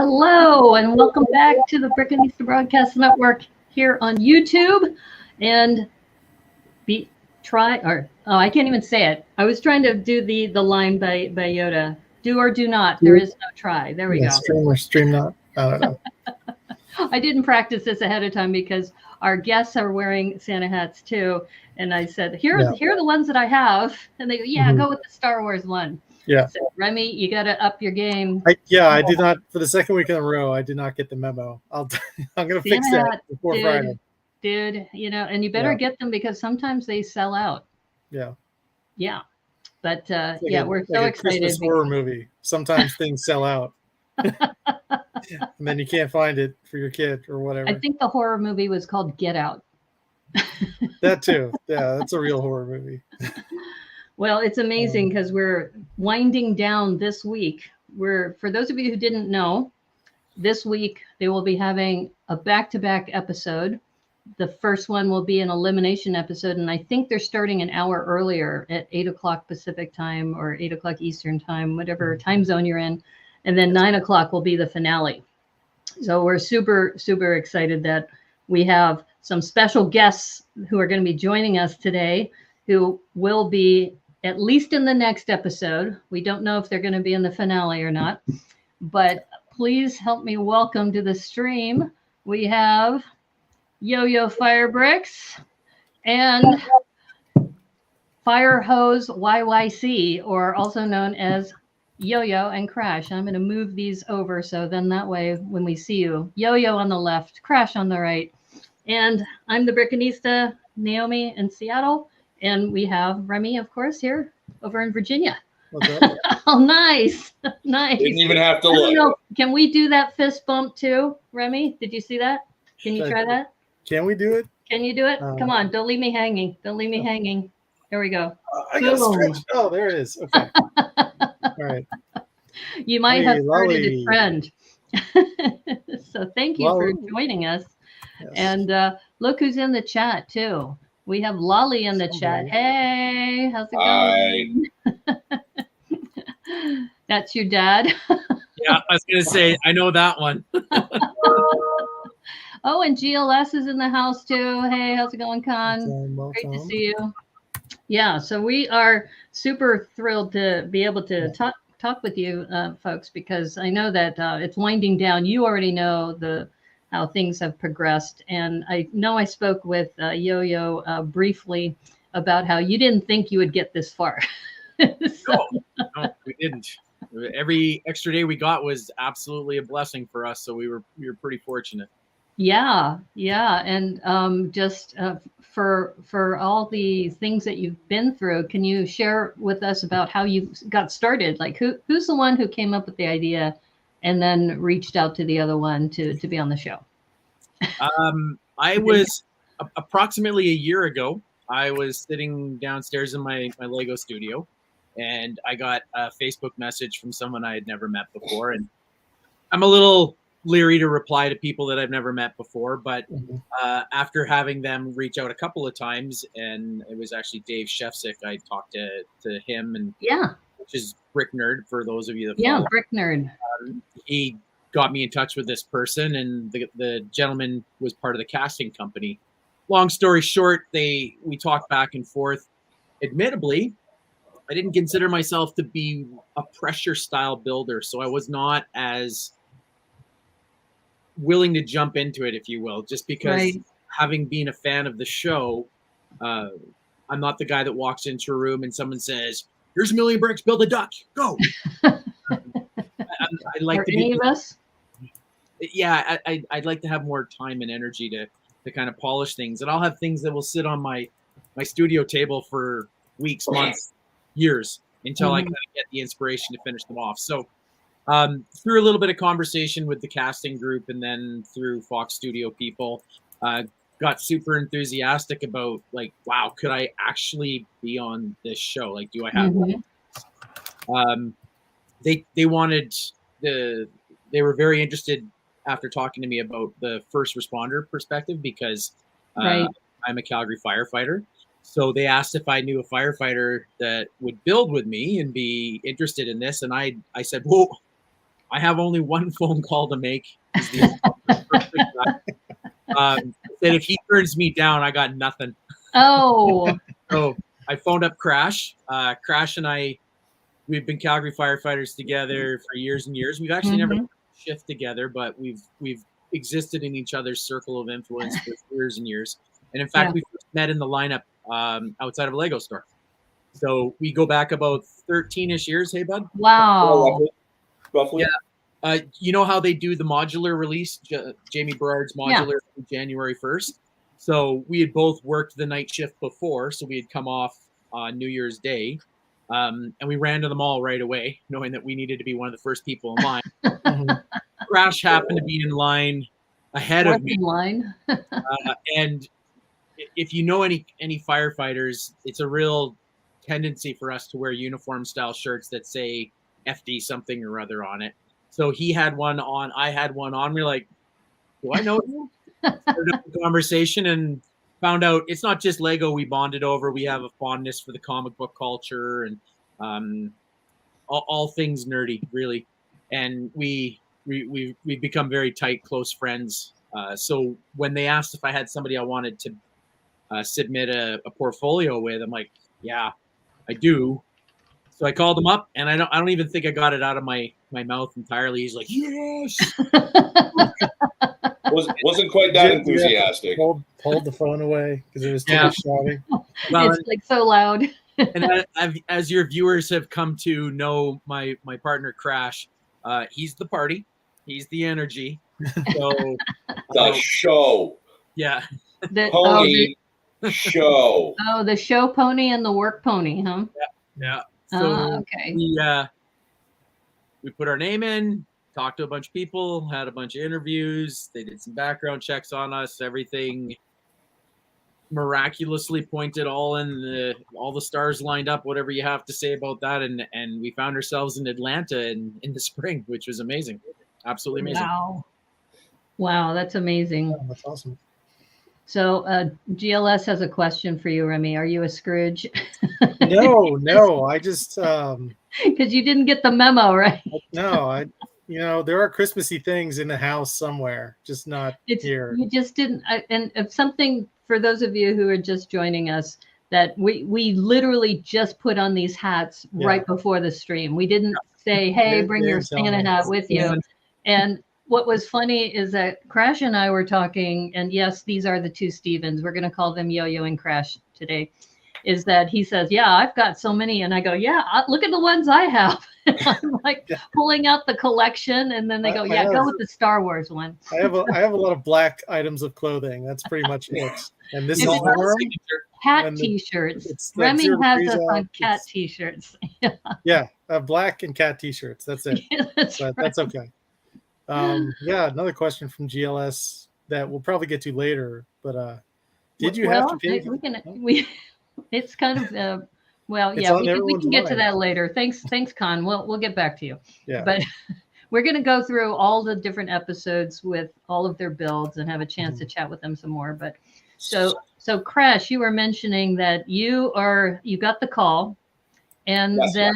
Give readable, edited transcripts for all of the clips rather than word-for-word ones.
Hello, and welcome back to the Brickanista Broadcast Network here on YouTube. And I can't even say it. I was trying to do the line by Yoda. Do or do not. There is no try. There we go. Stream or stream not. I don't know. I didn't practice this ahead of time because our guests are wearing Santa hats too. And I said, here are the ones that I have. And they go, go with the Star Wars one. Yeah. So, Remy, you got to up your game. I did not, for the second week in a row, I did not get the memo. I'm going to fix that before Friday. Dude, and you better get them because sometimes they sell out. Yeah. Yeah. But we're so excited. Christmas horror movie. Sometimes things sell out. And then you can't find it for your kid or whatever. I think the horror movie was called Get Out. That too. Yeah, that's a real horror movie. Well, it's amazing because we're winding down this week. For those of you who didn't know, this week they will be having a back-to-back episode. The first one will be an elimination episode, and I think they're starting an hour earlier at 8 o'clock Pacific time or 8 o'clock Eastern time, whatever time zone you're in. And then 9 o'clock will be the finale. So we're super, super excited that we have some special guests who are going to be joining us today who will be at least in the next episode. We don't know if they're going to be in the finale or not, but please help me welcome to the stream. We have Yo-Yo Firebricks and Fire Hose YYC, or also known as Yo-Yo and Crash. I'm going to move these over so then that way when we see you, Yo-Yo on the left, Crash on the right. And I'm the Brickanista, Naomi in Seattle. And we have Remy, of course, here over in Virginia. Oh, nice. Nice. Didn't even have to look. I don't know. Can we do that fist bump too, Remy? Did you see that? Can you try that? Can we do it? Can you do it? Come on. Don't leave me hanging. Don't leave me hanging. There we go. I got stretched. Oh, there it is. Okay. All right. You might have started a trend. So thank you for joining us. Yes. And look who's in the chat too. We have Lolly in the chat. Hey, how's it going? That's your dad. Yeah, I was going to say, I know that one. Oh, and GLS is in the house too. Hey, how's it going, Con? Great to see you. Yeah, so we are super thrilled to be able to talk with you folks, because I know that it's winding down. You already know how things have progressed. And I know I spoke with Yo-Yo briefly about how you didn't think you would get this far. No, we didn't. Every extra day we got was absolutely a blessing for us. So we were pretty fortunate. Yeah. And just for all the things that you've been through, can you share with us about how you got started? Like who's the one who came up with the idea and then reached out to the other one to be on the show? I was approximately a year ago. I was sitting downstairs in my Lego studio, and I got a Facebook message from someone I had never met before. And I'm a little leery to reply to people that I've never met before, but after having them reach out a couple of times, and it was actually Dave Shefsick, I talked to him, and which is Brick Nerd for those of you that follow. Brick Nerd. He got me in touch with this person, and the gentleman was part of the casting company. Long story short, we talked back and forth. Admittably, I didn't consider myself to be a pressure style builder, so I was not as willing to jump into it, if you will, just because having been a fan of the show, I'm not the guy that walks into a room and someone says, "Here's a million bricks, build a duck, go." I like to any of us. Yeah, I'd like to have more time and energy to kind of polish things, and I'll have things that will sit on my studio table for weeks, months, years until I kind of get the inspiration to finish them off. So through a little bit of conversation with the casting group, and then through Fox Studio people, got super enthusiastic about, like, wow, could I actually be on this show? Like, do I have they wanted they were very interested after talking to me about the first responder perspective, because I'm a Calgary firefighter. So they asked if I knew a firefighter that would build with me and be interested in this. And I said, well, I have only one phone call to make. He's the perfect guy. That if he turns me down, I got nothing. Oh, So I phoned up Crash. Crash and I, we've been Calgary firefighters together for years and years. We've actually never shift together, but we've existed in each other's circle of influence for years and years. And in fact, we first met in the lineup outside of a Lego store. So we go back about 13-ish years. Hey, bud. Wow. Roughly. Yeah. You know how they do the modular release, Jamie Berard's modular January 1st. So we had both worked the night shift before, so we had come off on New Year's Day, and we ran to the mall right away, knowing that we needed to be one of the first people in line. Crash happened to be in line ahead of me. And if you know any firefighters, it's a real tendency for us to wear uniform style shirts that say FD something or other on it. So he had one on, I had one on. We're like, do I know you? Started up the conversation and found out it's not just Lego we bonded over. We have a fondness for the comic book culture and all things nerdy, really. And we've become very tight, close friends. So when they asked if I had somebody I wanted to submit a portfolio with, I'm like, yeah, I do. So I called him up, and I don't even think I got it out of my mouth entirely. He's like, yes. Wasn't quite that enthusiastic. Pulled the phone away because it was too much shouting. Well, it's like so loud. And as your viewers have come to know my partner Crash, he's the party, he's the energy. So the show. Yeah. Pony show. Oh, the show pony and the work pony, huh? Yeah. So okay. We put our name in, talked to a bunch of people, had a bunch of interviews. They did some background checks on us. Everything miraculously pointed all the stars lined up, whatever you have to say about that. And we found ourselves in Atlanta in the spring, which was amazing. Absolutely amazing. Wow, that's amazing. Oh, that's awesome. So GLS has a question for you, Remy. Are you a Scrooge? No. I just because you didn't get the memo, right? No, there are Christmassy things in the house somewhere, just not here. You just didn't. And if something for those of you who are just joining us, that we literally just put on these hats right before the stream. We didn't say, "Hey, bring your Santa hat with you." And what was funny is that Crash and I were talking, and yes, these are the two Stevens. We're going to call them Yo-Yo and Crash today. Is that he says, "Yeah, I've got so many," and I go, "Yeah, look at the ones I have." I'm like pulling out the collection, and then they go, "Yeah, go with the Star Wars one." I have a lot of black items of clothing. That's pretty much it. And this is warm. Cat T-shirts. Remy has us on cat T-shirts. Yeah, black and cat T-shirts. That's it. That's okay. Another question from GLS that we'll probably get to later. But did you have to pay? It's kind of we can get to that later. Thanks, Con. We'll get back to you. Yeah. But we're going to go through all the different episodes with all of their builds and have a chance to chat with them some more. But so Crash, you were mentioning that you got the call, and then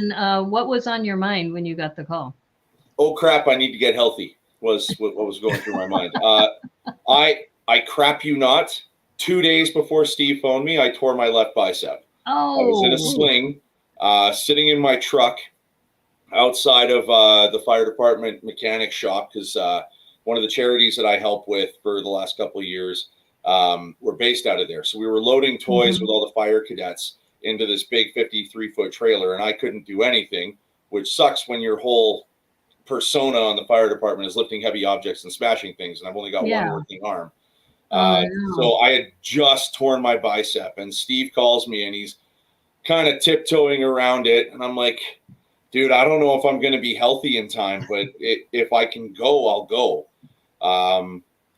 what was on your mind when you got the call? Oh crap! I need to get healthy. Was what was going through my mind. I crap you not. 2 days before Steve phoned me, I tore my left bicep. Oh. I was in a sling, sitting in my truck outside of the fire department mechanic shop because one of the charities that I help with for the last couple of years were based out of there. So we were loading toys with all the fire cadets into this big 53-foot trailer, and I couldn't do anything, which sucks when your whole persona on the fire department is lifting heavy objects and smashing things, and I've only got one working arm. So I had just torn my bicep, and Steve calls me, and he's kind of tiptoeing around it, and I'm like, dude, I don't know if I'm going to be healthy in time, but if I can go, I'll go.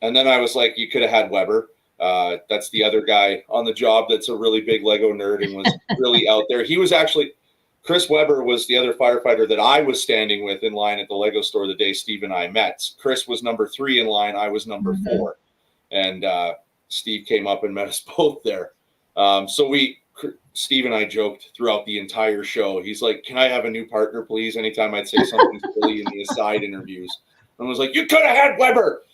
And then I was like, you could have had Weber. That's the other guy on the job that's a really big Lego nerd and was really out there. He was actually, Chris Weber was the other firefighter that I was standing with in line at the Lego store the day Steve and I met. Chris was number 3 in line. I was number 4. And Steve came up and met us both there. So we Steve and I joked throughout the entire show. He's like, "Can I have a new partner, please?" Anytime I'd say something silly in the aside interviews, and I was like, "You could have had Weber."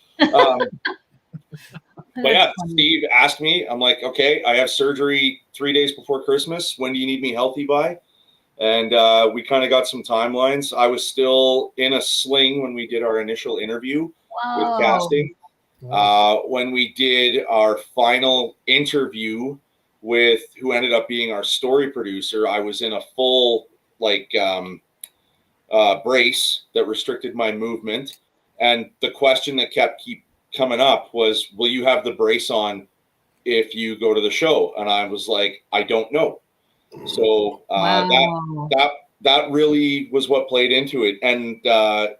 But yeah, Steve asked me. I'm like, "Okay, I have surgery 3 days before Christmas. When do you need me healthy by?" And we kind of got some timelines. I was still in a sling when we did our initial interview with casting. When we did our final interview with who ended up being our story producer, I was in a full brace that restricted my movement. And the question that kept coming up was, will you have the brace on if you go to the show? And I was like, I don't know. So that really was what played into it. And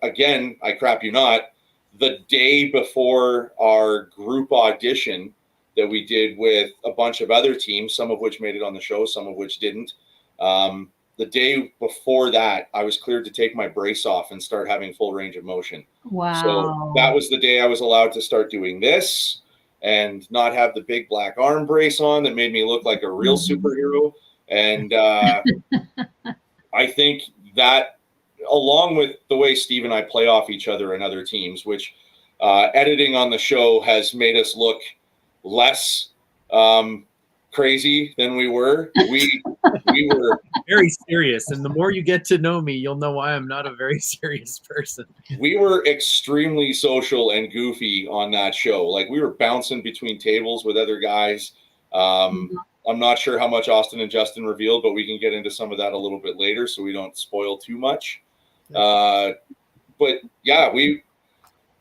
again, I crap you not, the day before our group audition that we did with a bunch of other teams, some of which made it on the show, some of which didn't. The day before that, I was cleared to take my brace off and start having full range of motion. Wow. So that was the day I was allowed to start doing this and not have the big black arm brace on that made me look like a real superhero. And I think that, along with the way Steve and I play off each other and other teams, which editing on the show has made us look less crazy than we were. We were very serious, and the more you get to know me, you'll know why I'm not a very serious person. We were extremely social and goofy on that show. Like, we were bouncing between tables with other guys. I'm not sure how much Austin and Justin revealed, but we can get into some of that a little bit later so we don't spoil too much. But yeah, we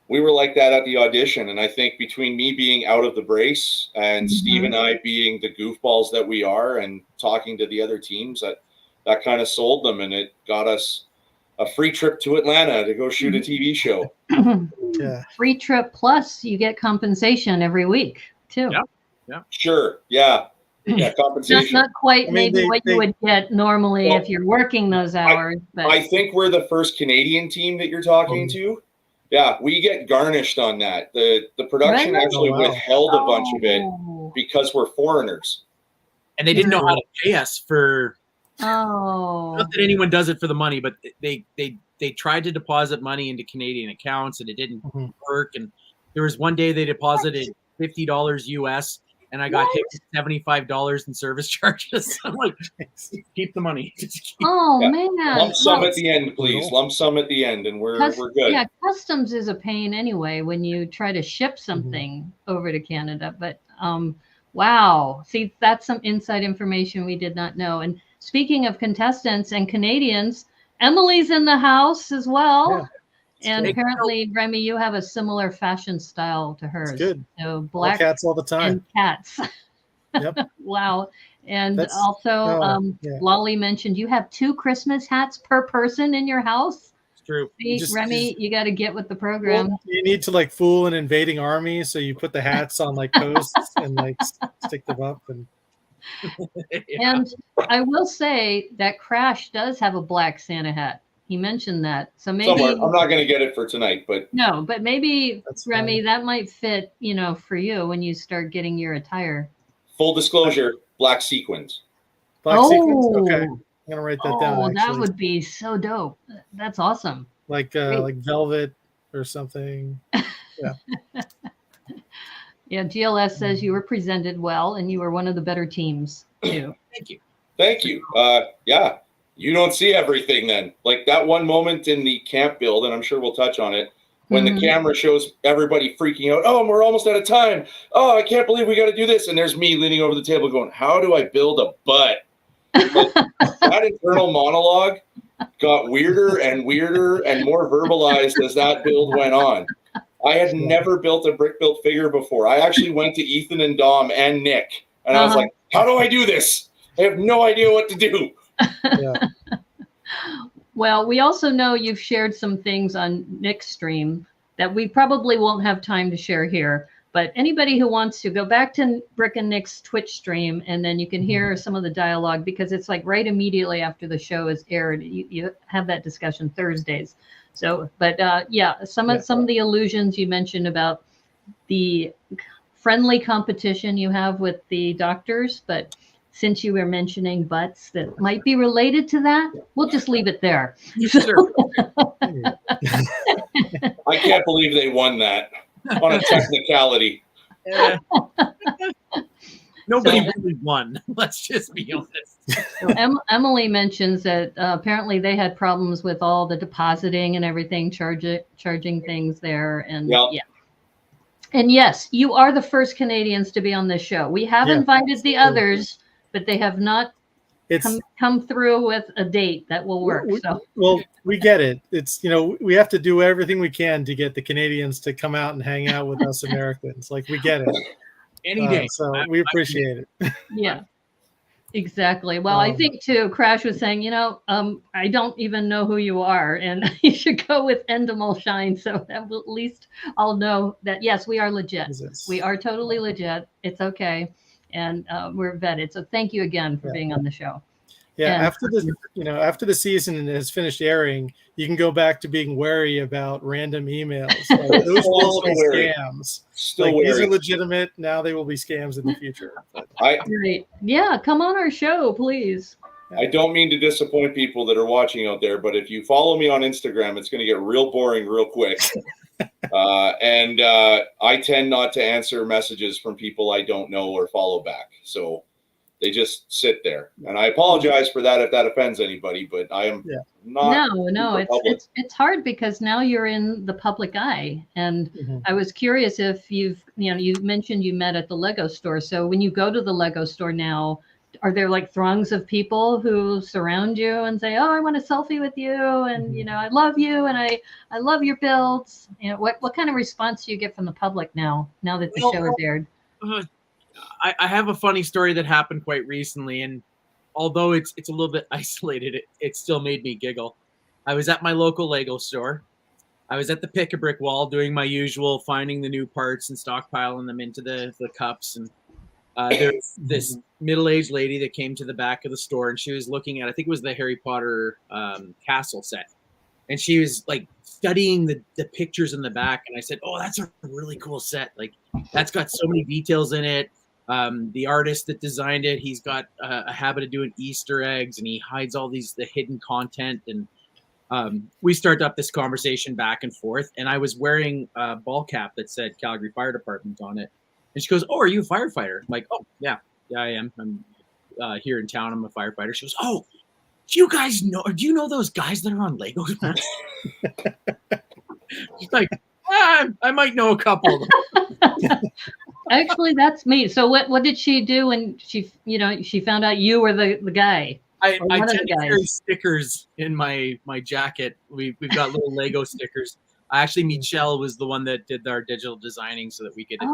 were like that at the audition. And I think between me being out of the brace and Steve and I being the goofballs that we are and talking to the other teams, that kind of sold them. And it got us a free trip to Atlanta to go shoot a TV show. Yeah. Free trip plus you get compensation every week too. Yeah. Sure. Yeah. Yeah, compensation. Not quite what you they would get normally if you're working those hours. But I think we're the first Canadian team that you're talking to. Yeah, we get garnished on that. The production actually withheld a bunch of it because we're foreigners. And they didn't know how to pay us for. Not that anyone does it for the money, but they tried to deposit money into Canadian accounts and it didn't work. And there was one day they deposited $50 US. And I got hit $75 in service charges. I'm like, keep the money. Man. Lump sum at the end, please. Lump sum at the end, and we're good. Yeah, customs is a pain anyway when you try to ship something over to Canada. But wow. See, that's some inside information we did not know. And speaking of contestants and Canadians, Emily's in the house as well. Yeah. And apparently, Remy, you have a similar fashion style to hers. That's good. So black cats all the time. And cats. Yep. Wow. And Lolly mentioned you have 2 Christmas hats per person in your house. It's true. See, Remy, you got to get with the program. Well, you need to fool an invading army, so you put the hats on posts and stick them up. And I will say that Crash does have a black Santa hat. He mentioned that. So maybe somewhere. I'm not going to get it for tonight, but no, but maybe Remy, that might fit, for you when you start getting your attire. Full disclosure, black sequins. Black sequins? Okay. I'm going to write that down. Oh, that would be so dope. That's awesome. Like velvet or something. Yeah. Yeah, GLS says you were presented well and you were one of the better teams too. Thank you. Yeah. You don't see everything then. Like that one moment in the camp build, and I'm sure we'll touch on it, when the camera shows everybody freaking out. Oh, we're almost out of time. Oh, I can't believe we got to do this. And there's me leaning over the table going, how do I build a butt? That internal monologue got weirder and more verbalized as that build went on. I had never built a brick-built figure before. I actually went to Ethan and Dom and Nick, and I was like, how do I do this? I have no idea what to do. Yeah. Well, we also know you've shared some things on Nick's stream that we probably won't have time to share here. But anybody who wants to go back to Brick and Nick's Twitch stream, and then you can hear some of the dialogue because it's right immediately after the show is aired. You have that discussion Thursdays. So, but some of the illusions you mentioned about the friendly competition you have with the doctors, but since you were mentioning butts that might be related to that, we'll just leave it there. Sure. I can't believe they won that on a technicality. Yeah. Nobody really won. Let's just be honest. So Emily mentions that apparently they had problems with all the depositing and everything, charging things there, and yeah. And yes, you are the first Canadians to be on this show. We have invited the others, but they have not come through with a date that will work. Well, we get it. It's, we have to do everything we can to get the Canadians to come out and hang out with us Americans. Like, we get it. Any day. So we appreciate it. Yeah. Exactly. Well, I think too, Crash was saying, I don't even know who you are, and you should go with Endemol Shine, so that will, at least I'll know that yes, we are legit. We are totally legit. It's okay, and we're vetted. So thank you again for being on the show. Yeah, and after the season has finished airing, you can go back to being wary about random emails. Like, those will be scams. These are legitimate. Now they will be scams in the future. Great. Yeah, come on our show, please. I don't mean to disappoint people that are watching out there, but if you follow me on Instagram, it's going to get real boring real quick. And I tend not to answer messages from people I don't know or follow back. So they just sit there, and I apologize for that if that offends anybody. But I am not. No, it's hard because now you're in the public eye, and I was curious if you mentioned you met at the Lego store. So when you go to the Lego store now, are there like throngs of people who surround you and say, "Oh, I want a selfie with you," and I love you, and I love your builds. What kind of response do you get from the public now that the show is aired? I have a funny story that happened quite recently, and although it's a little bit isolated, it still made me giggle. I was at my local Lego store. I was at the pick-a-brick wall doing my usual, finding the new parts and stockpiling them into the cups. And there's this middle-aged lady that came to the back of the store, and she was looking at, I think it was the Harry Potter castle set. And she was like studying the pictures in the back. And I said, "Oh, that's a really cool set. Like, that's got so many details in it. The artist that designed it, he's got a habit of doing Easter eggs, and he hides all the hidden content." And we start up this conversation back and forth. And I was wearing a ball cap that said Calgary Fire Department on it. And she goes, "Oh, are you a firefighter?" I'm like, "Oh, yeah, I am. I'm here in town. I'm a firefighter." She goes, "Oh, do you know those guys that are on Lego?" She's like, I might know a couple. Actually, that's me. So what did she do when she found out you were the guy? I tend to carry stickers in my jacket. We've got little Lego stickers. Actually, Michelle was the one that did our digital designing so that we could get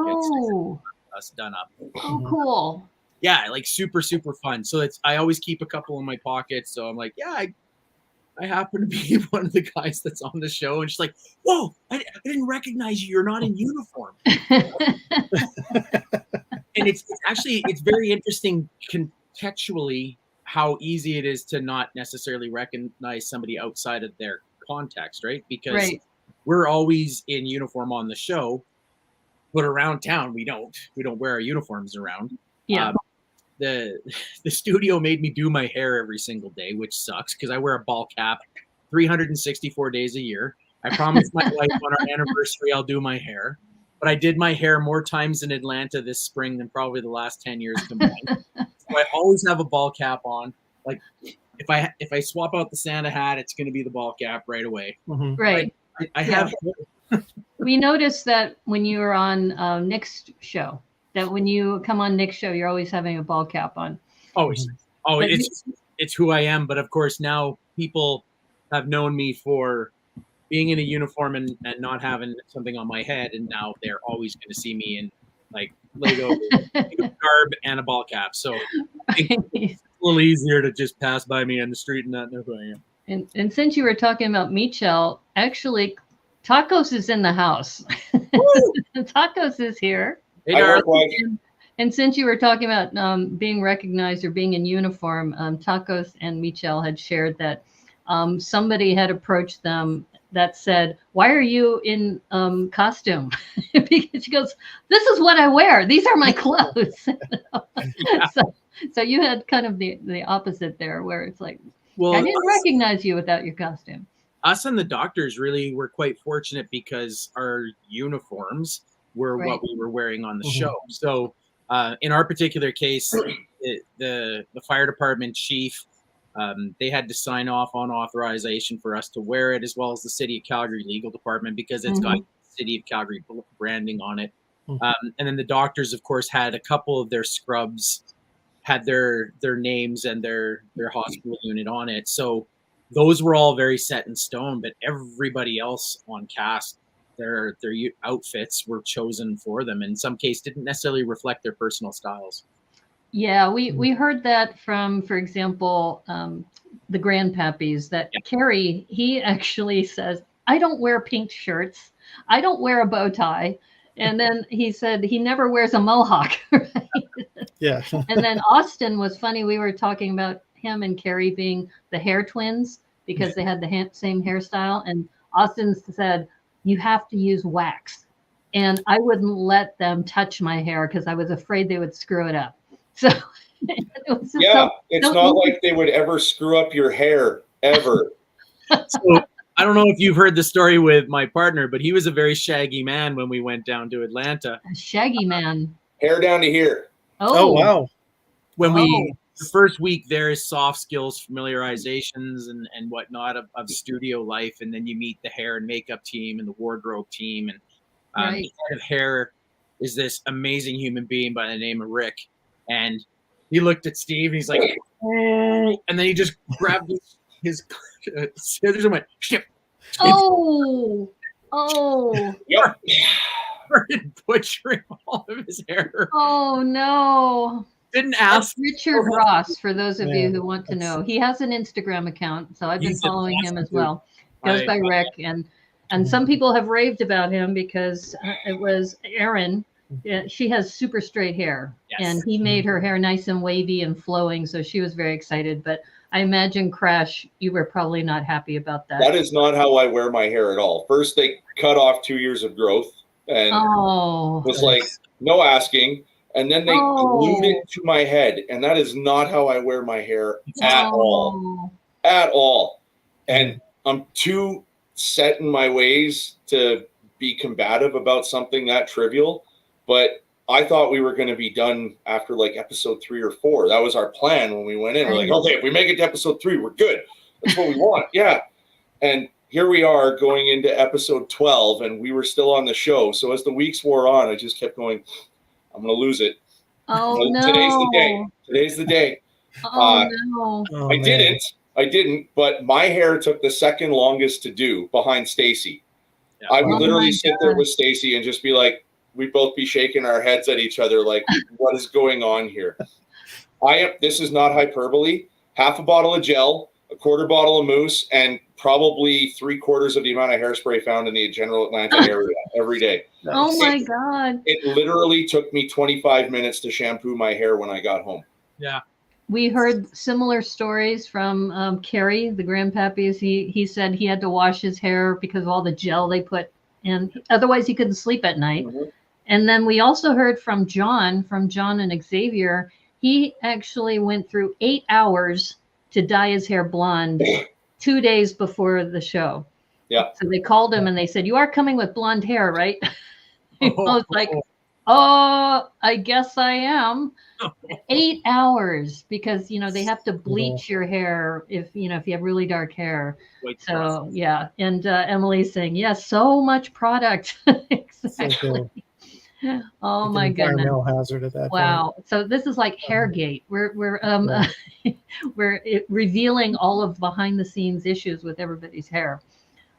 us done up. Oh, cool. Yeah, like super, super fun. So I always keep a couple in my pocket. So I'm like, yeah, I happen to be one of the guys that's on the show. And she's like, "Whoa, I didn't recognize you. You're not in uniform." And it's very interesting contextually how easy it is to not necessarily recognize somebody outside of their context, right? Because we're always in uniform on the show, but around town we don't wear our uniforms around. Yeah. The studio made me do my hair every single day, which sucks because I wear a ball cap 364 days a year. I promised my wife on our anniversary I'll do my hair, but I did my hair more times in Atlanta this spring than probably the last 10 years combined. So I always have a ball cap on. Like if I swap out the Santa hat, it's going to be the ball cap right away. Right. I have. We noticed that when you were on Nick's show, that when you come on Nick's show, you're always having a ball cap on. Always. Oh, it's who I am. But of course, now people have known me for being in a uniform and not having something on my head. And now they're always going to see me in like Lego garb and a ball cap. So it's a little easier to just pass by me on the street and not know who I am. And since you were talking about Michelle, actually, Tacos is in the house. Tacos is here. And since you were talking about being recognized or being in uniform, Tacos and Michelle had shared that somebody had approached them that said, "Why are you in costume?" Because she goes, "This is what I wear. These are my clothes." So you had kind of the opposite there, where it's like, Well, I didn't recognize you without your costume. Us and the doctors really were quite fortunate because our uniforms were what we were wearing on the show. So in our particular case, the fire department chief, they had to sign off on authorization for us to wear it, as well as the City of Calgary Legal Department, because it's got City of Calgary branding on it. And then the doctors, of course, had a couple of their scrubs, had their names and their hospital unit on it. So those were all very set in stone, but everybody else on cast, their outfits were chosen for them. In some case, didn't necessarily reflect their personal styles. Yeah, we heard that from, for example, the Grandpappies, that Kerry, he actually says, I don't wear pink shirts. I don't wear a bow tie. And then he said he never wears a mohawk. Right? Yeah. And then Austin was funny. We were talking about him and Kerry being the hair twins because they had the same hairstyle. And Austin said, you have to use wax. And I wouldn't let them touch my hair because I was afraid they would screw it up. So it's not like they would ever screw up your hair, ever. So I don't know if you've heard the story with my partner, but he was a very shaggy man when we went down to Atlanta. A shaggy man. Hair down to here. Oh wow. When the first week there is soft skills familiarizations and whatnot of studio life, and then you meet the hair and makeup team and the wardrobe team, and the head of hair is this amazing human being by the name of Rick, and he looked at Steve and he's like, oh, and then he just grabbed his scissors and went, ship. Oh, yep. Started butchering all of his hair. Oh no. Didn't ask. That's Richard Ross, for those of you who want to know. He has an Instagram account, so I've been following him as well. Goes by Rick, and some people have raved about him because it was Erin. She has super straight hair, and he made her hair nice and wavy and flowing, so she was very excited. But I imagine, Crash, you were probably not happy about that. That is not how I wear my hair at all. First, they cut off 2 years of growth, and was like, no asking. And then they glued it to my head, and that is not how I wear my hair at all. At all. And I'm too set in my ways to be combative about something that trivial. But I thought we were going to be done after like episode 3 or 4. That was our plan when we went in. We're like, okay, if we make it to episode 3, we're good. That's what we want. Yeah. And here we are going into episode 12, and we were still on the show. So as the weeks wore on, I just kept going, I'm going to lose it. Oh, no. Today's the day. Today's the day. No. I didn't, but my hair took the second longest to do behind Stacy. Yeah. I would literally sit there with Stacy and just be like, we'd both be shaking our heads at each other like, what is going on here? This is not hyperbole. Half a bottle of gel, a quarter bottle of mousse, and probably 3/4 of the amount of hairspray found in the general Atlanta area every day. Oh my God. It literally took me 25 minutes to shampoo my hair when I got home. Yeah. We heard similar stories from Kerry, the Grandpappies. He said he had to wash his hair because of all the gel they put in. Otherwise, he couldn't sleep at night. And then we also heard from John and Xavier. He actually went through 8 hours to dye his hair blonde 2 days before the show. Yeah. So they called him and they said, you are coming with blonde hair, right? I was like, oh, I guess I am. 8 hours, because they have to bleach your hair if you have really dark hair. So yeah, and Emily's saying, yes, so much product. Exactly. Oh my goodness. Environmental hazard at that wow. Point. So this is like Hairgate. We're we're revealing all of behind the scenes issues with everybody's hair.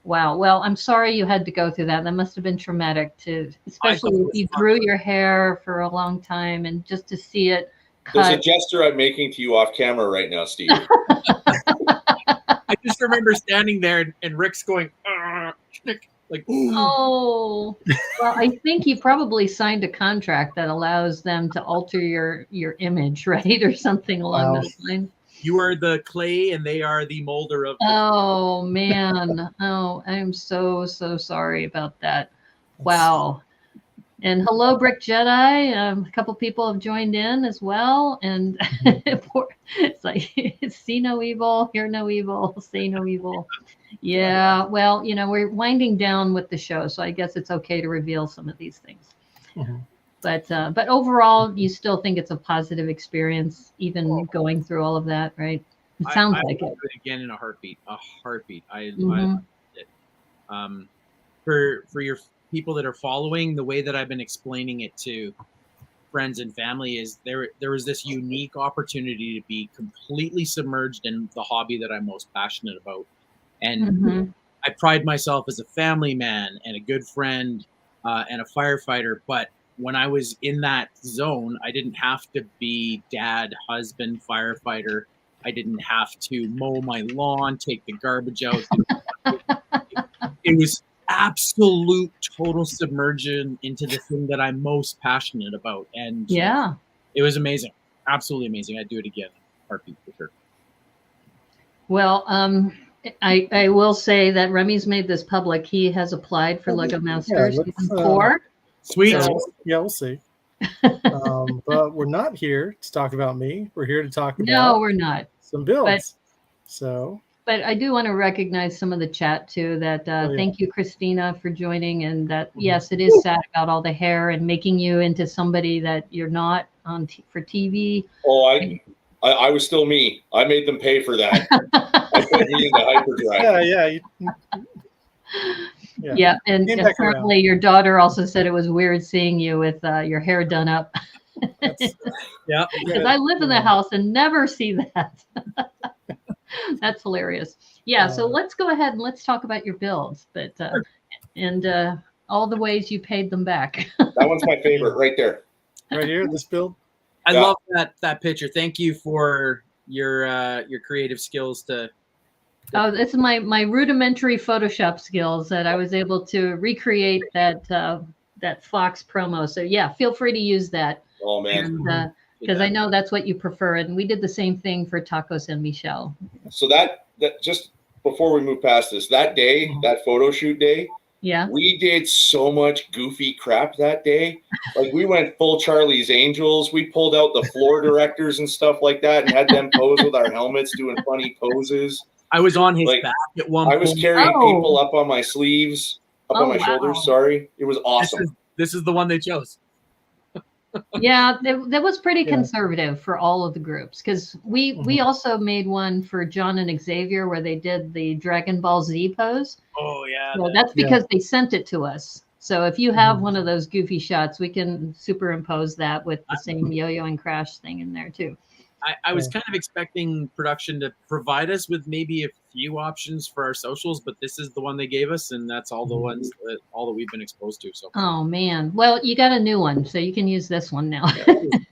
Wow. Well, I'm sorry you had to go through that. That must have been traumatic especially if you grew your hair for a long time and just to see it cut. There's a gesture I'm making to you off camera right now, Steve. I just remember standing there and Rick's going, like, ooh. Oh, well, I think he probably signed a contract that allows them to alter your image, right? Or something along those lines. You are the clay and they are the molder of. Oh man. Oh, I'm so sorry about that. Wow. And hello, Brick Jedi. A couple people have joined in as well. And it's like, see no evil, hear no evil, say no evil. Yeah, well, we're winding down with the show, so I guess it's okay to reveal some of these things. But overall, you still think it's a positive experience, even going through all of that, right? It sounds like it. Again in a heartbeat. I loved it. For your people that are following, the way that I've been explaining it to friends and family is there was this unique opportunity to be completely submerged in the hobby that I'm most passionate about. And I pride myself as a family man and a good friend and a firefighter. But when I was in that zone, I didn't have to be dad, husband, firefighter. I didn't have to mow my lawn, take the garbage out. It was absolute total submersion into the thing that I'm most passionate about. And yeah, it was amazing. Absolutely amazing. I'd do it again. Heartbeat for sure. Well, I will say that Remy's made this public. He has applied for Lego Masters season 4. Sweet. So, we'll see. But we're not here to talk about me. We're here to talk about we're not. Some builds. But I do want to recognize some of the chat too. That thank you, Christina, for joining. And that yes, it is sad about all the hair and making you into somebody that you're not on for TV. Oh, I was still me. I made them pay for that. I put me in the hyperdrive. Yeah, and apparently your daughter also said it was weird seeing you with your hair done up. Yeah, because I live in the house and never see that. That's hilarious. Yeah, so let's go ahead and let's talk about your builds, but and all the ways you paid them back. That one's my favorite, right there. Right here, this build. I love that picture. Thank you for your creative skills to. Oh, it's my rudimentary Photoshop skills that I was able to recreate that Fox promo. So yeah, feel free to use that. Oh man. Because I know that's what you prefer, and we did the same thing for Tacos and Michelle. So that just before we move past this, that day, that photo shoot day, we did so much goofy crap that day. Like we went full Charlie's Angels. We pulled out the floor directors and stuff like that, and had them pose with our helmets, doing funny poses. I was on his back at one point. I was carrying people up on my sleeves, on my shoulders. Sorry, it was awesome. This is the one they chose. Yeah, that was pretty conservative for all of the groups, because we also made one for John and Xavier where they did the Dragon Ball Z pose. Oh yeah, so that's because they sent it to us. So if you have one of those goofy shots, we can superimpose that with the same Yo-Yo and Crash thing in there too. I was kind of expecting production to provide us with maybe a few options for our socials, but this is the one they gave us, and that's all the ones all that we've been exposed to. So. Oh man, well you got a new one, so you can use this one now.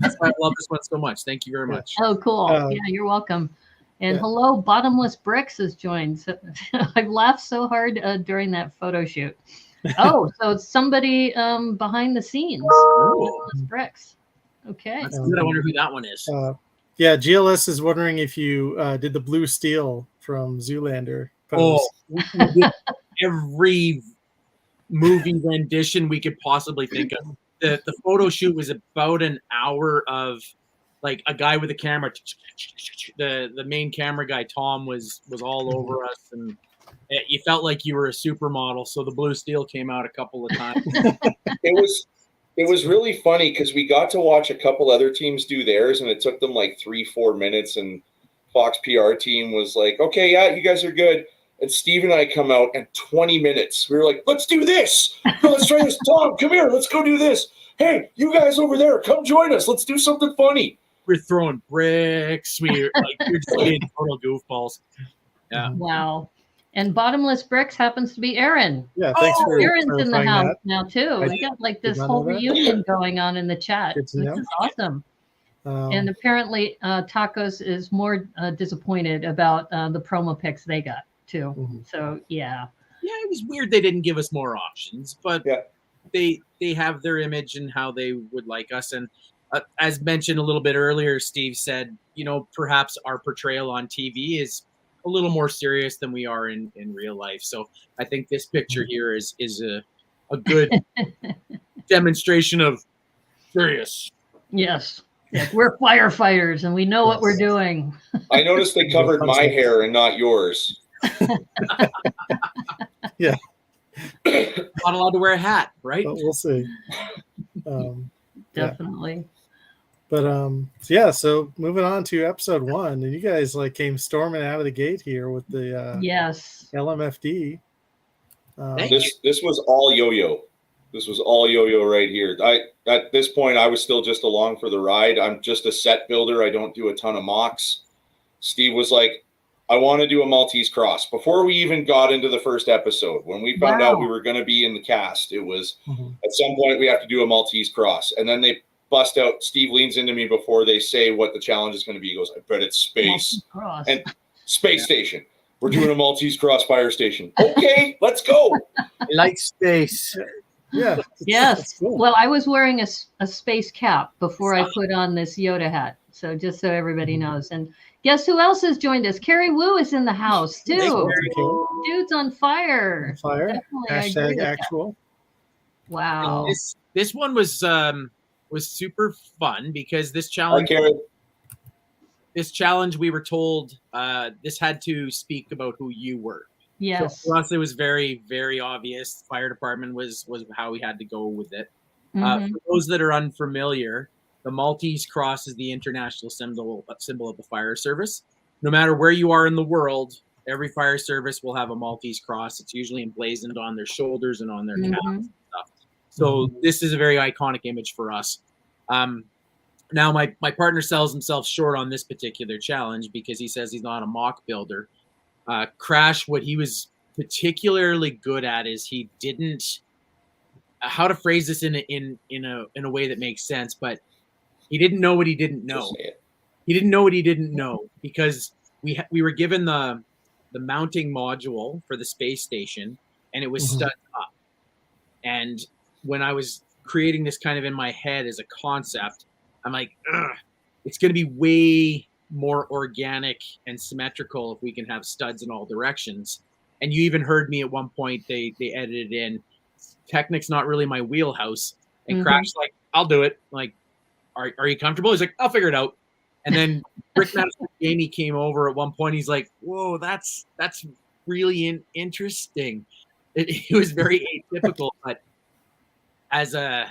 That's why I love this one so much. Thank you very much. Oh, cool. Yeah, you're welcome. And hello, Bottomless Bricks has joined. So, I've laughed so hard during that photo shoot. Oh, so it's somebody behind the scenes. Bottomless Bricks. Okay. That's good. I wonder who that one is. Yeah, GLS is wondering if you did the blue steel from Zoolander pose. We did every movie rendition we could possibly think of. The photo shoot was about an hour of like a guy with a camera. The main camera guy, Tom, was all over us, and you felt like you were a supermodel. So the blue steel came out a couple of times. It was really funny because we got to watch a couple other teams do theirs, and it took them like 3-4 minutes. And Fox PR team was like, "Okay, yeah, you guys are good." And Steve and I come out, and 20 minutes, we were like, "Let's do this. No, let's try this. Tom, come here. Let's go do this. Hey, you guys over there, come join us. Let's do something funny." We're throwing bricks. We're just being total goofballs. Yeah. Wow. And Bottomless Bricks happens to be Aaron. Yeah, thanks for Aaron's in the house now too. We got like this whole reunion going on in the chat. This is awesome. And apparently Tacos is more disappointed about the promo pics they got too. So yeah, it was weird they didn't give us more options, but they have their image and how they would like us. And as mentioned a little bit earlier, Steve said, perhaps our portrayal on TV is a little more serious than we are in real life. So I think this picture here is a good demonstration of serious. Yes. Yes. We're firefighters and we know what we're doing. I noticed they covered my hair and not yours. Yeah. Not allowed to wear a hat, right? But we'll see. Definitely. But yeah, so moving on to episode 1, and you guys like came storming out of the gate here with the Yes. LMFD. This was all Yoyo. This was all Yoyo right here. At this point, I was still just along for the ride. I'm just a set builder. I don't do a ton of mocks. Steve was like, I want to do a Maltese cross. Before we even got into the first episode, when we found out we were going to be in the cast, it was at some point we have to do a Maltese cross. And then they bust out, Steve leans into me before they say what the challenge is going to be. He goes, I bet it's space. And space station. We're doing a Maltese cross fire station. Okay, let's go. Light space. Yeah. Yes. Cool. Well, I was wearing a space cap before I put on this Yoda hat. So just so everybody knows. And guess who else has joined us? Carrie Wu is in the house too. Dude's on fire. Fire. Definitely, Hashtag actual. Wow. This one was super fun because this challenge. This challenge, we were told this had to speak about who you were. Yes. So for us, it was very, very obvious. Fire department was how we had to go with it. For those that are unfamiliar, the Maltese cross is the international symbol of the fire service. No matter where you are in the world, every fire service will have a Maltese cross. It's usually emblazoned on their shoulders and on their caps and stuff. So this is a very iconic image for us. Now, my partner sells himself short on this particular challenge because he says he's not a mock builder. Crash, what he was particularly good at is he didn't how to phrase this in a way that makes sense, but he didn't know what he didn't know. He didn't know what he didn't know because we were given the mounting module for the space station, and it was stuck up. And when I was creating this kind of in my head as a concept, I'm like, it's going to be way more organic and symmetrical if we can have studs in all directions. And you even heard me at one point, they edited in, Technic's not really my wheelhouse. And Crash like, I'll do it. Like, are you comfortable? He's like, I'll figure it out. And then Brickmaster Jamie came over at one point. He's like, whoa, that's really interesting. It was very atypical, but as a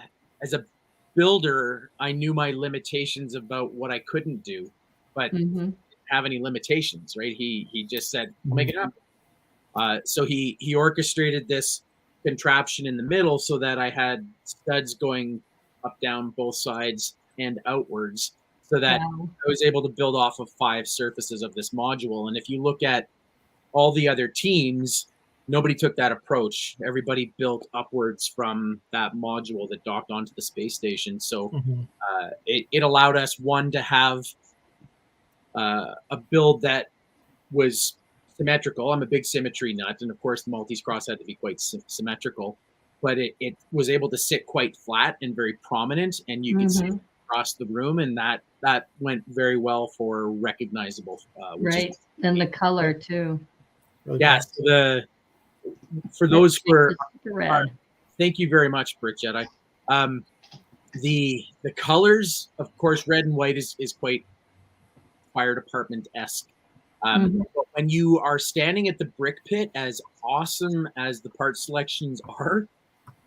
builder, I knew my limitations about what I couldn't do, but didn't have any limitations, right? He just said, I'll make it happen. So he orchestrated this contraption in the middle so that I had studs going up, down, both sides and outwards, so that I was able to build off of 5 surfaces of this module. And if you look at all the other teams, nobody took that approach. Everybody built upwards from that module that docked onto the space station. So it allowed us, one, to have a build that was symmetrical. I'm a big symmetry nut, and of course the Maltese cross had to be quite symmetrical, but it was able to sit quite flat and very prominent, and you could see it across the room, and that went very well for recognizable. Right, and the color too. Yes, for those who are thank you very much, Brick Jedi. The colors, of course, red and white is quite fire department-esque. But when you are standing at the brick pit, as awesome as the part selections are,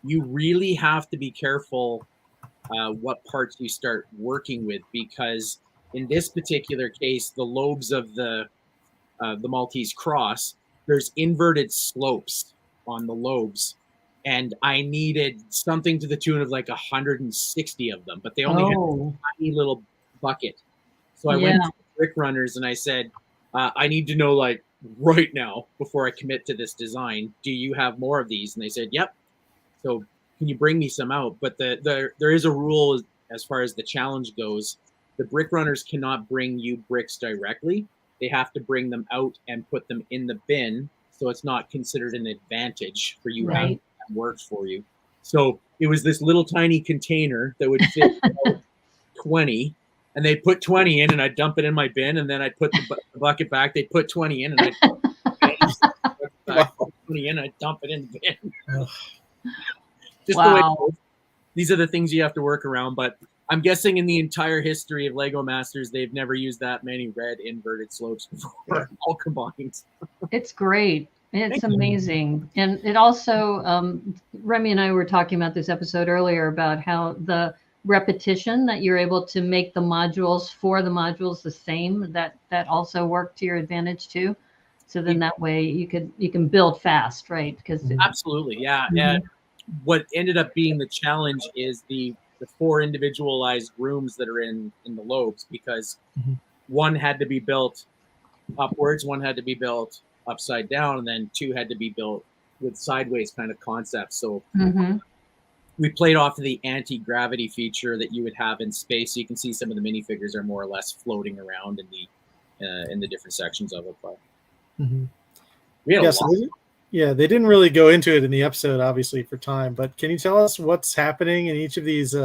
you really have to be careful what parts you start working with, because in this particular case, the lobes of the Maltese cross, there's inverted slopes on the lobes, and I needed something to the tune of like 160 of them, but they only had a tiny little bucket. So I went to the brick runners and I said, I need to know, like, right now before I commit to this design, do you have more of these? And they said, yep. So can you bring me some out? But there is a rule as far as the challenge goes. The brick runners cannot bring you bricks directly. They have to bring them out and put them in the bin, so it's not considered an advantage for you having that work for you. So it was this little tiny container that would fit 20. And they'd put 20 in, and I'd dump it in my bin, and then I'd put the bucket back. They'd put 20 in, and I'd put 20 in, and I'd dump it in the bin. Just the way it was. these are the things you have to work around. But I'm guessing in the entire history of Lego Masters, they've never used that many red inverted slopes before, all combined. It's great. It's amazing. And it also, Remy and I were talking about this episode earlier about how the repetition that you're able to make the modules for the modules the same, that also worked to your advantage too. So then that way you can build fast, right? Because absolutely, yeah. And what ended up being the challenge is the 4 individualized rooms that are in the lobes, because one had to be built upwards, one had to be built upside down, and then 2 had to be built with sideways kind of concepts. So we played off of the anti-gravity feature that you would have in space. So you can see some of the minifigures are more or less floating around in the different sections of it. But we had they didn't really go into it in the episode, obviously, for time. But can you tell us what's happening in each of these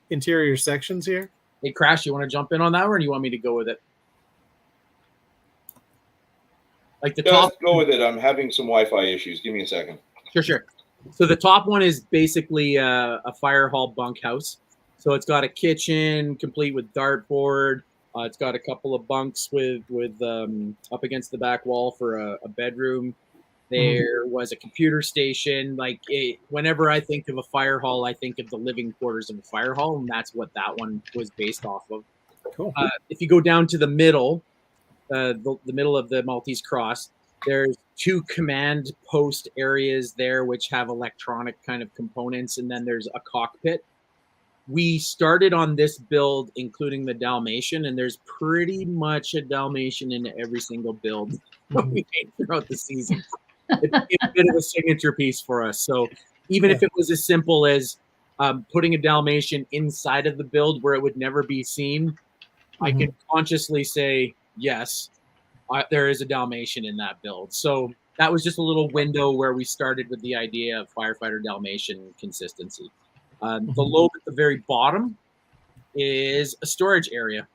interior sections here? Hey, Crash, you want to jump in on that, or do you want me to go with it? Like the top. Go with it. I'm having some Wi-Fi issues. Give me a second. Sure. So the top one is basically a fire hall bunkhouse. So it's got a kitchen complete with dartboard. It's got a couple of bunks with up against the back wall for a bedroom. There was a computer station. Whenever I think of a fire hall, I think of the living quarters of a fire hall, and that's what that one was based off of. Cool. If you go down to the middle, the middle of the Maltese cross, there's 2 command post areas there which have electronic kind of components, and then there's a cockpit. We started on this build including the Dalmatian, and there's pretty much a Dalmatian in every single build we made throughout the season. It's a bit of a signature piece for us. So even if it was as simple as putting a Dalmatian inside of the build where it would never be seen, I can consciously say, yes, there is a Dalmatian in that build. So that was just a little window where we started with the idea of firefighter Dalmatian consistency. The lobe at the very bottom is a storage area.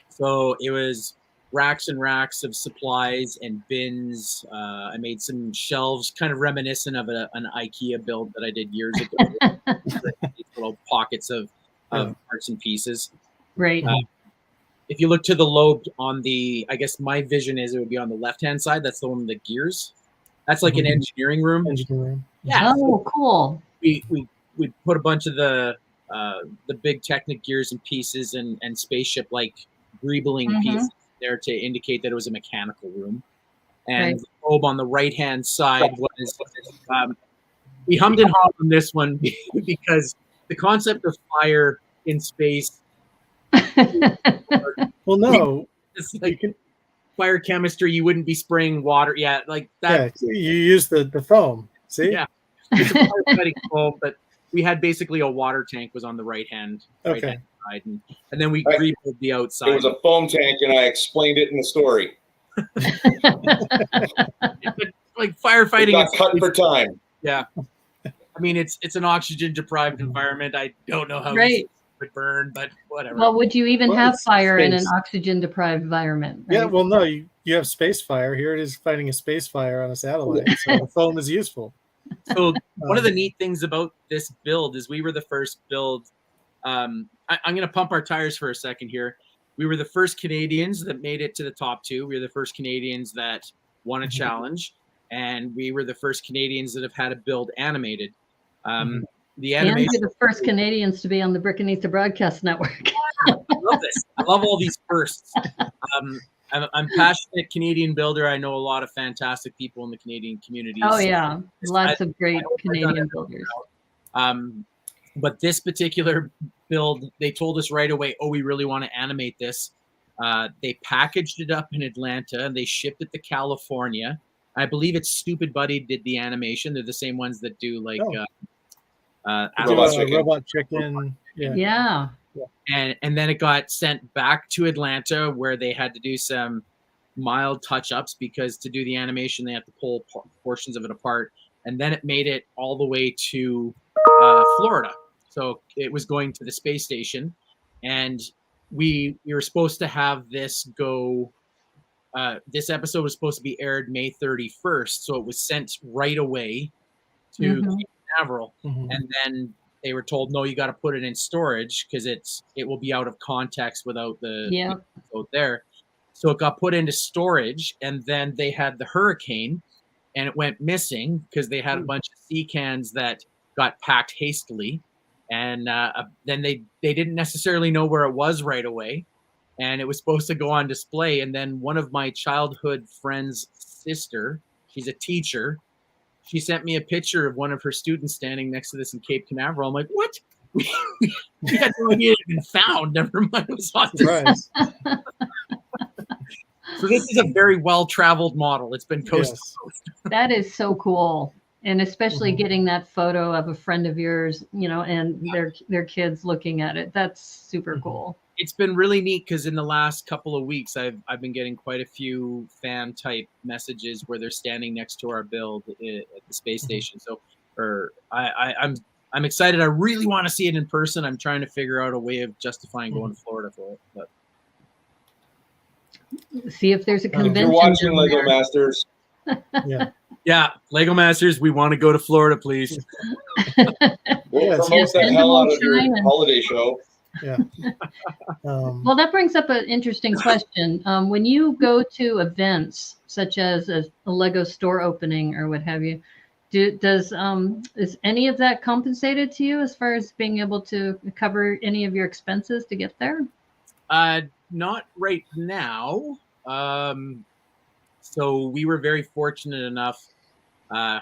So it was racks and racks of supplies and bins. I made some shelves kind of reminiscent of an IKEA build that I did years ago. Little pockets of parts and pieces. Right. If you look to the lobe on I guess my vision is it would be on the left-hand side. That's the one with the gears. That's like an engineering room. Yeah. Oh, cool. We put a bunch of the big Technic gears and pieces and spaceship-like greebling pieces there to indicate that it was a mechanical room. And the lobe on the right-hand side was we hummed and hawed on this one because the concept of fire in space. Well, no, it's like fire chemistry. You wouldn't be spraying water. Yeah, like that. Yeah, you use the foam. See? Yeah, it's a firefighting foam, but we had basically a water tank was on the right-hand side, and then we rebuilt the outside. It was a foam tank, and I explained it in the story. Like firefighting. Got cut for time. Yeah, I mean it's an oxygen deprived environment. I don't know how would burn, but whatever. Well, would you even have fire in an oxygen deprived environment? Right? Yeah, well, no, you have space fire. Here it is fighting a space fire on a satellite. So foam is useful. So one of the neat things about this build is we were the first build. I'm going to pump our tires for a second here. We were the first Canadians that made it to the top 2. We were the first Canadians that won a challenge, and we were the first Canadians that have had a build animated. The animation. And we're the first Canadians to be on the Brickanista Broadcast Network. I love this. I love all these firsts. I'm a passionate Canadian builder. I know a lot of fantastic people in the Canadian community. Oh, yeah. Lots of great Canadian builders. But this particular build, they told us right away, we really want to animate this. They packaged it up in Atlanta, and they shipped it to California. I believe it's Stupid Buddy did the animation. They're the same ones that do Robot Chicken. Yeah. And then it got sent back to Atlanta where they had to do some mild touch-ups because to do the animation, they have to pull portions of it apart. And then it made it all the way to Florida. So it was going to the space station. And we were supposed to have this go. This episode was supposed to be aired May 31st. So it was sent right away to Cape Canaveral. And then they were told, no, you got to put it in storage because it will be out of context without the code there. So it got put into storage, and then they had the hurricane, and it went missing because they had a bunch of sea cans that got packed hastily, and then they didn't necessarily know where it was right away, and it was supposed to go on display. And then one of my childhood friend's sister, she's a teacher, she sent me a picture of one of her students standing next to this in Cape Canaveral. I'm like, what? We had no idea it had been found. Never mind, it was on display. So this is a very well-traveled model. It's been coast to coast. That is so cool. And especially getting that photo of a friend of yours, and their kids looking at it. That's super cool. It's been really neat because in the last couple of weeks, I've been getting quite a few fan type messages where they're standing next to our build at the space station. So, I'm excited. I really want to see it in person. I'm trying to figure out a way of justifying going to Florida for it. But see if there's a convention. If you're watching Lego Masters. Yeah, Lego Masters, we want to go to Florida, please. We'll promote the hell out of your holiday show. Yeah. Well, that brings up an interesting question. When you go to events such as a Lego store opening or what have you, is any of that compensated to you as far as being able to cover any of your expenses to get there? Not right now. So we were very fortunate enough. I'll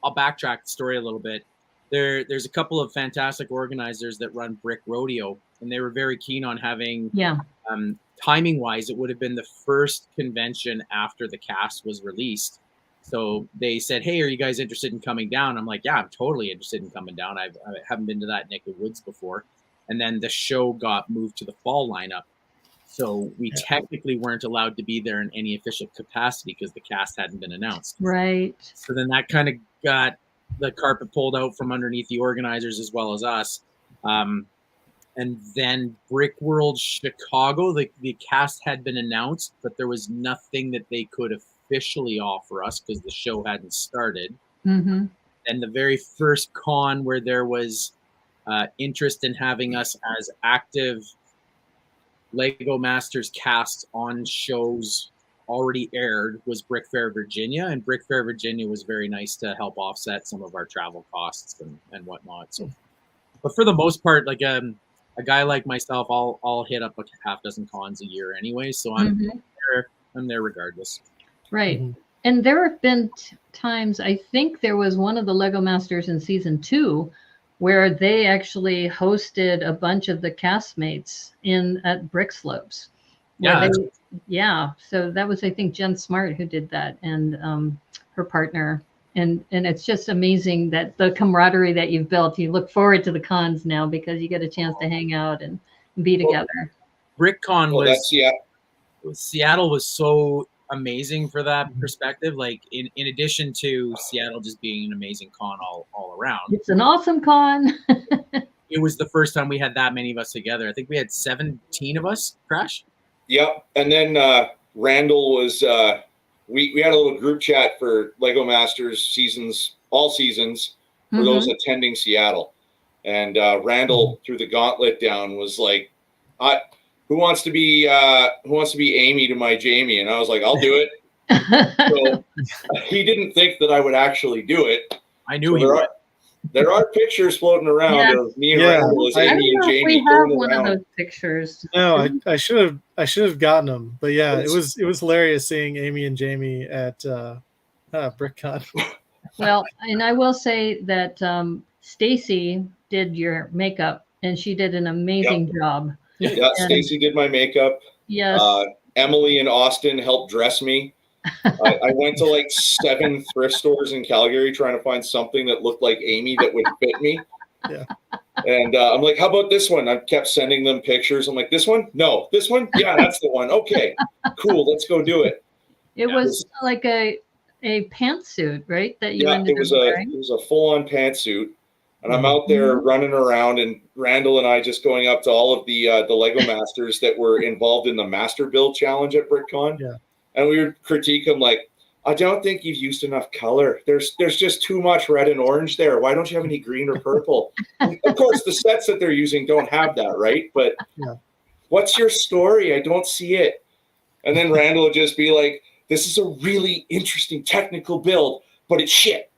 backtrack the story a little bit. There's a couple of fantastic organizers that run Brick Rodeo, and they were very keen on having, timing wise, it would have been the first convention after the cast was released. So they said, hey, are you guys interested in coming down? I'm like, yeah, I'm totally interested in coming down. I haven't been to that neck of woods before. And then the show got moved to the fall lineup. So we technically weren't allowed to be there in any official capacity because the cast hadn't been announced. Right. So then that kind of got the carpet pulled out from underneath the organizers as well as us. And then Brick World Chicago, the cast had been announced, but there was nothing that they could officially offer us because the show hadn't started. Mm-hmm. And the very first con where there was interest in having us as active Lego Masters cast on shows already aired was Brick Fair Virginia, and Brick Fair Virginia was very nice to help offset some of our travel costs and whatnot. So, but for the most part, like a guy like myself, I'll hit up a half dozen cons a year anyway, so I'm there regardless. Right. And there have been times, I think there was one of the Lego Masters in season 2 where they actually hosted a bunch of the castmates at Brick Slopes. So that was, I think, Jen Smart who did that, and her partner. And it's just amazing that the camaraderie that you've built. You look forward to the cons now because you get a chance to hang out and be together. BrickCon Seattle was so amazing for that perspective. Like in addition to Seattle just being an amazing con all around. It's an awesome con. It was the first time we had that many of us together. I think we had 17 of us, Crash. Yep. And then Randall was we had a little group chat for Lego Masters all seasons for those attending Seattle. And Randall threw the gauntlet down, was like, who wants to be Amy to my Jamie? And I was like, I'll do it. So he didn't think that I would actually do it. I knew he would. There are pictures floating around of me and Randall as Amy and Jamie. We have one of those pictures. No, I should have gotten them. But yeah, it was hilarious seeing Amy and Jamie at BrickCon. Well, and I will say that Stacy did your makeup, and she did an amazing job. Yeah, Stacy did my makeup. Yes. Emily and Austin helped dress me. I went to like 7 thrift stores in Calgary trying to find something that looked like Amy that would fit me. Yeah. And I'm like, how about this one? I kept sending them pictures. I'm like, this one? No. This one? Yeah, that's the one. Okay, cool. Let's go do it. It was like a pantsuit, right? That you ended up wearing? It was a full-on pantsuit. And I'm out there running around, and Randall and I just going up to all of the Lego Masters that were involved in the Master Build Challenge at BrickCon. Yeah. And we would critique them like, I don't think you've used enough color. There's just too much red and orange there. Why don't you have any green or purple? Of course, the sets that they're using don't have that, right? But what's your story? I don't see it. And then Randall would just be like, this is a really interesting technical build, but it's shit.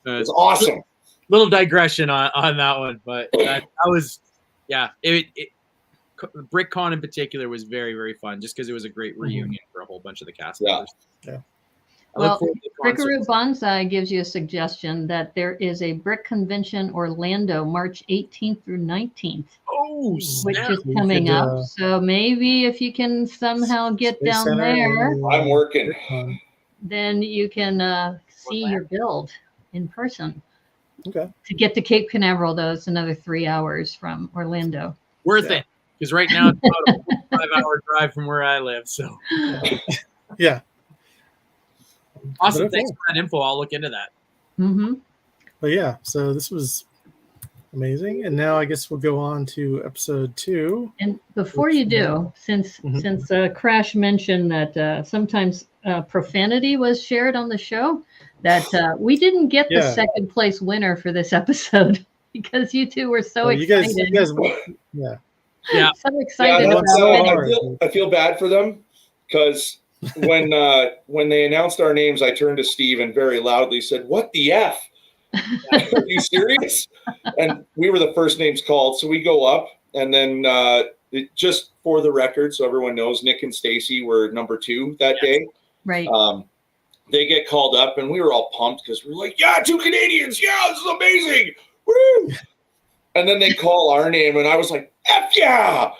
It's awesome. Little digression on that one, but that was, BrickCon in particular was very, very fun, just because it was a great reunion for a whole bunch of the cast members. Yeah. Well, Brickaroo Bonsai gives you a suggestion that there is a Brick Convention Orlando, March 18th through 19th. Oh, which is coming up. So maybe if you can somehow get Space down Center, there, I'm working. then you can see your build in person. Okay. To get to Cape Canaveral, though, it's another 3 hours from Orlando. Worth it, because right now it's about a 5-hour drive from where I live. So yeah. Awesome. Thanks for that info. I'll look into that. Mm-hmm. But yeah, so this was amazing. And now I guess we'll go on to episode 2. And before you do, since Crash mentioned that sometimes profanity was shared on the show, that we didn't get the second place winner for this episode because you two were so excited. You guys, yeah. So excited about it. I feel bad for them because when they announced our names, I turned to Steve and very loudly said, "What the F? Are you serious?" And we were the first names called. So we go up, and then just for the record, so everyone knows, Nick and Stacy were number 2 that day. Right. They get called up, and we were all pumped because we were like, "Yeah, 2 Canadians! Yeah, this is amazing! Woo!" And then they call our name, and I was like, "F yeah!"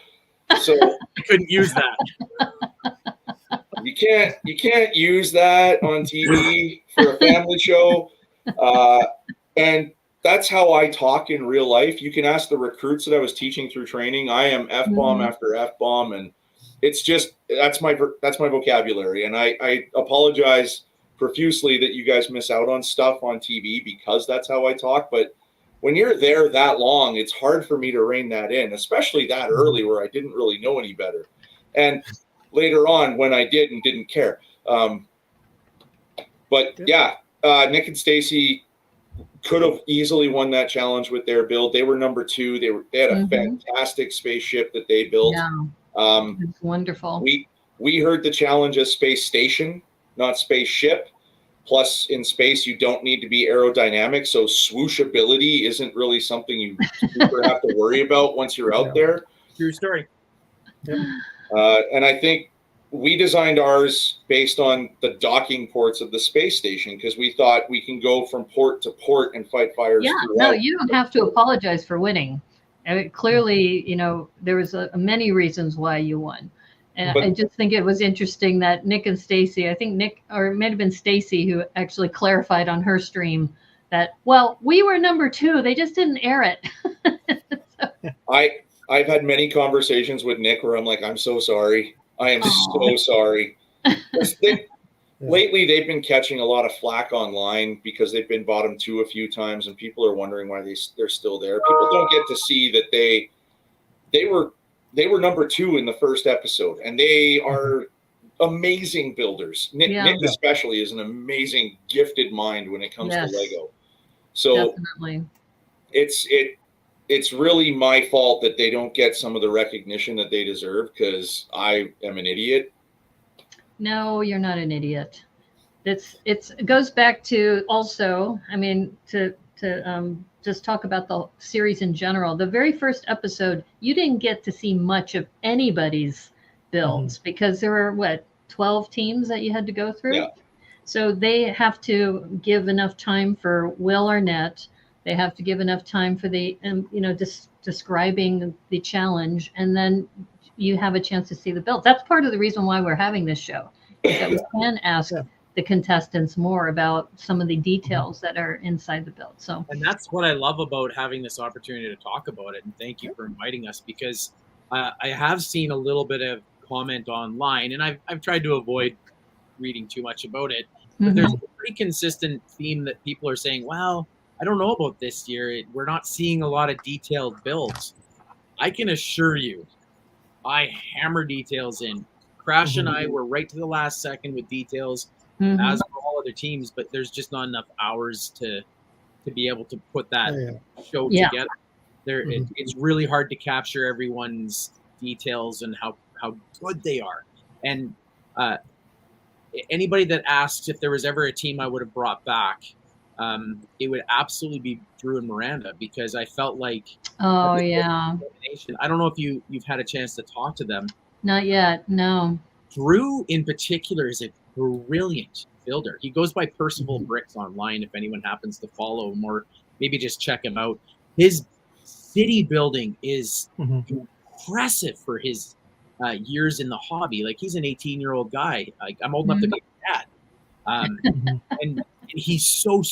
So I couldn't use that. You can't use that on TV for a family show. And that's how I talk in real life. You can ask the recruits that I was teaching through training. I am F-bomb after F-bomb, and it's just that's my vocabulary. And I apologize profusely that you guys miss out on stuff on TV because that's how I talk. But when you're there that long, it's hard for me to rein that in, especially that early where I didn't really know any better. And later on when I did and didn't care. But yeah, Nick and Stacy could have easily won that challenge with their build. They were number 2. They had a fantastic spaceship that they built. Yeah, it's wonderful. We heard the challenge as space station, not spaceship. Plus, in space, you don't need to be aerodynamic, so swooshability isn't really something you super have to worry about once you're out there. True story. Yep. And I think we designed ours based on the docking ports of the space station because we thought we can go from port to port and fight fires. Yeah, no, you don't have to apologize for winning. Clearly, there was many reasons why you won. And I just think it was interesting that Nick and Stacy, I think Nick, or it might have been Stacy, who actually clarified on her stream that, well, we were number 2. They just didn't air it. I've had many conversations with Nick where I'm like, I'm so sorry. I am so sorry. Lately, they've been catching a lot of flack online because they've been bottom 2 a few times, and people are wondering why they're still there. People don't get to see that they were number 2 in the first episode, and they are amazing builders. Nick especially is an amazing, gifted mind when it comes to Lego. So definitely. It's really my fault that they don't get some of the recognition that they deserve because I am an idiot. No, you're not an idiot. It goes back to also, I mean, to just talk about the series in general. The very first episode, you didn't get to see much of anybody's builds because there were 12 teams that you had to go through. Yeah. So they have to give enough time for Will Arnett. They have to give enough time for the, describing the challenge, and then you have a chance to see the build. That's part of the reason why we're having this show, is that we can ask the contestants more about some of the details that are inside the build. So, and that's what I love about having this opportunity to talk about it. And thank you for inviting us, because I have seen a little bit of comment online, and I've tried to avoid reading too much about it. But there's a pretty consistent theme that people are saying, well, I don't know about this year. We're not seeing a lot of detailed builds. I can assure you I hammer details in. Crash and I were right to the last second with details, Mhm. as for all other teams, but there's just not enough hours to be able to put that show Yeah. together. It's really hard to capture everyone's details and how good they are. And anybody that asks if there was ever a team I would have brought back, it would absolutely be Drew and Miranda, because I felt like Oh yeah. I don't know if you've had a chance to talk to them. Not yet. No. Drew in particular is a brilliant builder. He goes by Percival Bricks online if anyone happens to follow him, or maybe just check him out. His city building is impressive for his years in the hobby. Like, he's an 18-year-old guy. Like, I'm old enough to be a dad. And he's so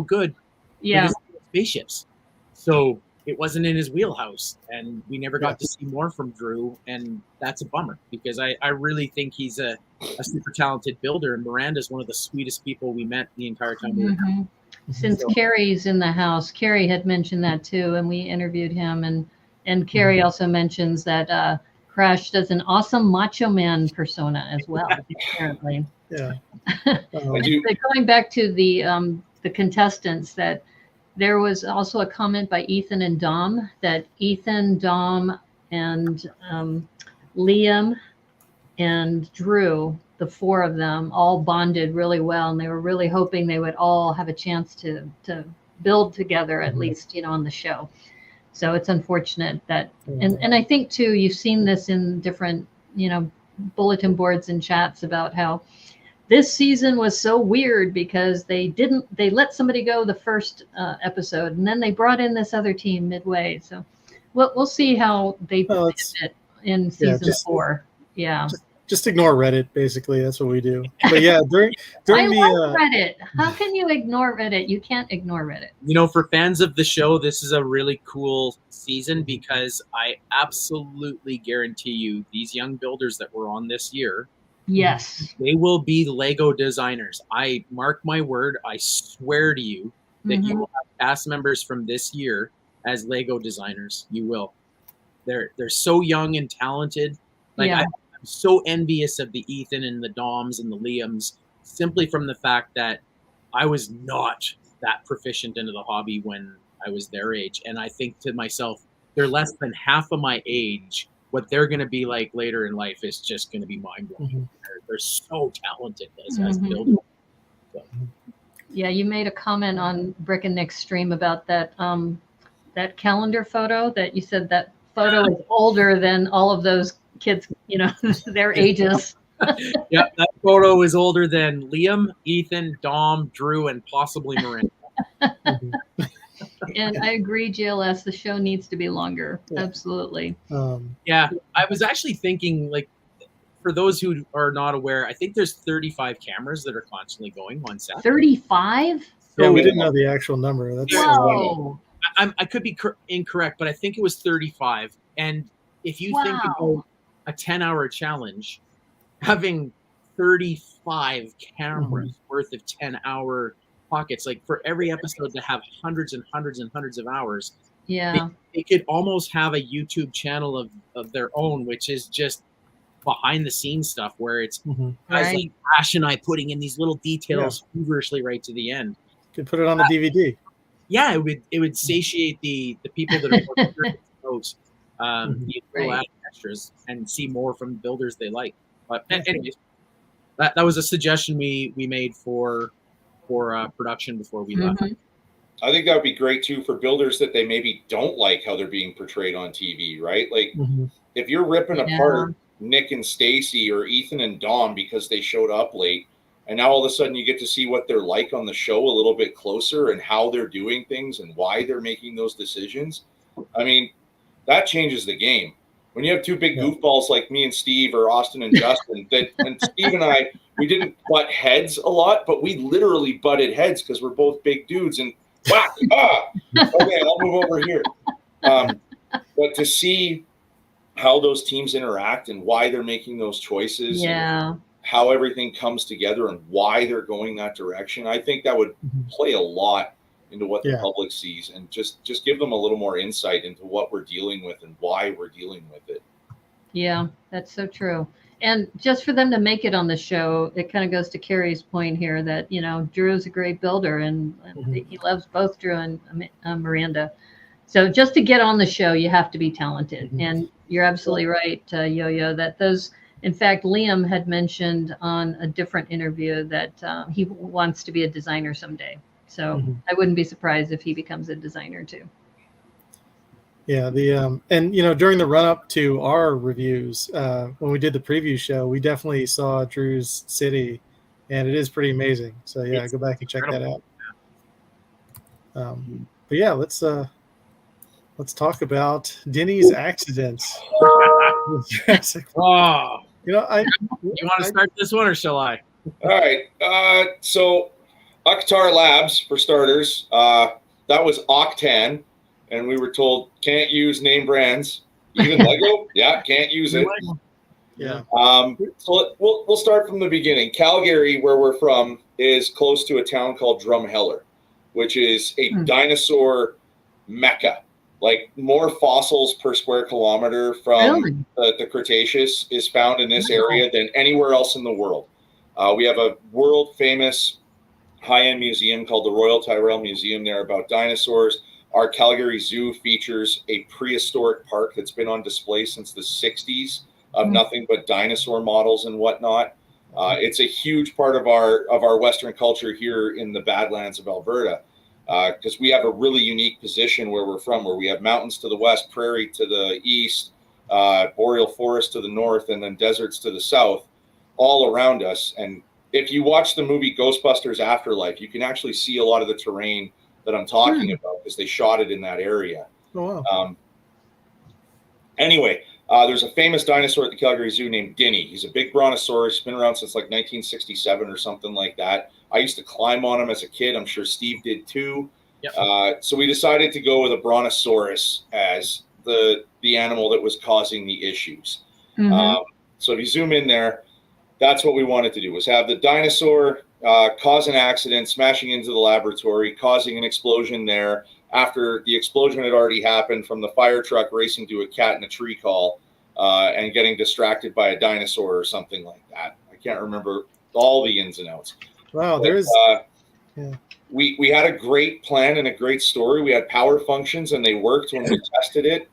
good Yeah. with his spaceships. So it wasn't in his wheelhouse, and we never got to see more from Drew, and that's a bummer, because I really think he's a super talented builder, and Miranda's one of the sweetest people we met the entire time we were there. Since Carrie's in the house, Carrie had mentioned that too, and we interviewed him, and Carrie also mentions that Crash does an awesome macho man persona as well, apparently. Yeah. But going back to the contestants, that there was also a comment by Ethan and Dom that Ethan, Dom, and Liam and Drew, the four of them, all bonded really well, and they were really hoping they would all have a chance to build together, at least, on the show. So it's unfortunate that, and I think too, you've seen this in different, bulletin boards and chats about how this season was so weird because they let somebody go the first episode, and then they brought in this other team midway. So we'll see how they fit it in season 4. Yeah. Just ignore Reddit, basically. That's what we do. But yeah, during I love Reddit. How can you ignore Reddit? You can't ignore Reddit. For fans of the show, this is a really cool season, because I absolutely guarantee you these young builders that were on this year, yes, they will be Lego designers. I mark my word. I swear to you that you will have cast members from this year as Lego designers. You will. They're so young and talented. Like, I'm so envious of the Ethan and the Doms and the Liams, simply from the fact that I was not that proficient into the hobby when I was their age. And I think to myself, they're less than half of my age. What they're going to be like later in life is just going to be mind-blowing. They're so talented as builders. So. Yeah, you made a comment on Brick and Nick's stream about that that calendar photo, that you said that photo is older than all of those kids, their ages. Yeah, that photo is older than Liam, Ethan, Dom, Drew, and possibly Miranda. And I agree, GLS, the show needs to be longer. Absolutely. Yeah, I was actually thinking, like, for those who are not aware, I think there's 35 cameras that are constantly going on set. 35? Yeah, we didn't know the actual number. That's Whoa. I could be incorrect, but I think it was 35. And if you think about a 10-hour challenge, having 35 cameras worth of 10-hour pockets, like, for every episode to have hundreds and hundreds and hundreds of hours, they could almost have a YouTube channel of their own, which is just behind the scenes stuff, where it's guys like Ash and I putting in these little details feverishly right to the end. Could put it on the DVD. Yeah, it would satiate the people that are working those the little extras, and see more from builders they like. But anyways, that was a suggestion we made for production before we left. I think that would be great too for builders that they maybe don't like how they're being portrayed on TV, right? Like, if you're ripping apart Nick and Stacy or Ethan and Dom because they showed up late, and now all of a sudden you get to see what they're like on the show a little bit closer, and how they're doing things and why they're making those decisions. I mean, that changes the game. When you have two big goofballs like me and Steve, or Austin and Justin, and Steve and I, we didn't butt heads a lot, but we literally butted heads because we're both big dudes, and whack, okay, I'll move over here. But to see how those teams interact and why they're making those choices, and how everything comes together and why they're going that direction, I think that would play a lot into what the public sees, and just give them a little more insight into what we're dealing with and why we're dealing with it. Yeah, that's so true. And just for them to make it on the show, it kind of goes to Carrie's point here that, Drew's a great builder and he loves both Drew and Miranda. So just to get on the show, you have to be talented. And you're absolutely right, Yo-Yo, that in fact, Liam had mentioned on a different interview that he wants to be a designer someday. So I wouldn't be surprised if he becomes a designer too. Yeah, and during the run up to our reviews, when we did the preview show, we definitely saw Drew's city, and it is pretty amazing. So yeah, go back and check that out. But yeah, let's talk about Denny's accidents. Oh, you want to start this one or shall I? All right. So Octar Labs, for starters, that was Octan. And we were told can't use name brands, even Lego. Yeah, can't use it. Yeah. So we'll start from the beginning. Calgary, where we're from, is close to a town called Drumheller, which is a dinosaur mecca. Like more fossils per square kilometer from the Cretaceous is found in this area than anywhere else in the world. We have a world famous high-end museum called the Royal Tyrrell Museum there about dinosaurs. Our Calgary Zoo features a prehistoric park that's been on display since the 60s of nothing but dinosaur models and whatnot. It's a huge part of our Western culture here in the Badlands of Alberta because we have a really unique position where we're from, where we have mountains to the west, prairie to the east, boreal forest to the north, and then deserts to the south, all around us. And if you watch the movie Ghostbusters Afterlife, you can actually see a lot of the terrain that I'm talking about because they shot it in that area. Oh, wow. Anyway, there's a famous dinosaur at the Calgary Zoo named Dinny. He's a big brontosaurus. He's been around since like 1967 or something like that. I used to climb on him as a kid. I'm sure Steve did too. Yep. So we decided to go with a brontosaurus as the animal that was causing the issues. So if you zoom in there, that's what we wanted to do, was have the dinosaur cause an accident, smashing into the laboratory, causing an explosion there after the explosion had already happened from the fire truck racing to a cat in a tree call and getting distracted by a dinosaur or something like that. I can't remember all the ins and outs. Wow, we had a great plan and a great story. We had power functions and they worked when we tested it.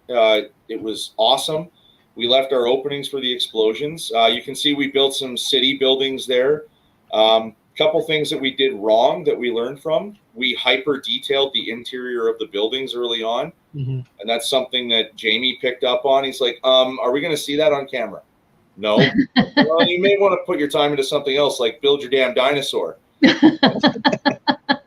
It was awesome. We left our openings for the explosions. You can see we built some city buildings there. Couple things that we did wrong that we learned from. We hyper detailed the interior of the buildings early on. And that's something that Jamie picked up on. He's like, are we going to see that on camera? No. Well, you may want to put your time into something else, like build your damn dinosaur.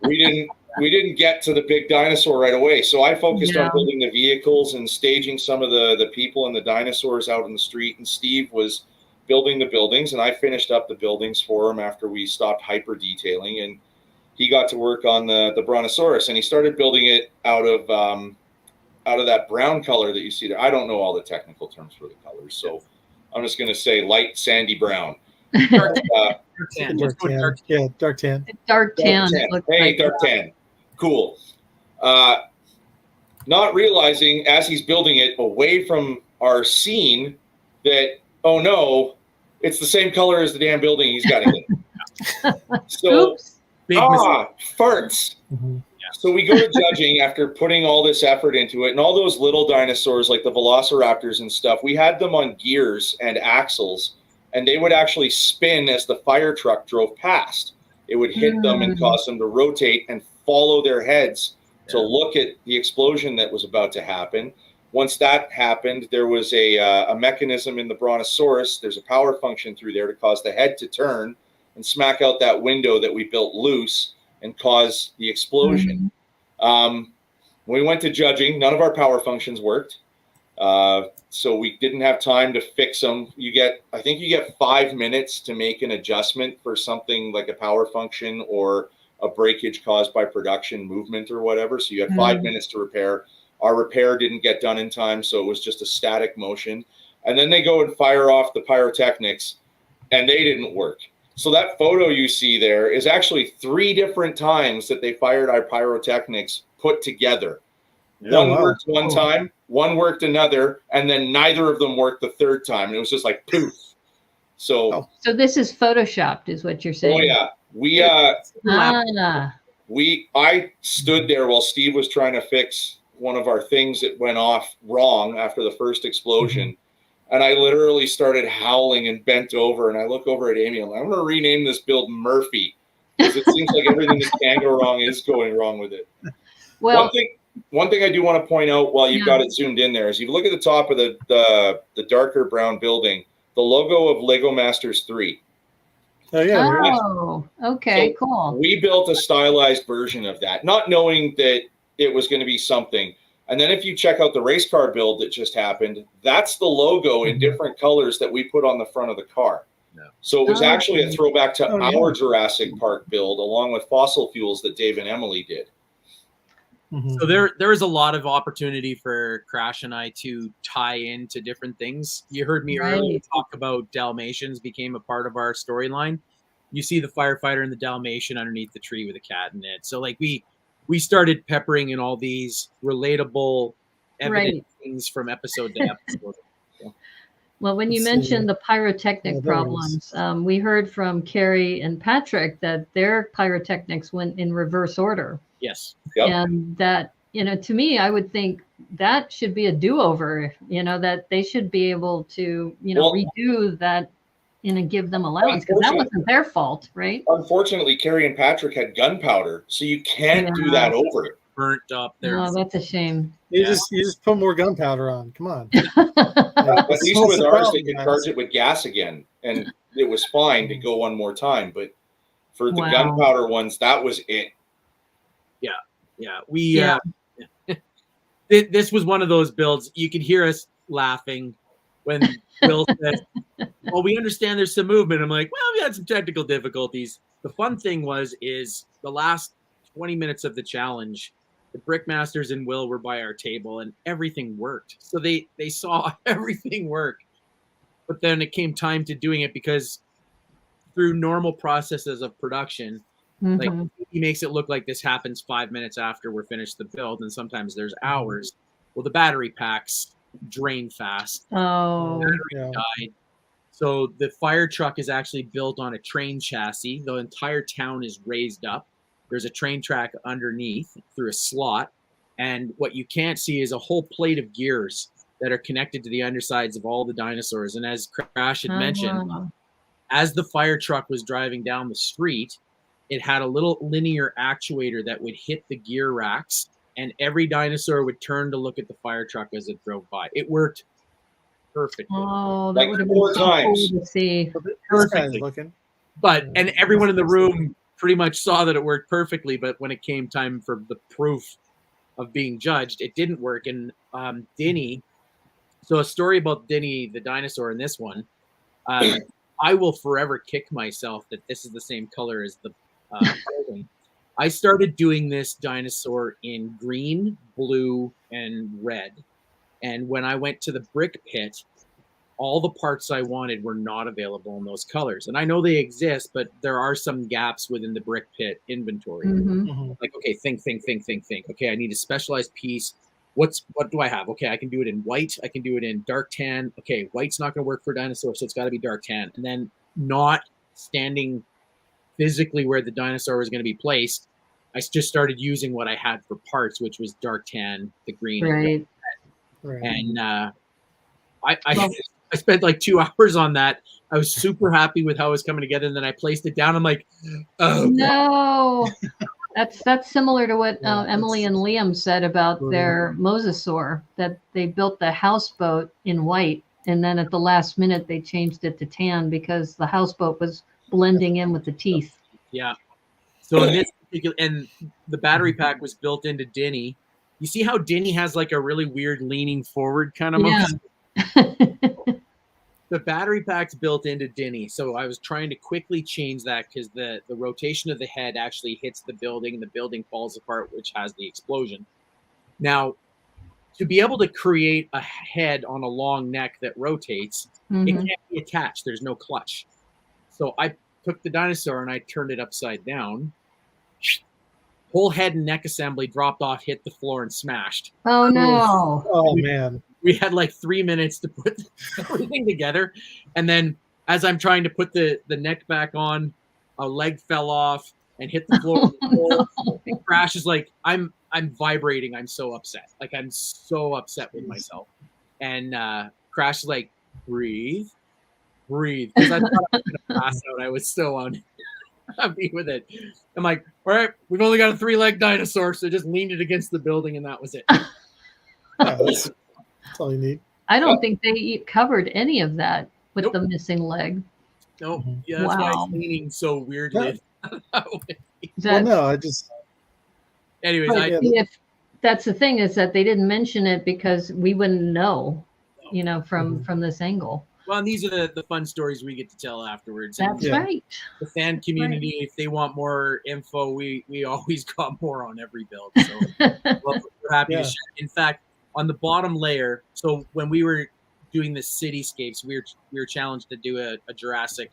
We didn't get to the big dinosaur right away. So I focused on building the vehicles and staging some of the people and the dinosaurs out in the street. And Steve was building the buildings, and I finished up the buildings for him after we stopped hyper detailing, and he got to work on the brontosaurus, and he started building it out of that brown color that you see there. I don't know all the technical terms for the colors, so I'm just going to say light sandy brown. Dark tan. Yeah, dark tan. Dark tan. Hey, dark tan. Cool. Not realizing as he's building it away from our scene that, oh no, it's the same color as the damn building he's got in it. So, farts. So we go to judging after putting all this effort into it, and all those little dinosaurs like the velociraptors and stuff, we had them on gears and axles, and they would actually spin as the fire truck drove past. It would hit them and cause them to rotate and follow their heads to look at the explosion that was about to happen. Once that happened, there was a mechanism in the brontosaurus. There's a power function through there to cause the head to turn and smack out that window that we built loose and cause the explosion. When we went to judging, none of our power functions worked. So we didn't have time to fix them. I think you get 5 minutes to make an adjustment for something like a power function or a breakage caused by production movement or whatever. So you had 5 minutes to repair. Our repair didn't get done in time, so it was just a static motion. And then they go and fire off the pyrotechnics, and they didn't work. So that photo you see there is actually 3 different times that they fired our pyrotechnics put together. One worked one time, one worked another, and then neither of them worked the third time. And it was just like poof. So this is photoshopped, is what you're saying? Oh yeah, I stood there while Steve was trying to fix one of our things that went off wrong after the first explosion. And I literally started howling and bent over, and I look over at Amy. I'm like, I'm going to rename this build Murphy, because it seems like everything that can go wrong is going wrong with it. Well, one thing I do want to point out while you've got it zoomed in there is, if you look at the top of the darker brown building, the logo of Lego Masters 3. Oh, yeah. Oh, okay, so cool. We built a stylized version of that, not knowing that it was going to be something. And then if you check out the race car build that just happened, that's the logo in different colors that we put on the front of the car. No. So it was actually a throwback to our Jurassic Park build, along with fossil fuels that Dave and Emily did. So there is a lot of opportunity for Crash and I to tie into different things. You heard me earlier talk about Dalmatians became a part of our storyline. You see the firefighter and the Dalmatian underneath the tree with a cat in it. So like we started peppering in all these relatable, evident things from episode to episode. Well, when you mentioned the pyrotechnic problems, we heard from Carrie and Patrick that their pyrotechnics went in reverse order. Yes. Yep. And that, to me, I would think that should be a do-over, that they should be able to, redo that and give them allowance, because that wasn't their fault, right? Unfortunately, Carrie and Patrick had gunpowder, so you can't do that over it. Burnt up there. Oh, that's a shame. You just put more gunpowder on. Come on. At least with ours, they could charge it with gas again, and it was fine to go one more time. But for the gunpowder ones, that was it. Yeah. This was one of those builds. You could hear us laughing when Will said, well, we understand there's some movement. I'm like, well, we had some technical difficulties. The fun thing is the last 20 minutes of the challenge, the Brickmasters and Will were by our table and everything worked. So they saw everything work. But then it came time to doing it, because through normal processes of production, like he makes it look like this happens 5 minutes after we're finished the build, and sometimes there's hours. Well, the battery packs drain fast. Oh, battery died. So the fire truck is actually built on a train chassis. The entire town is raised up. There's a train track underneath through a slot. And what you can't see is a whole plate of gears that are connected to the undersides of all the dinosaurs. And as Crash had mentioned, as the fire truck was driving down the street, it had a little linear actuator that would hit the gear racks, and every dinosaur would turn to look at the fire truck as it drove by. It worked perfectly. Oh, that like would have been 4 so times. cool to see. Perfectly. And everyone in the room pretty much saw that it worked perfectly, but when it came time for the proof of being judged, it didn't work. And Dinny, so a story about Dinny, the dinosaur in this one, I will forever kick myself that this is the same color as the building. I started doing this dinosaur in green, blue, and red. And when I went to the brick pit, all the parts I wanted were not available in those colors. And I know they exist, but there are some gaps within the brick pit inventory. Like, okay, think. Okay, I need a specialized piece. What do I have? Okay, I can do it in white. I can do it in dark tan. Okay, white's not going to work for dinosaurs, so it's got to be dark tan. And then not standing physically where the dinosaur was going to be placed, I just started using what I had for parts, which was dark tan, the green, and red. And I spent like 2 hours on that. I was super happy with how it was coming together, and then I placed it down. I'm like, oh no. That's similar to what Emily and Liam said about their mosasaur, that they built the houseboat in white, and then at the last minute they changed it to tan because the houseboat was blending in with the teeth. Yeah. So in this particular, and the battery pack was built into Dinny. You see how Dinny has like a really weird leaning forward kind of motion? The battery pack's built into Dinny, so I was trying to quickly change that because the rotation of the head actually hits the building, and the building falls apart, which has the explosion. Now, to be able to create a head on a long neck that rotates, it can't be attached. There's no clutch. So I took the dinosaur and I turned it upside down. whole head and neck assembly dropped off, hit the floor, and smashed. Oh no! Oh man! We had like 3 minutes to put everything together, and then as I'm trying to put the neck back on, a leg fell off and hit the floor. Oh, no. And Crash is like, I'm vibrating. I'm so upset. Like, I'm so upset with myself. And Crash is like, breathe. Because I thought I was gonna pass out. I was so unhappy with it. I'm like, all right, we've only got a 3-leg dinosaur, so just leaned it against the building, and that was it. Yeah, that's all you need. I don't think they covered any of that with Nope. the missing leg. No, Mhm. yeah, that's why Wow. it's leaning so weirdly. Well, That's, no, I just Anyways, Right, yeah. if that's the thing, is that they didn't mention it because we wouldn't know, from this angle. well, and these are the fun stories we get to tell afterwards. And That's Yeah. right. the fan community, if they want more info, we always got more on every build. So well, we're happy Yeah. to share. In fact, on the bottom layer, so when we were doing the cityscapes, we were challenged to do a Jurassic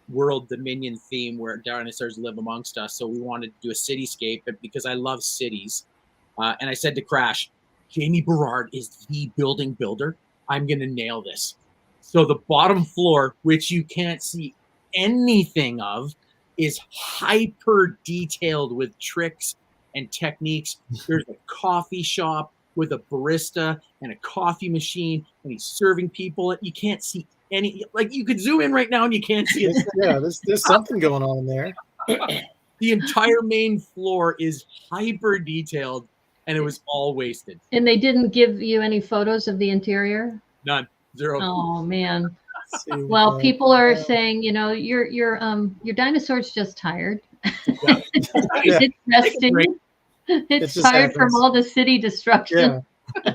World Dominion theme where dinosaurs live amongst us. So we wanted to do a cityscape, but because I love cities, and I said to Crash, Jamie Berard is the building builder. I'm going to nail this. So the bottom floor, which you can't see anything of, is hyper detailed with tricks and techniques. There's a coffee shop with a barista and a coffee machine, and he's serving people. You can't see any, like, you could zoom in right now and you can't see it. yeah, there's something going on in there. The entire main floor is hyper detailed, and it was all wasted. And they didn't give you any photos of the interior? None. Zero. Oh man. Let's see, Well, people are saying, your dinosaur's just tired. Yeah. It's resting. break. It's just tired from happens. all the city destruction, Yeah,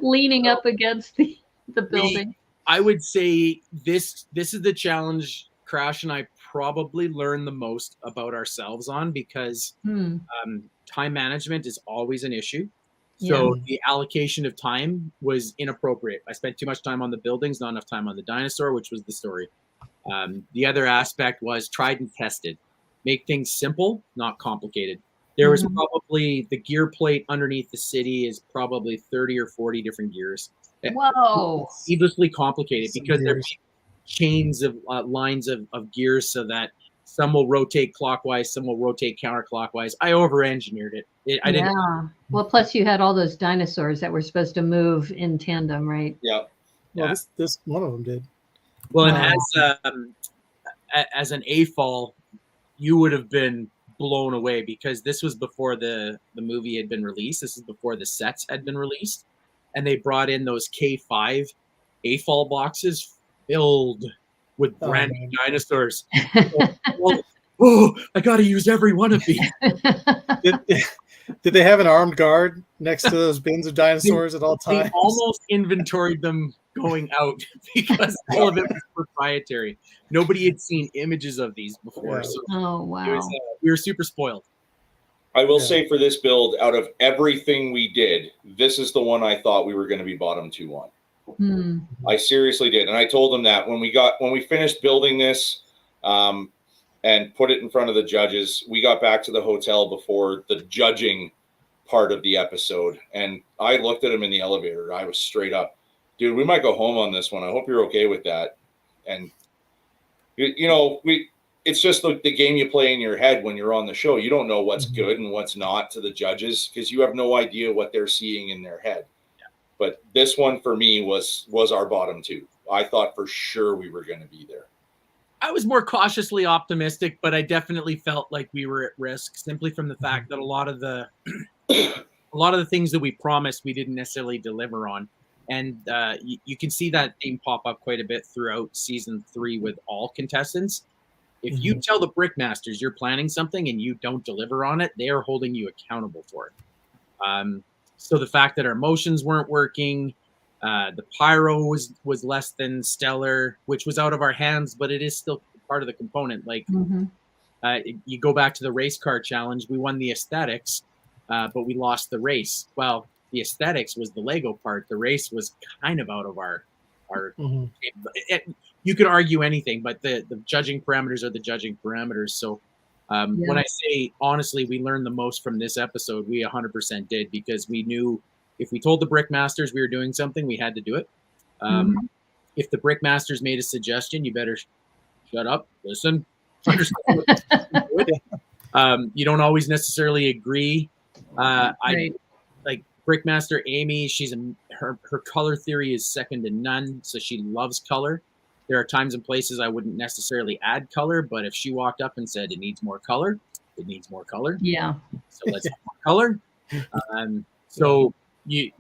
leaning up against the building. I would say this is the challenge Crash and I probably learn the most about ourselves on, because Hmm. time management is always an issue. So the allocation of time was inappropriate. I spent too much time on the buildings, not enough time on the dinosaur, which was the story. The other aspect was tried and tested. Make things simple, not complicated. There was probably the gear plate underneath the city is probably 30 or 40 different gears. Whoa. Needlessly complicated Some because there's gears. chains of lines of gears so that some will rotate clockwise, some will rotate counterclockwise. I over-engineered it. I didn't. Yeah. Well, plus you had all those dinosaurs that were supposed to move in tandem, right? Yeah. well, Yeah. this one of them did. Well, Wow. and as an AFOL, you would have been blown away because this was before the movie had been released. This is before the sets had been released, and they brought in those K5 AFOL boxes filled with Oh, brand new man. dinosaurs. I got to use every one of these. Did they have an armed guard next to those bins of dinosaurs at all They times? almost inventoried them going out because all of it was proprietary. Nobody had seen images of these before, Yeah. so Oh, it wow. was, we were super spoiled. I will Yeah. say for this build, out of everything we did, this is the one I thought we were going to be bottom 2 on. Hmm. I seriously did, and I told them that when we finished building this, and put it in front of the judges. We got back to the hotel before the judging part of the episode, and I looked at him in the elevator. I was straight up, dude, we might go home on this one. I hope you're okay with that. And it's just the game you play in your head when you're on the show. You don't know what's good and what's not to the judges because you have no idea what they're seeing in their head. Yeah. But this one for me was our bottom 2. I thought for sure we were going to be there. I was more cautiously optimistic, but I definitely felt like we were at risk simply from the fact that a lot of the things that we promised we didn't necessarily deliver on. And you can see that theme pop up quite a bit throughout season 3 with all contestants. If you tell the Brickmasters you're planning something and you don't deliver on it, they are holding you accountable for it. So the fact that our motions weren't working, the pyro was less than stellar, which was out of our hands, but it is still part of the component. Like you go back to the race car challenge, we won the aesthetics, but we lost the race. Well, the aesthetics was the Lego part. The race was kind of out of our. You could argue anything, but the judging parameters are the judging parameters. So When I say honestly, we learned the most from this episode, we 100% did, because we knew if we told the Brickmasters we were doing something, we had to do it. If the Brickmasters made a suggestion, you better shut up, listen, understand. You don't always necessarily agree. I like Brickmaster Amy. Her color theory is second to none, so she loves color. There are times and places I wouldn't necessarily add color, but if she walked up and said it needs more color, it needs more color. Yeah. So let's have more color. So we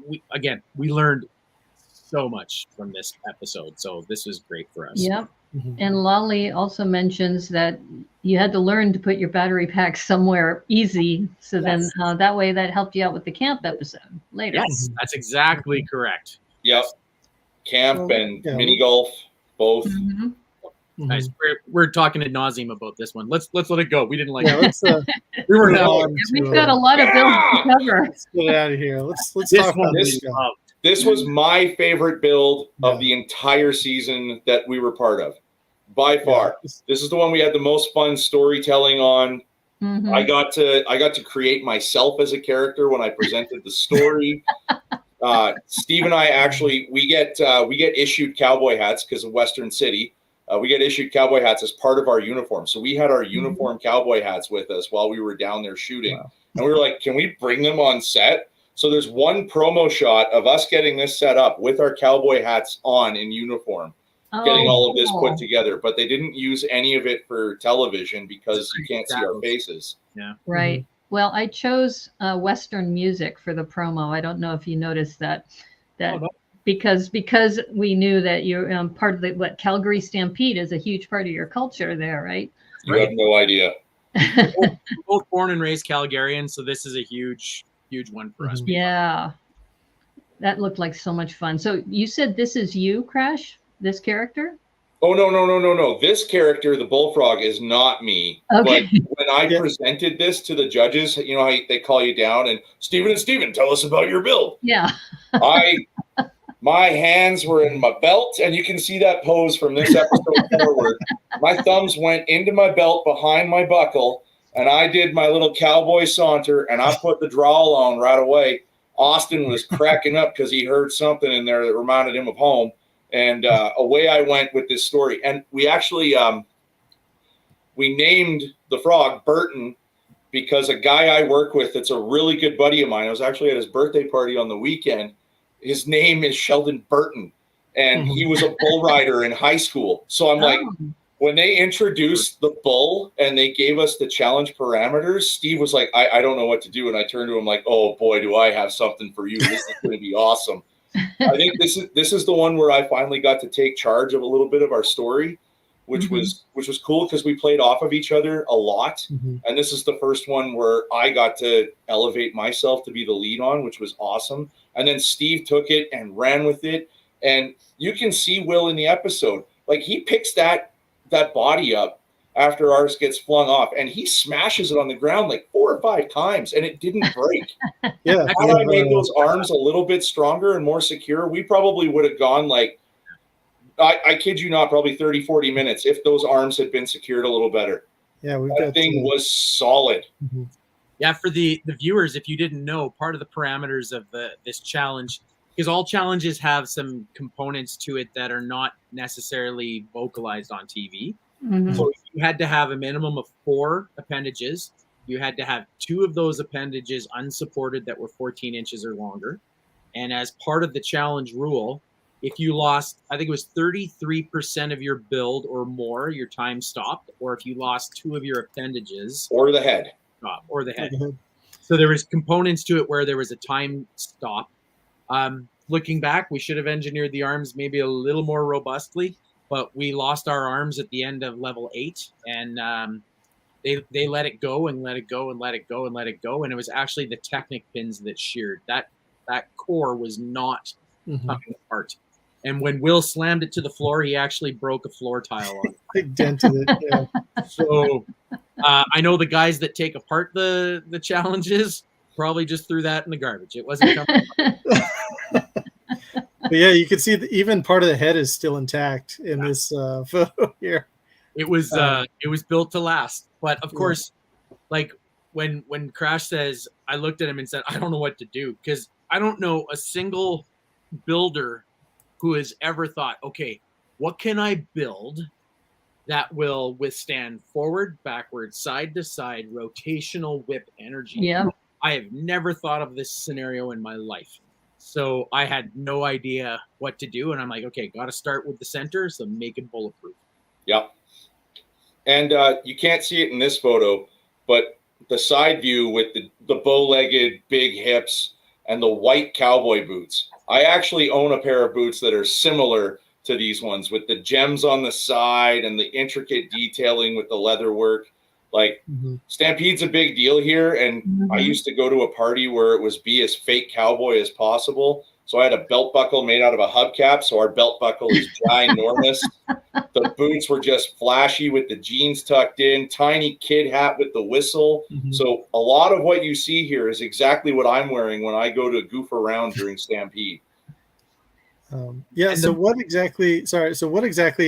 learned so much from this episode. So this was great for us. Yep. And Lolly also mentions that you had to learn to put your battery pack somewhere easy. So then that way that helped you out with the camp episode later. Yes, that's exactly correct. Yep. Camp and mini golf, both. Nice. We're talking ad nauseum about this one. Let's let it go. We didn't like it. We were We've got a lot of builds to cover. Let's get out of here. Let's talk about this guy. This was my favorite build of the entire season that we were part of, by far. This is the one we had the most fun storytelling on. I got to create myself as a character when I presented the story. Steve and I actually we get issued cowboy hats because of Western City. We get issued cowboy hats as part of our uniform. So we had our uniform cowboy hats with us while we were down there shooting. And we were like, can we bring them on set? So there's one promo shot of us getting this set up with our cowboy hats on in uniform, getting all of this put together. But they didn't use any of it for television because you can't see our faces. Yeah. Right. Well, I chose Western music for the promo. I don't know if you noticed that. Because we knew that you're part of the Calgary Stampede is a huge part of your culture there, right? You have no idea. We're both born and raised Calgarians, so this is a huge one for us. Yeah. That looked like so much fun. So you said this is you, Crash? This character? Oh, no. This character, the bullfrog, is not me. Okay. But when I presented this to the judges, you know how they call you down and Steven, tell us about your build. Yeah. My hands were in my belt, and you can see that pose from this episode forward. My thumbs went into my belt behind my buckle, and I did my little cowboy saunter, and I put the drawl on right away. Austin was cracking up because he heard something in there that reminded him of home, and away I went with this story. And we actually we named the frog Burton because a guy I work with that's a really good buddy of mine, I was actually at his birthday party on the weekend. His name is Sheldon Burton, and he was a bull rider in high school. So I'm like, when they introduced the bull and they gave us the challenge parameters, Steve was like, I don't know what to do. And I turned to him like, oh boy, do I have something for you. This is going to be awesome. I think this is the one where I finally got to take charge of a little bit of our story, which was cool because we played off of each other a lot. And this is the first one where I got to elevate myself to be the lead on, which was awesome. And then Steve took it and ran with it. And you can see Will in the episode, like he picks that body up after ours gets flung off and he smashes it on the ground like 4 or 5 times and it didn't break. Had I made those arms a little bit stronger and more secure, we probably would have gone like, I kid you not, probably 30, 40 minutes if those arms had been secured a little better. Yeah, that thing was solid. Yeah, for the viewers, if you didn't know, part of the parameters of this challenge, because all challenges have some components to it that are not necessarily vocalized on TV. So you had to have a minimum of 4 appendages. You had to have 2 of those appendages unsupported that were 14 inches or longer. And as part of the challenge rule, if you lost, I think it was 33% of your build or more, your time stopped. Or if you lost 2 of your appendages. Or the head. Or the head. So there was components to it where there was a time stop. Looking back, we should have engineered the arms maybe a little more robustly, but we lost our arms at the end of level 8, and they let it go and let it go and let it go and let it go, and it was actually the Technic pins that sheared. That core was not coming apart. And when Will slammed it to the floor, he actually broke a floor tile on it. It dented it, yeah. So I know the guys that take apart the challenges probably just threw that in the garbage. It wasn't coming apart. But yeah, you can see that even part of the head is still intact in this photo here. It was built to last. But of course, like when Crash says, I looked at him and said, I don't know what to do, because I don't know a single builder who has ever thought, okay, what can I build that will withstand forward, backward, side to side, rotational whip energy? Yeah. I have never thought of this scenario in my life. So I had no idea what to do. And I'm like, okay, got to start with the center, so make it bulletproof. Yep. And you can't see it in this photo, but the side view with the bow-legged big hips and the white cowboy boots. I actually own a pair of boots that are similar to these ones with the gems on the side and the intricate detailing with the leather work. Like Stampede's a big deal here. And I used to go to a party where it was be as fake cowboy as possible. So I had a belt buckle made out of a hubcap. So our belt buckle is ginormous. The boots were just flashy with the jeans tucked in, tiny kid hat with the whistle. So a lot of what you see here is exactly what I'm wearing when I go to goof around during Stampede. So what exactly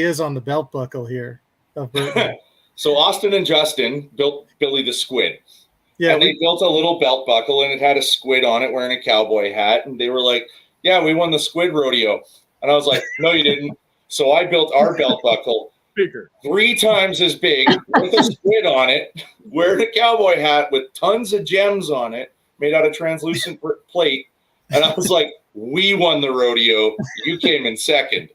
is on the belt buckle here of Burton? So Austin and Justin built Billy the Squid. Yeah, and they built a little belt buckle, and it had a squid on it wearing a cowboy hat. And they were like, yeah, we won the squid rodeo. And I was like, no, you didn't. So I built our belt buckle bigger, 3 times as big, with a squid on it, wearing a cowboy hat with tons of gems on it, made out of translucent plate. And I was like, we won the rodeo. You came in second.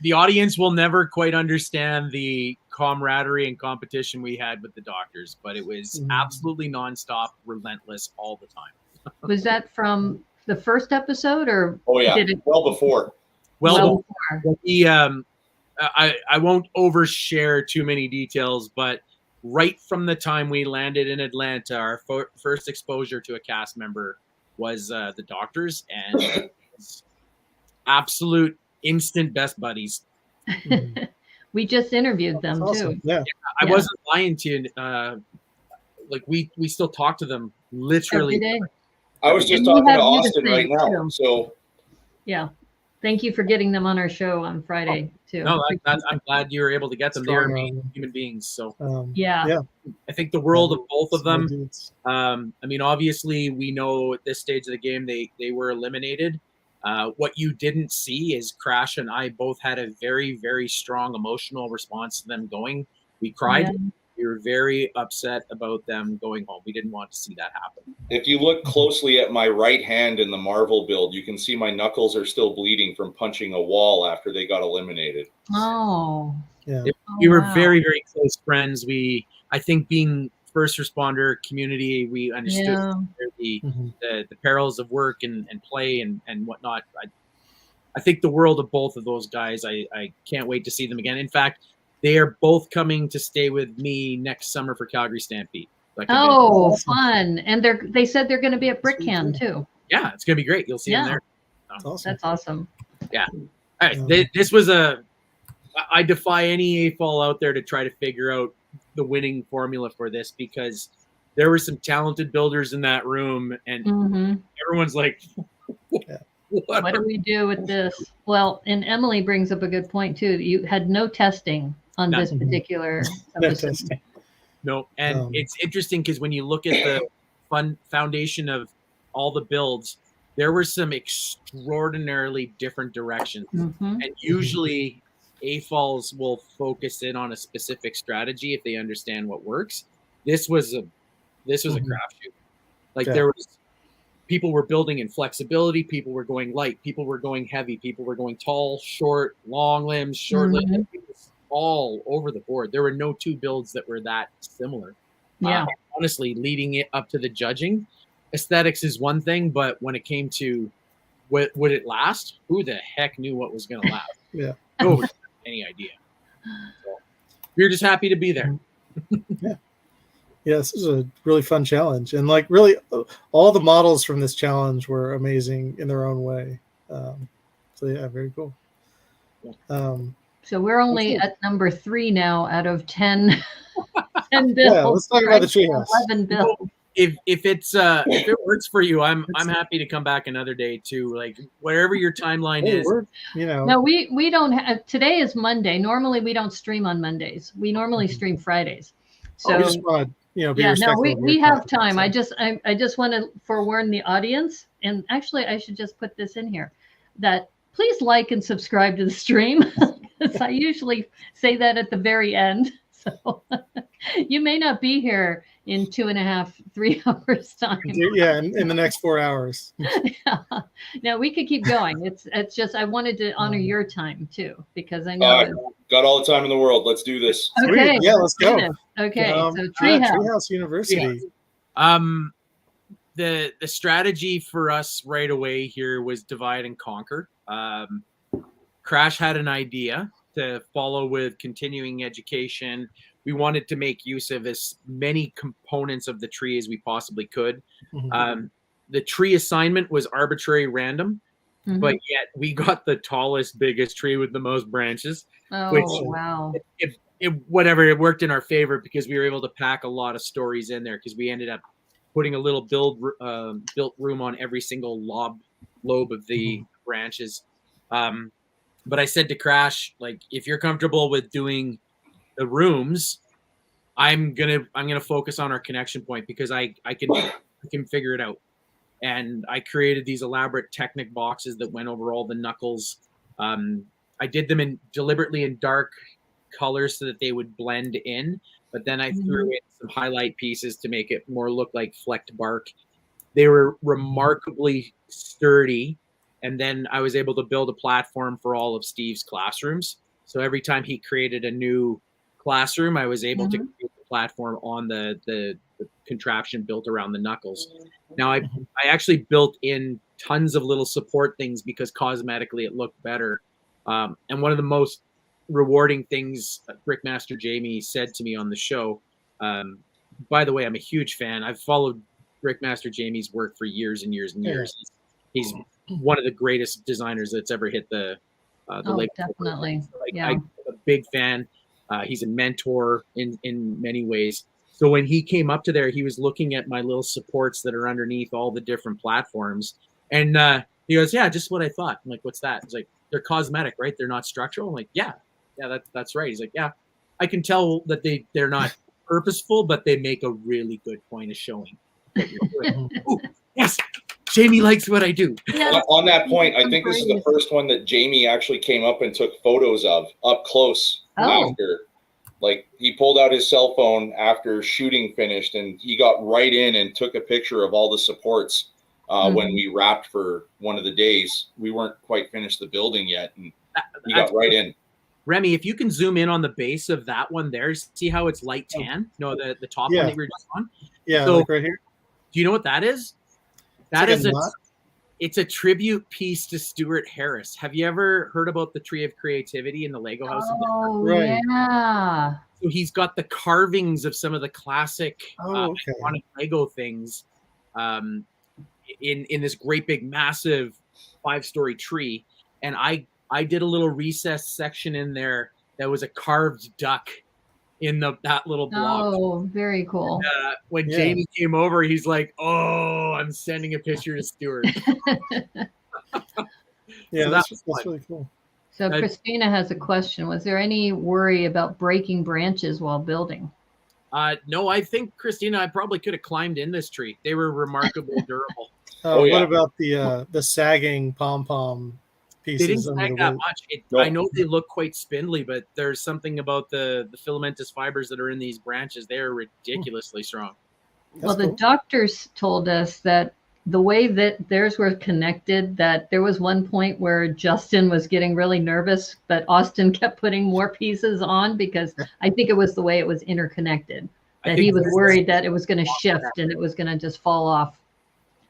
The audience will never quite understand the camaraderie and competition we had with the doctors, but it was absolutely nonstop, relentless all the time. Was that from the first episode, or? Oh yeah, well before. Well before. I won't overshare too many details, but right from the time we landed in Atlanta, our first exposure to a cast member was the doctors, and it was absolute instant best buddies. We just interviewed them too. Yeah, I wasn't lying to you. Like we still talk to them literally every day. I was just talking to Austin right now. Too. So yeah, thank you for getting them on our show on Friday too. No, I'm glad you were able to get them. They're amazing human beings. So yeah, I think the world of both of them. I mean, obviously, we know at this stage of the game they were eliminated. What you didn't see is Crash and I both had a very, very strong emotional response to them going. We cried. Yeah. We were very upset about them going home. We didn't want to see that happen. If you look closely at my right hand in the Marvel build, you can see my knuckles are still bleeding from punching a wall after they got eliminated. Oh. Yeah. We were very, very close friends. I think being first responder community, we understood the perils of work and play and whatnot. I think the world of both of those guys, I can't wait to see them again. In fact, they are both coming to stay with me next summer for Calgary Stampede. Fun. And they said they're going to be at Brickcan too. Yeah, it's going to be great. You'll see them there. That's awesome. Yeah. All right. This was I defy any AFOL out there to try to figure out the winning formula for this, because there were some talented builders in that room and everyone's like, what do we do with this? Well, and Emily brings up a good point too. You had no testing on this particular episode. No, and it's interesting because when you look at the fun foundation of all the builds, there were some extraordinarily different directions. And usually AFOLs will focus in on a specific strategy if they understand what works. This was a crapshoot. Like there was people were building in flexibility, people were going light, people were going heavy, people were going tall, short, long limbs, short limbs. It was all over the board. There were no 2 builds that were that similar. Yeah. Honestly, leading it up to the judging, aesthetics is one thing, but when it came to would it last, who the heck knew what was going to last? Nobody had any idea. So, we're just happy to be there. Yeah, this is a really fun challenge, and like really, all the models from this challenge were amazing in their own way. So yeah, very cool. So we're only at number 3 now out of 10. 10 builds. Yeah, let's talk about the treehouse. 11 builds. if it works for you, I'm happy to come back another day too. Like wherever your timeline is. No, we don't have. Today is Monday. Normally we don't stream on Mondays. We normally stream Fridays. So we just want to, be respectful of we your have time. time. I just want to forewarn the audience, and actually I should just put this in here, that please like and subscribe to the stream. Because I usually say that at the very end. So you may not be here in 2.5, 3 hours time. Yeah, in the next 4 hours. Yeah. No, we could keep going. It's just I wanted to honor your time too, because I know got all the time in the world. Let's do this. Okay, yeah, let's go. Okay, so Treehouse University. The strategy for us right away here was divide and conquer. Crash had an idea to follow with continuing education. We wanted to make use of as many components of the tree as we possibly could. Mm-hmm. The tree assignment was arbitrary random, but yet we got the tallest, biggest tree with the most branches. Oh, wow. It worked in our favor because we were able to pack a lot of stories in there because we ended up putting a little built room on every single lobe of the branches. But I said to Crash, like, if you're comfortable with doing the rooms, I'm gonna focus on our connection point because I can figure it out. And I created these elaborate Technic boxes that went over all the knuckles. I did them deliberately in dark colors so that they would blend in, but then I threw in some highlight pieces to make it more look like flecked bark. They were remarkably sturdy. And then I was able to build a platform for all of Steve's classrooms. So every time he created a new classroom, I was able to create the platform on the contraption built around the knuckles. Now, I actually built in tons of little support things because cosmetically it looked better. And one of the most rewarding things Brickmaster Jamie said to me on the show, by the way, I'm a huge fan. I've followed Brickmaster Jamie's work for years and years and years. He's one of the greatest designers that's ever hit the Lego. Definitely. I'm a big fan. He's a mentor in many ways. So when he came up to there, he was looking at my little supports that are underneath all the different platforms. And he goes, yeah, just what I thought. I'm like, what's that? He's like, they're cosmetic, right? They're not structural. I'm like, yeah, that's right. He's like, yeah, I can tell that they're not purposeful, but they make a really good point of showing what you're doing. Ooh, yes. Jamie likes what I do. Yeah. On that point, I think this is the first one that Jamie actually came up and took photos of up close after. Like, he pulled out his cell phone after shooting finished, and he got right in and took a picture of all the supports when we wrapped for one of the days. We weren't quite finished the building yet, and he got right in. Remy, if you can zoom in on the base of that one there, see how it's light tan? No, the top one that we were just on? Yeah, so, like right here. Do you know what that is? That is it's a tribute piece to Stuart Harris. Have you ever heard about the Tree of Creativity in the Lego House? Oh, yeah. So he's got the carvings of some of the classic iconic Lego things in this great big massive 5-story tree. And I did a little recessed section in there that was a carved duck in that little block. Oh, very cool. And, when Jamie came over, he's like, "Oh, I'm sending a picture to Stuart." Yeah, so that's really cool. So Christina has a question. Was there any worry about breaking branches while building? No, I think, Christina, I probably could have climbed in this tree. They were remarkably durable. What about the sagging pom-pom pieces? They didn't sag that much. I know they look quite spindly, but there's something about the filamentous fibers that are in these branches. They're ridiculously strong. Well, the doctors told us that the way that theirs were connected, that there was one point where Justin was getting really nervous, but Austin kept putting more pieces on because I think it was the way it was interconnected, that he was worried that it was going to shift and it was going to just fall off.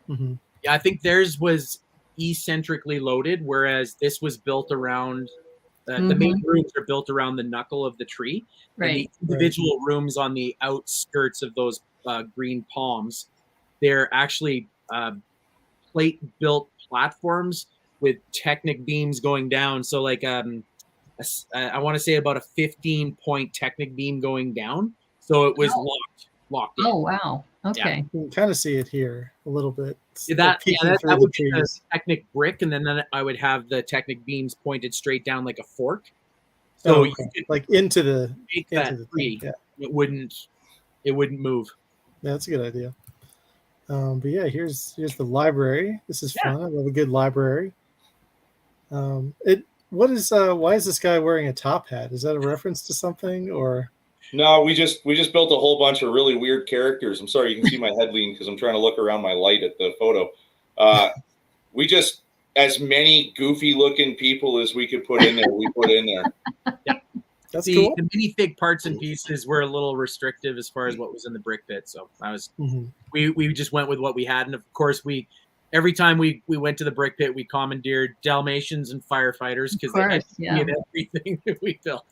Mm-hmm. Yeah, I think theirs was eccentrically loaded, whereas this was built around the main rooms are built around the knuckle of the tree. Right. And the individual rooms on the outskirts of those green palms, they're actually plate built platforms with Technic beams going down. So like I want to say about a 15-point Technic beam going down. So it was locked in. Oh, wow. Okay. You can kind of see it here a little bit. That through would the be the trees. Technic brick, and then I would have the Technic beams pointed straight down like a fork. So So okay. you could Like into the make into that the free. thing. Yeah. It wouldn't move. Yeah, that's a good idea. But yeah, here's the library. This is Yeah. fun. I love a good library. Why is this guy wearing a top hat? Is that a reference to something or? No, we just built a whole bunch of really weird characters. I'm sorry, you can see my head lean because I'm trying to look around my light at the photo. We just, as many goofy looking people as we could put in there, we put in there. Yeah. That's cool. The minifig parts and pieces were a little restrictive as far as what was in the brick pit. So we just went with what we had. And of course every time we went to the brick pit, we commandeered Dalmatians and firefighters because they had everything that we built.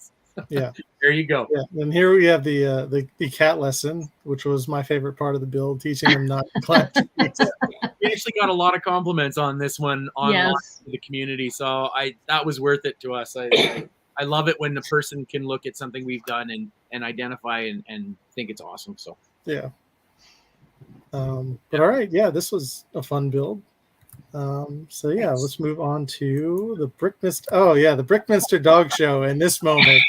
Yeah. There you go. Yeah. And here we have the cat lesson, which was my favorite part of the build, teaching them not to climb trees. We actually got a lot of compliments on this one online to the community. So that was worth it to us. I love it when the person can look at something we've done and identify and think it's awesome. So yeah. But all right, yeah, this was a fun build. So yeah, let's move on to the Brickminster. Oh yeah, the Brickminster Dog Show. In this moment,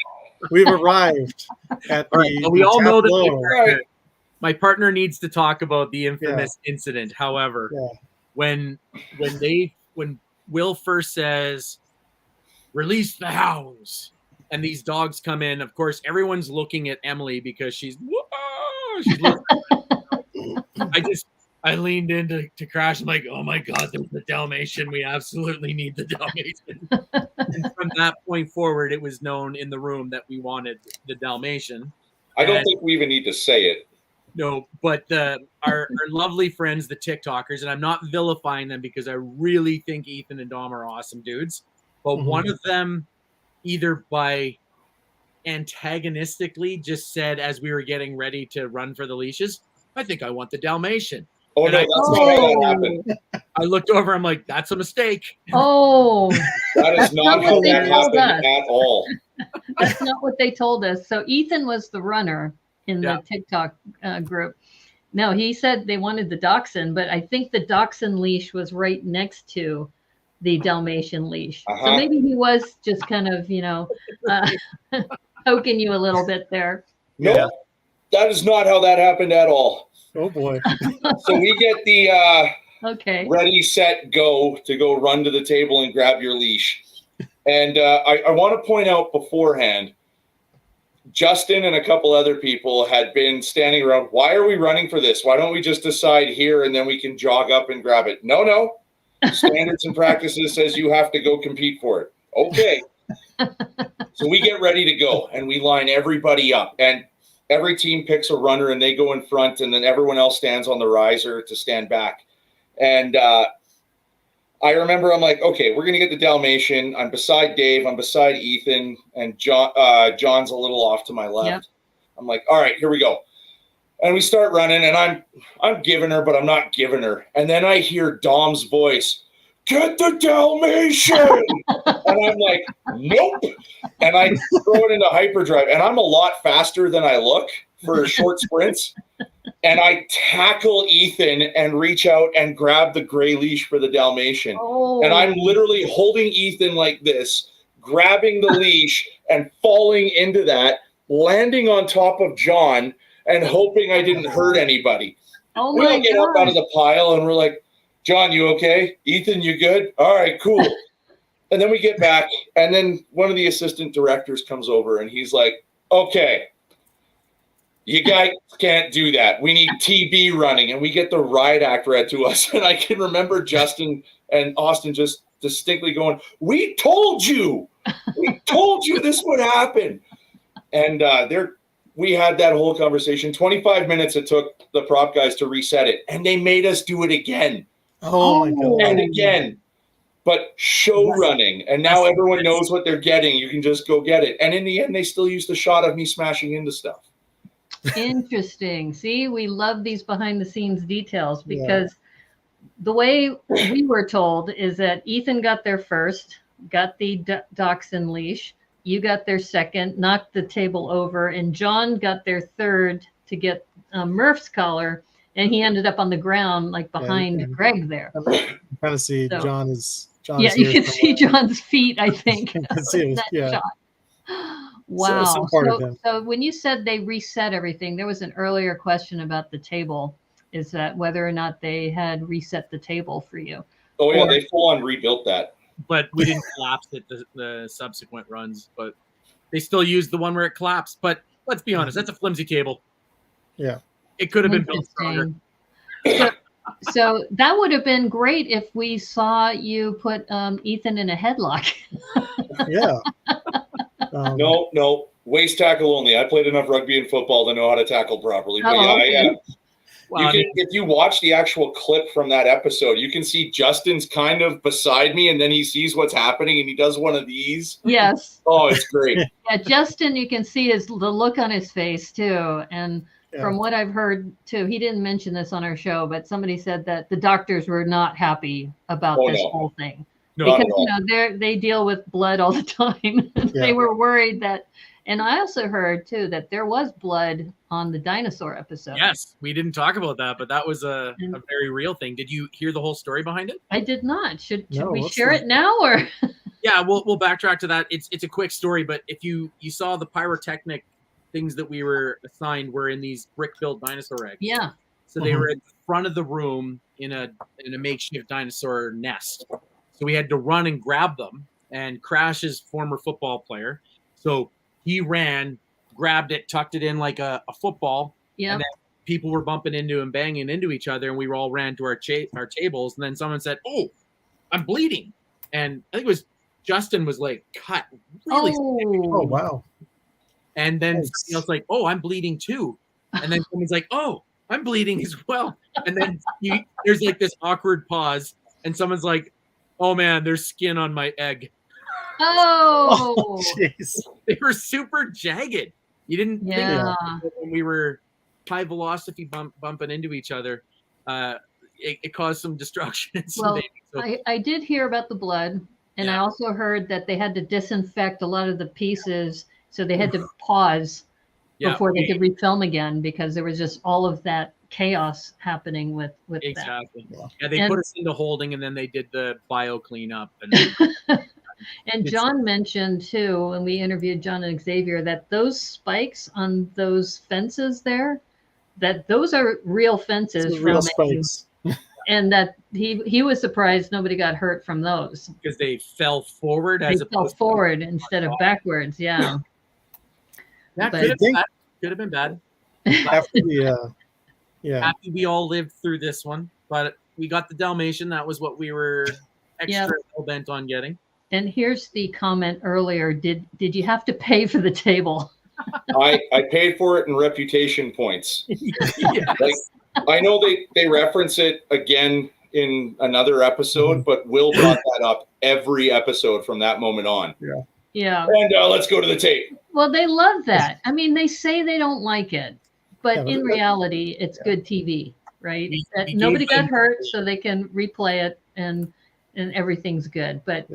we've arrived at the. We all know that my partner needs to talk about the infamous incident. However, when Will first says, "Release the hounds," and these dogs come in, of course, everyone's looking at Emily because she's looking. I leaned in to crash. I'm like, oh my God, there's the Dalmatian. We absolutely need the Dalmatian. And from that point forward, it was known in the room that we wanted the Dalmatian. I don't think we even need to say it. No, but our lovely friends, the TikTokers, and I'm not vilifying them because I really think Ethan and Dom are awesome dudes. But one of them, either by antagonistically, just said as we were getting ready to run for the leashes, I think I want the Dalmatian. Oh, no, that's not how that happened. I looked over. I'm like, that's a mistake. Oh, that is not how that happened at all. That's not what they told us. So Ethan was the runner in the TikTok group. No, he said they wanted the Dachshund, but I think the Dachshund leash was right next to the Dalmatian leash. So maybe he was just kind of, poking you a little bit there. No, that is not how that happened at all. Oh boy. So we get the ready, set, go to go run to the table and grab your leash. And I want to point out beforehand, Justin and a couple other people had been standing around. Why are we running for this? Why don't we just decide here and then we can jog up and grab it? No. Standards and practices says you have to go compete for it. Okay. So we get ready to go and we line everybody up. And every team picks a runner and they go in front and then everyone else stands on the riser to stand back. And I remember I'm like, okay, we're going to get the Dalmatian. I'm beside Dave. I'm beside Ethan. And John's a little off to my left. Yep. I'm like, all right, here we go. And we start running and I'm giving her, but I'm not giving her. And then I hear Dom's voice, get the Dalmatian. And I'm like, nope. And I throw it into hyperdrive. And I'm a lot faster than I look for short sprints. And I tackle Ethan and reach out and grab the gray leash for the Dalmatian. Oh. And I'm literally holding Ethan like this, grabbing the leash and falling into that, landing on top of John and hoping I didn't hurt anybody. Oh we all get up out of the pile and we're like, John, you okay? Ethan, you good? All right, cool. And then we get back and then one of the assistant directors comes over and he's like, okay, you guys can't do that. We need TB running. And we get the riot act read to us. And I can remember Justin and Austin just distinctly going, we told you. We told you this would happen. And we had that whole conversation. 25 minutes it took the prop guys to reset it. And they made us do it again. Oh, my God. And again. But show running. And now everyone knows what they're getting. You can just go get it. And in the end, they still use the shot of me smashing into stuff. Interesting. See, we love these behind the scenes details because the way we were told is that Ethan got there first, got the Dachshund leash. You got their second, knocked the table over, and John got their third to get Murph's collar. and he ended up on the ground, like behind Greg there. Kind of see So- John is. John Yeah, is you here can see somewhere. John's feet, I think. You can see in his- that yeah. shot. Wow. some part of him. So when you said they reset everything, there was an earlier question about the table. Is that whether or not they had reset the table for you? Oh yeah, Or- they full on rebuilt that. But we didn't collapse it the subsequent runs. But they still used the one where it collapsed. But let's be honest, that's a flimsy table. Yeah. It could have been built stronger. Interesting. So that would have been great if we saw you put Ethan in a headlock. Yeah. No, waist tackle only. I played enough rugby and football to know how to tackle properly. But okay. Well, if you watch the actual clip from that episode, you can see Justin's kind of beside me, and then he sees what's happening, and he does one of these. Yes. Oh, it's great. Yeah, Justin, you can see the look on his face too. And from what I've heard too, he didn't mention this on our show, but somebody said that the doctors were not happy about this whole thing. No, Because they deal with blood all the time. They were worried that, and I also heard too that there was blood on the dinosaur episode. Yes, we didn't talk about that, but that was a very real thing. Did you hear the whole story behind it? I did not. Should No, we what's share that? it now or? Yeah, we'll backtrack to that. It's a quick story, but if you saw the pyrotechnic things that we were assigned were in these brick-built dinosaur eggs. Yeah. So they were at the front of the room in a makeshift dinosaur nest. So we had to run and grab them. And Crash is former football player, so he ran, grabbed it, tucked it in like a football. Yeah. And then people were bumping into and banging into each other, and we all ran to our tables. And then someone said, "Oh, I'm bleeding," and I think it was Justin was like cut really. Oh wow. And then somebody else like, "Oh, I'm bleeding too," and then someone's like, "Oh, I'm bleeding as well." And then there's like this awkward pause, and someone's like, "Oh man, there's skin on my egg." Oh. Jeez. They were super jagged. You didn't think Yeah. when we were high velocity bumping into each other, it caused some destruction. And some Well, damage. So, I did hear about the blood, and I also heard that they had to disinfect a lot of the pieces, so they had to pause before they could refilm again because there was just all of that chaos happening with exactly. that. Yeah, they put us into holding, and then they did the bio cleanup. And And John mentioned too, when we interviewed John and Xavier, that those spikes on those fences there, that those are real fences Real from spikes. and that he was surprised nobody got hurt from those. because they fell forward They as fell opposed forward instead of backwards. Yeah. that but- could have been bad. Could have been bad. After the Happy we all lived through this one, but we got the Dalmatian. That was what we were extra hell bent on getting. And here's the comment earlier. Did you have to pay for the table? I paid for it in reputation points. Yes. Like I know they reference it again in another episode, but Will brought that up every episode from that moment on. Yeah. And let's go to the tape. Well, they love that. I mean, they say they don't like it, but Yeah, but in reality, it's good TV, right? We do Nobody got think- hurt, so they can replay it and everything's good. But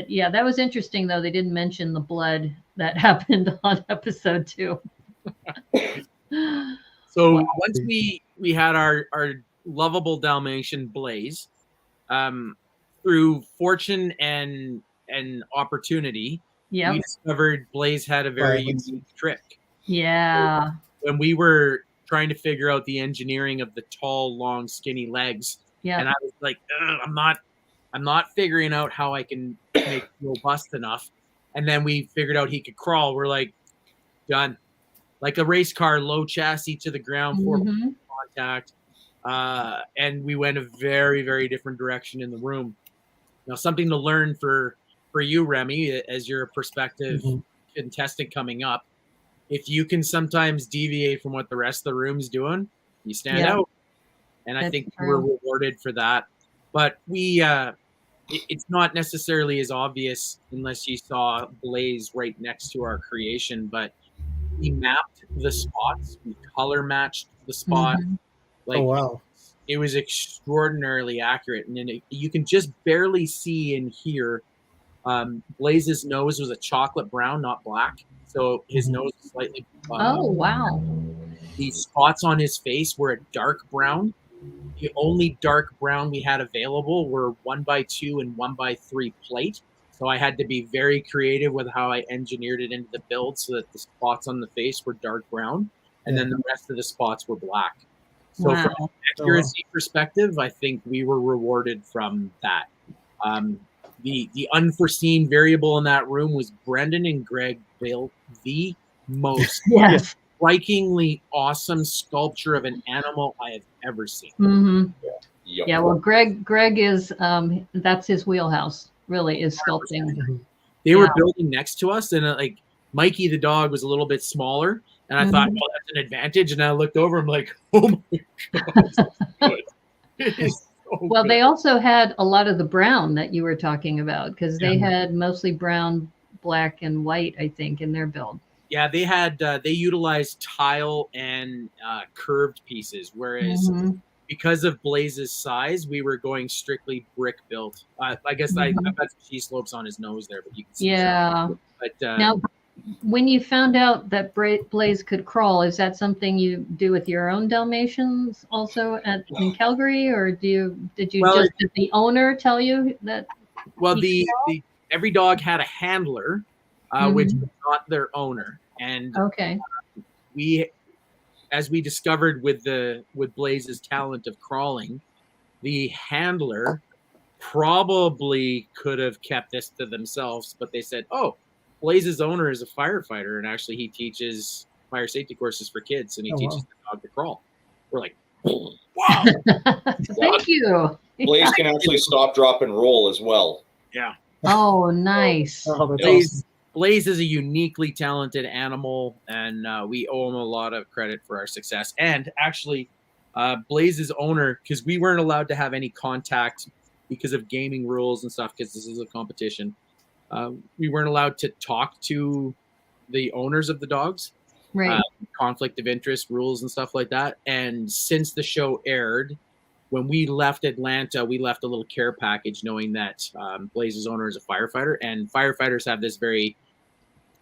yeah, that was interesting though. They didn't mention the blood that happened on episode 2. So once we had our lovable Dalmatian Blaze, through fortune and opportunity, Yeah. we discovered Blaze had a very unique trick. Yeah. When we were trying to figure out the engineering of the tall, long, skinny legs, Yeah. and I was like, I'm not figuring out how I can make it robust enough. And then we figured out he could crawl. We're like, done. Like a race car, low chassis to the ground, for Mhm. contact. And we went a very, very different direction in the room. Now, something to learn for you, Remy, as your prospective contestant coming up. If you can sometimes deviate from what the rest of the room's doing, you stand out. And I think we're rewarded for that. But it's not necessarily as obvious unless you saw Blaze right next to our creation, but we mapped the spots, we color matched the spot. Like, oh wow. It was extraordinarily accurate. And then you can just barely see and hear. Blaze's nose was a chocolate brown, not black. So his nose was slightly Oh, wow. The spots on his face were a dark brown. The only dark brown we had available were 1x2 and 1x3 plate. So I had to be very creative with how I engineered it into the build so that the spots on the face were dark brown, and then the rest of the spots were black. So from an accuracy perspective, I think we were rewarded from that. The unforeseen variable in that room was Brendan and Greg built the most strikingly awesome sculpture of an animal I have ever seen. Mm-hmm. Yeah, well, Greg is that's his wheelhouse. Really, is sculpting. They were building next to us, and like Mikey the dog was a little bit smaller, and I thought, well, that's an advantage. And I looked over, I'm like, oh my god, it is so well, good. they also had a lot of the brown that you were talking about, because they had mostly brown, black, and white, I think, in their build. Yeah, they had they utilized tile and curved pieces, whereas because of Blaze's size, we were going strictly brick built. I guess I've got some cheese slopes on his nose there, but you can see. Yeah. But now, when you found out that Blaze could crawl, is that something you do with your own Dalmatians also in Calgary, or did the owner tell you that? Well, every dog had a handler, which was not their owner, and as we discovered with Blaze's talent of crawling, the handler probably could have kept this to themselves, but they said, "Oh, Blaze's owner is a firefighter, and actually he teaches fire safety courses for kids, and he teaches the dog to crawl." We're like, "Wow, thank you." Blaze can actually stop, drop, and roll as well. Yeah. Oh, nice. Blaze is a uniquely talented animal, and we owe him a lot of credit for our success. And actually, Blaze's owner, because we weren't allowed to have any contact because of gaming rules and stuff, because this is a competition, we weren't allowed to talk to the owners of the dogs. Right. Conflict of interest rules and stuff like that. And since the show aired, when we left Atlanta, we left a little care package knowing that Blaze's owner is a firefighter, and firefighters have this very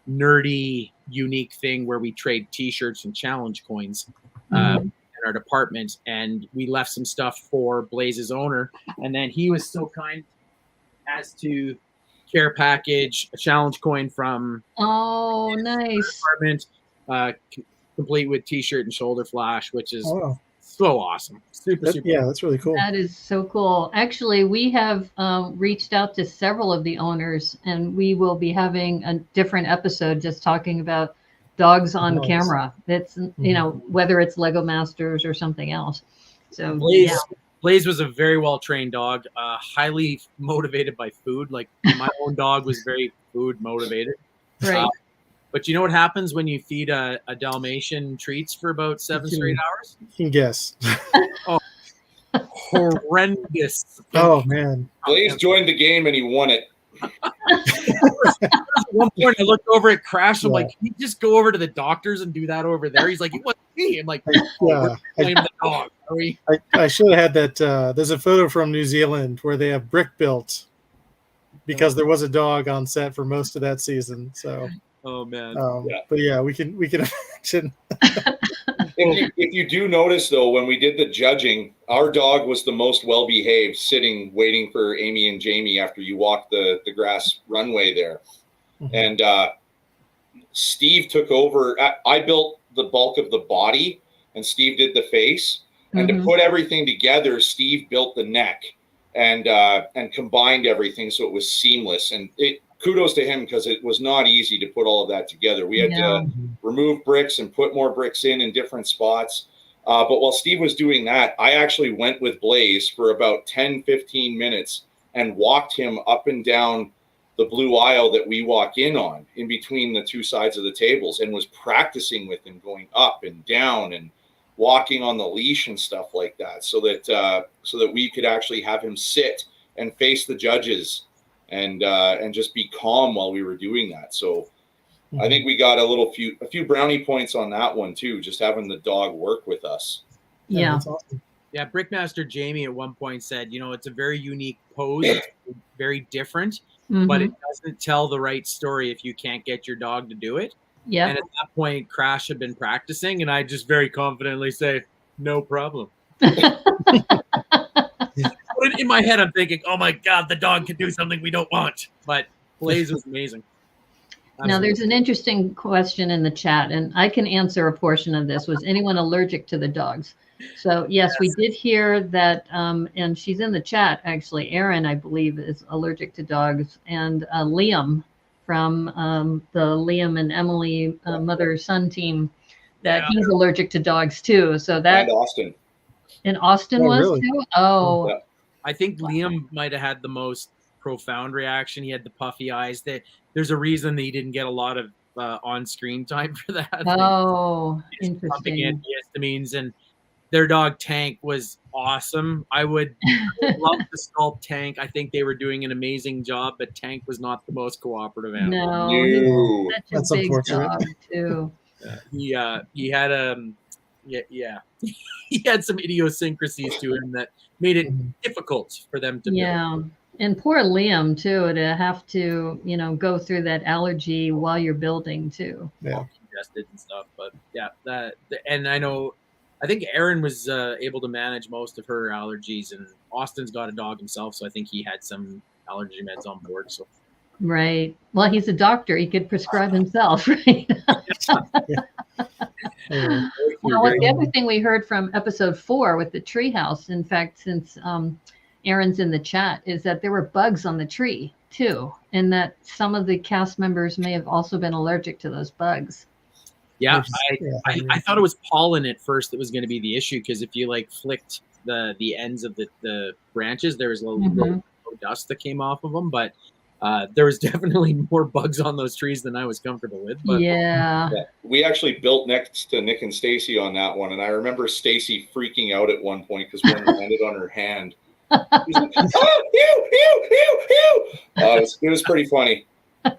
nerdy, unique thing where we trade T-shirts and challenge coins in our department, and we left some stuff for Blaze's owner, and then he was so kind as to care package a challenge coin from nice department, complete with T-shirt and shoulder flash, which is so awesome. Super. Yeah, that's really cool. That is so cool. Actually, we have reached out to several of the owners, and we will be having a different episode just talking about dogs on camera. It's whether it's Lego Masters or something else. So Blaze was a very well trained dog, highly motivated by food. Like my own dog was very food motivated. Right. But you know what happens when you feed a Dalmatian treats for about 7 straight hours? You can guess. Horrendous. Oh, man. Blaze joined the game and he won it. At one point, I looked over at Crash. I'm like, can you just go over to the doctors and do that over there? He's like, it wasn't me. I'm like, we're playing the dog. Are we? I should have had that. There's a photo from New Zealand where they have brick built because there was a dog on set for most of that season. So. Oh man! But yeah, we can imagine. If you do notice though, when we did the judging, our dog was the most well behaved, sitting waiting for Amy and Jamie after you walked the grass runway there, and Steve took over. I built the bulk of the body, and Steve did the face. And to put everything together, Steve built the neck and combined everything so it was seamless. And kudos to him because it was not easy to put all of that together. We had to remove bricks and put more bricks in different spots. But while Steve was doing that, I actually went with Blaze for about 10, 15 minutes and walked him up and down the blue aisle that we walk in between the two sides of the tables, and was practicing with him going up and down and walking on the leash and stuff like that, so that we could actually have him sit and face the judges and just be calm while we were doing that. So I think we got a few brownie points on that one too, just having the dog work with us. Yeah. That's awesome. Yeah, Brickmaster Jamie at one point said, it's a very unique pose, it's very different, but it doesn't tell the right story if you can't get your dog to do it. Yeah. And at that point, Crash had been practicing, and I just very confidently say, "No problem." But in my head, I'm thinking, "Oh my God, the dog can do something we don't want." But Blaze was amazing. Now, there's an interesting question in the chat, and I can answer a portion of this. Was anyone allergic to the dogs? So, yes, we did hear that, and she's in the chat, actually. Erin, I believe, is allergic to dogs, and Liam from the Liam and Emily mother-son team, that he's allergic to dogs, too. So that... And Austin. And Austin was, really? Too? Oh. Yeah. I think Liam might have had the most profound reaction. He had the puffy eyes. There's a reason that he didn't get a lot of on-screen time for that. Oh, interesting. Antihistamines, and their dog Tank was awesome. I would love to sculpt Tank. I think they were doing an amazing job, but Tank was not the most cooperative animal. No, he's such a big dog too. He had he had some idiosyncrasies to him that made it difficult for them to build. And poor Liam too, to have to, go through that allergy while you're building too. Yeah, congested and stuff. But and I think Erin was able to manage most of her allergies, and Austin's got a dog himself, so I think he had some allergy meds on board. So. Right. Well, he's a doctor; he could prescribe himself, right? Well, the other thing we heard from episode 4 with the treehouse, in fact, since Aaron's in the chat, is that there were bugs on the tree too, and that some of the cast members may have also been allergic to those bugs. Yeah, I thought it was pollen at first that was going to be the issue, because if you flicked the ends of the branches, there was a little dust that came off of them, but there was definitely more bugs on those trees than I was comfortable with. But yeah. We actually built next to Nick and Stacy on that one, and I remember Stacy freaking out at one point because one landed on her hand. She's like, "Oh, ew!" It was pretty funny. But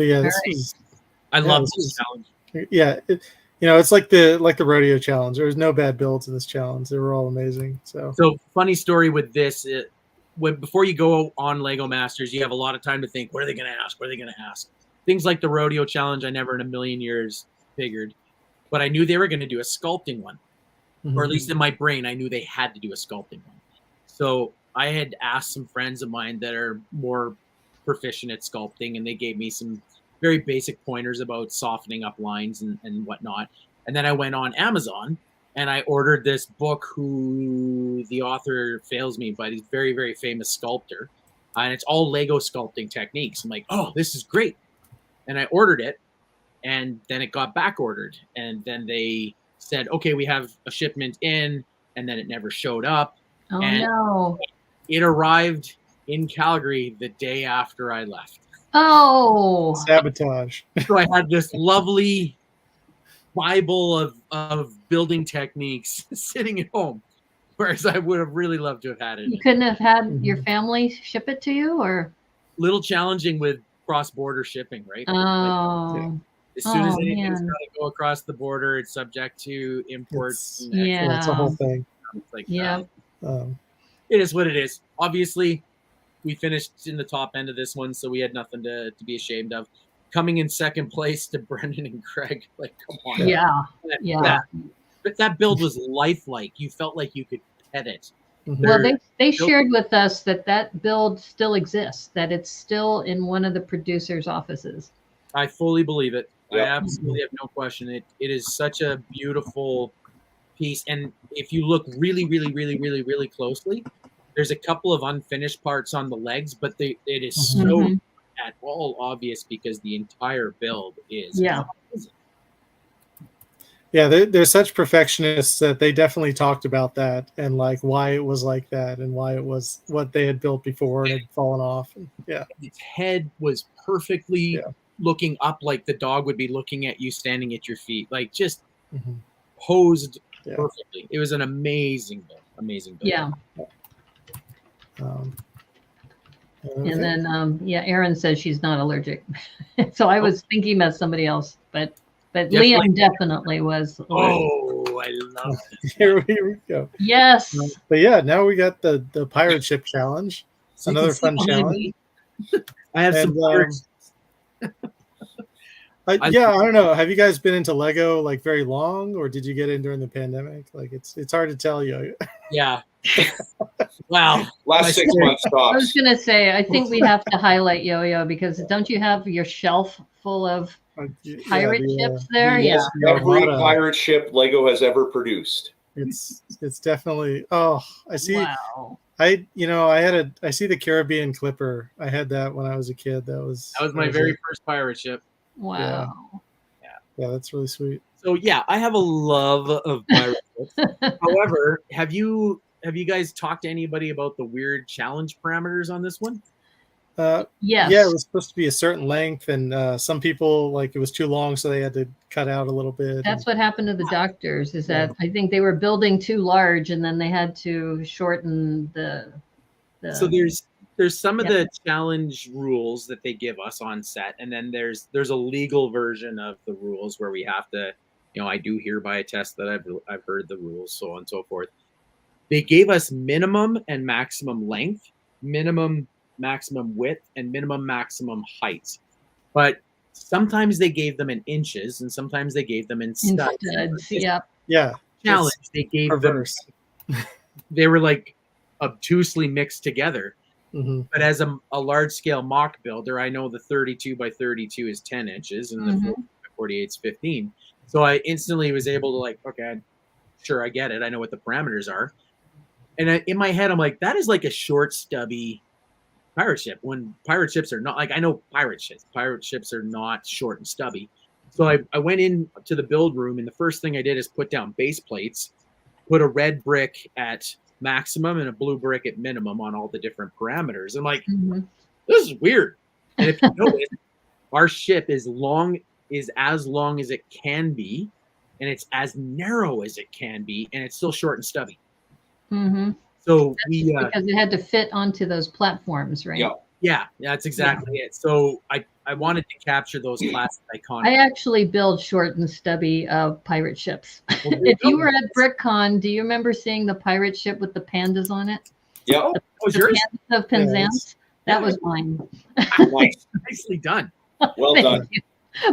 yeah, this is. I love this challenge. Yeah, it's like the rodeo challenge. There was no bad builds in this challenge. They were all amazing. So funny story with this. Before you go on Lego Masters, you have a lot of time to think, what are they going to ask? What are they going to ask? Things like the rodeo challenge, I never in a million years figured. But I knew they were going to do a sculpting one. Or at least in my brain, I knew they had to do a sculpting one. So I had asked some friends of mine that are more proficient at sculpting, and they gave me some very basic pointers about softening up lines and whatnot. And then I went on Amazon and I ordered this book, who the author fails me, but he's very, very famous sculptor. And it's all Lego sculpting techniques. I'm like, oh, this is great. And I ordered it, and then it got back ordered. And then they said, okay, we have a shipment in, and then it never showed up. Oh, and no. It arrived in Calgary the day after I left. Oh. Sabotage. So I had this lovely Bible of building techniques sitting at home, whereas I would have really loved to have had it. You couldn't have had your family ship it to you, or? Little challenging with cross-border shipping, right? Oh. As soon as anything's got to go across the border, it's subject to imports. It's a whole thing. It's like, It is what it is. Obviously, we finished in the top end of this one, so we had nothing to be ashamed of. Coming in second place to Brendan and Craig, like, come on. Yeah. That build was lifelike. You felt like you could pet it. Well, they shared with us that build still exists, that it's still in one of the producers' offices. I fully believe it. Yep. I absolutely have no question. It is such a beautiful piece. And if you look really, really, really, really, really closely, there's a couple of unfinished parts on the legs, but it is so at all obvious because the entire build is amazing. Yeah, they're such perfectionists that they definitely talked about that and like why it was like that and why it was what they had built before and had fallen off. Its head was perfectly looking up like the dog would be looking at you standing at your feet, like just posed perfectly. It was an amazing build. Yeah. And then Erin says she's not allergic. So I was thinking about somebody else, but Liam definitely was. Oh, I love it. Here we go. Yes. But yeah, now we got the pirate ship challenge. Another fun challenge. I have some. I don't know. Have you guys been into Lego like very long, or did you get in during the pandemic? Like it's hard to tell you. Yeah. Wow. Last 6 months I was tops. gonna say, I think we have to highlight Yo-Yo because don't you have your shelf full of pirate ships there? Yes, every pirate ship Lego has ever produced. It's definitely. Oh, I see. Wow. I see the Caribbean Clipper. I had that when I was a kid. That was my very first pirate ship. Wow. Yeah, that's really sweet. So yeah, I have a love of pirate ships. However, have you guys talked to anybody about the weird challenge parameters on this one? Yes. Yeah, it was supposed to be a certain length, and some people like it was too long, so they had to cut out a little bit. That's what happened to the doctors. Is that I think they were building too large, and then they had to shorten the So there's some of the challenge rules that they give us on set, and then there's a legal version of the rules where we have to, I do hereby attest that I've heard the rules, so on and so forth. They gave us minimum and maximum length, minimum maximum width, and minimum maximum height. But sometimes they gave them in inches, and sometimes they gave them in studs. Yep. Yeah. Challenge. They gave perverse. them. They were like obtusely mixed together. Mm-hmm. But as a large scale mock builder, I know the 32 by 32 is 10 inches and the 40 by 48 is 15. So I instantly was able to like, okay, sure, I get it. I know what the parameters are. And in my head, I'm like, that is like a short, stubby pirate ship. When pirate ships are not like, I know pirate ships. Pirate ships are not short and stubby. So I went in to the build room, and the first thing I did is put down base plates, put a red brick at maximum and a blue brick at minimum on all the different parameters. I'm like, this is weird. And if you notice, our ship is as long as it can be, and it's as narrow as it can be, and it's still short and stubby. So because it had to fit onto those platforms, right? Yeah, that's exactly it. So I wanted to capture those classic iconic. I actually build short and stubby pirate ships. If you were at BrickCon, do you remember seeing the pirate ship with the pandas on it? Yeah. The pandas of Penzance? That was mine. Nicely done. Well done.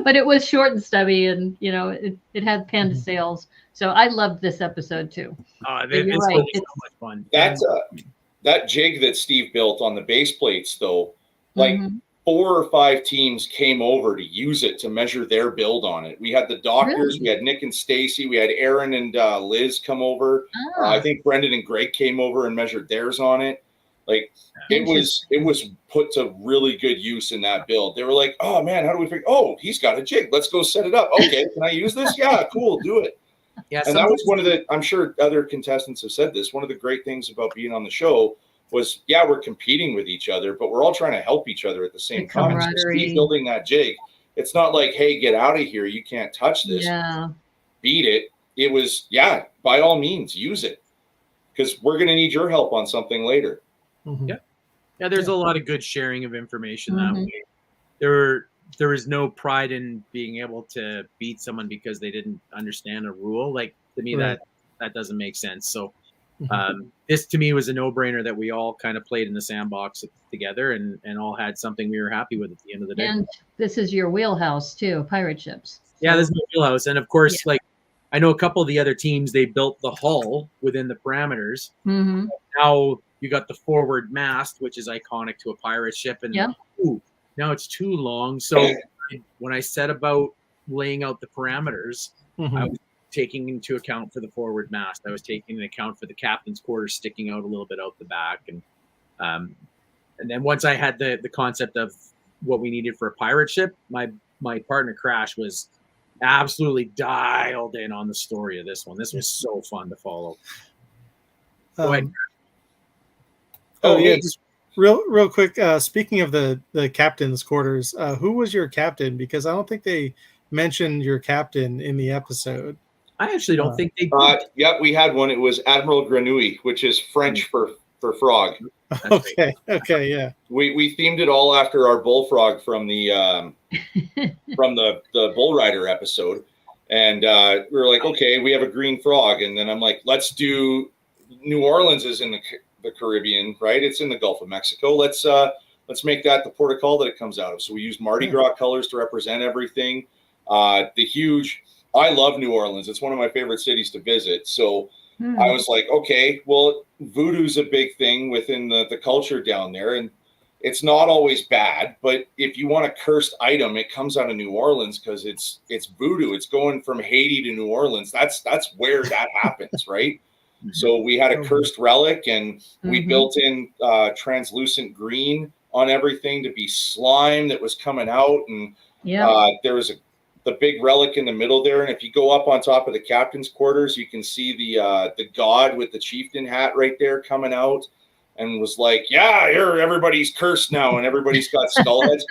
But it was short and stubby, and it had panda sails. So I loved this episode too. It's right. so much fun. That jig that Steve built on the base plates, though, like 4 or 5 teams came over to use it to measure their build on it. We had the doctors, we had Nick and Stacy, we had Aaron and Liz come over. I think Brendan and Greg came over and measured theirs on it. Like it was put to really good use in that build. They were like, "Oh man, how do we figure? Oh, he's got a jig. Let's go set it up. Okay, can I use this? Yeah, cool, do it." Yeah, and that was one of the. I'm sure other contestants have said this. One of the great things about being on the show was, we're competing with each other, but we're all trying to help each other at the same time. So Steve building that jig, it's not like, "Hey, get out of here. You can't touch this." Yeah. Beat it. It was, by all means, use it, because we're going to need your help on something later. Yeah, there's a lot of good sharing of information that way. There is no pride in being able to beat someone because they didn't understand a rule. Like, to me, that doesn't make sense. So this to me was a no-brainer that we all kind of played in the sandbox together and all had something we were happy with at the end of the day. And this is your wheelhouse too, pirate ships. Yeah, this is my wheelhouse. And of course, like, I know a couple of the other teams, they built the hull within the parameters. Now you got the forward mast, which is iconic to a pirate ship. And now it's too long. So when I set about laying out the parameters, I was taking into account for the forward mast. I was taking into account for the captain's quarters sticking out a little bit out the back. And then once I had the concept of what we needed for a pirate ship, my partner Crash was absolutely dialed in on the story of this one. This was so fun to follow. Go ahead. Just real quick. Speaking of the captain's quarters, who was your captain? Because I don't think they mentioned your captain in the episode. I actually don't think they did. We had one. It was Admiral Grenouille, which is French for frog. Okay, yeah. We themed it all after our bullfrog from the Bull Rider episode, and we were like, okay, we have a green frog, and then I'm like, let's do New Orleans is in the Caribbean, right? It's in the Gulf of Mexico. Let's let's make that the port of call that it comes out of. So we use Mardi Gras colors to represent everything. I love New Orleans. It's one of my favorite cities to visit. So I was like, okay, well, voodoo's a big thing within the culture down there. And it's not always bad, but if you want a cursed item, it comes out of New Orleans because it's voodoo. It's going from Haiti to New Orleans. That's where that happens, right? So we had a cursed relic, and we built in translucent green on everything to be slime that was coming out. And there was the big relic in the middle there. And if you go up on top of the captain's quarters, you can see the god with the chieftain hat right there coming out. And was like, yeah, everybody's cursed now, and everybody's got skull heads.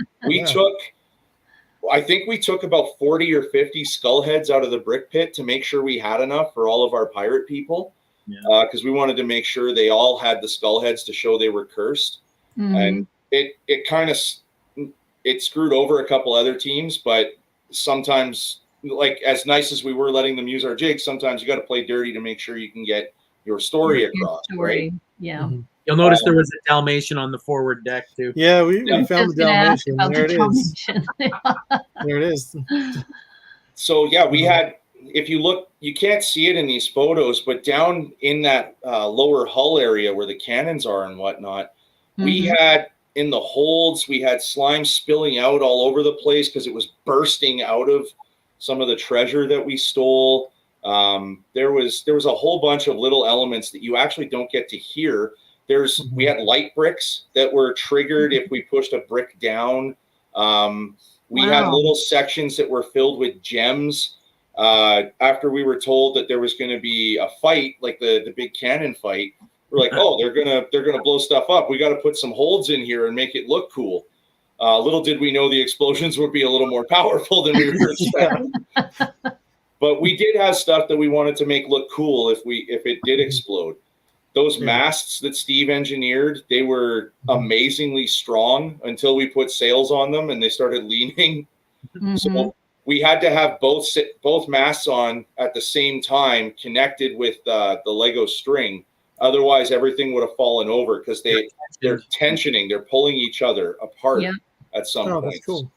I think we took about 40 or 50 skull heads out of the brick pit to make sure we had enough for all of our pirate people, because we wanted to make sure they all had the skull heads to show they were cursed. And it kind of screwed over a couple other teams, but sometimes, like, as nice as we were letting them use our jigs, sometimes you got to play dirty to make sure you can get your story across, right? Yeah. You'll notice there was a Dalmatian on the forward deck too. Yeah, we found the Dalmatian. There it is. There it is. So yeah, we had, if you look, you can't see it in these photos, but down in that lower hull area where the cannons are and whatnot, we had in the holds, we had slime spilling out all over the place because it was bursting out of some of the treasure that we stole. There was a whole bunch of little elements that you actually don't get to hear. We had light bricks that were triggered if we pushed a brick down. We had little sections that were filled with gems. After we were told that there was going to be a fight, like the big cannon fight, we're like, oh, they're gonna blow stuff up. We got to put some holds in here and make it look cool. Little did we know the explosions would be a little more powerful than we were expecting. But we did have stuff that we wanted to make look cool if it did explode. Those masts that Steve engineered, they were amazingly strong until we put sails on them and they started leaning. So we had to have both masts on at the same time, connected with the Lego string. Otherwise, everything would have fallen over because they're tensioning, they're pulling each other apart at some point. That's cool.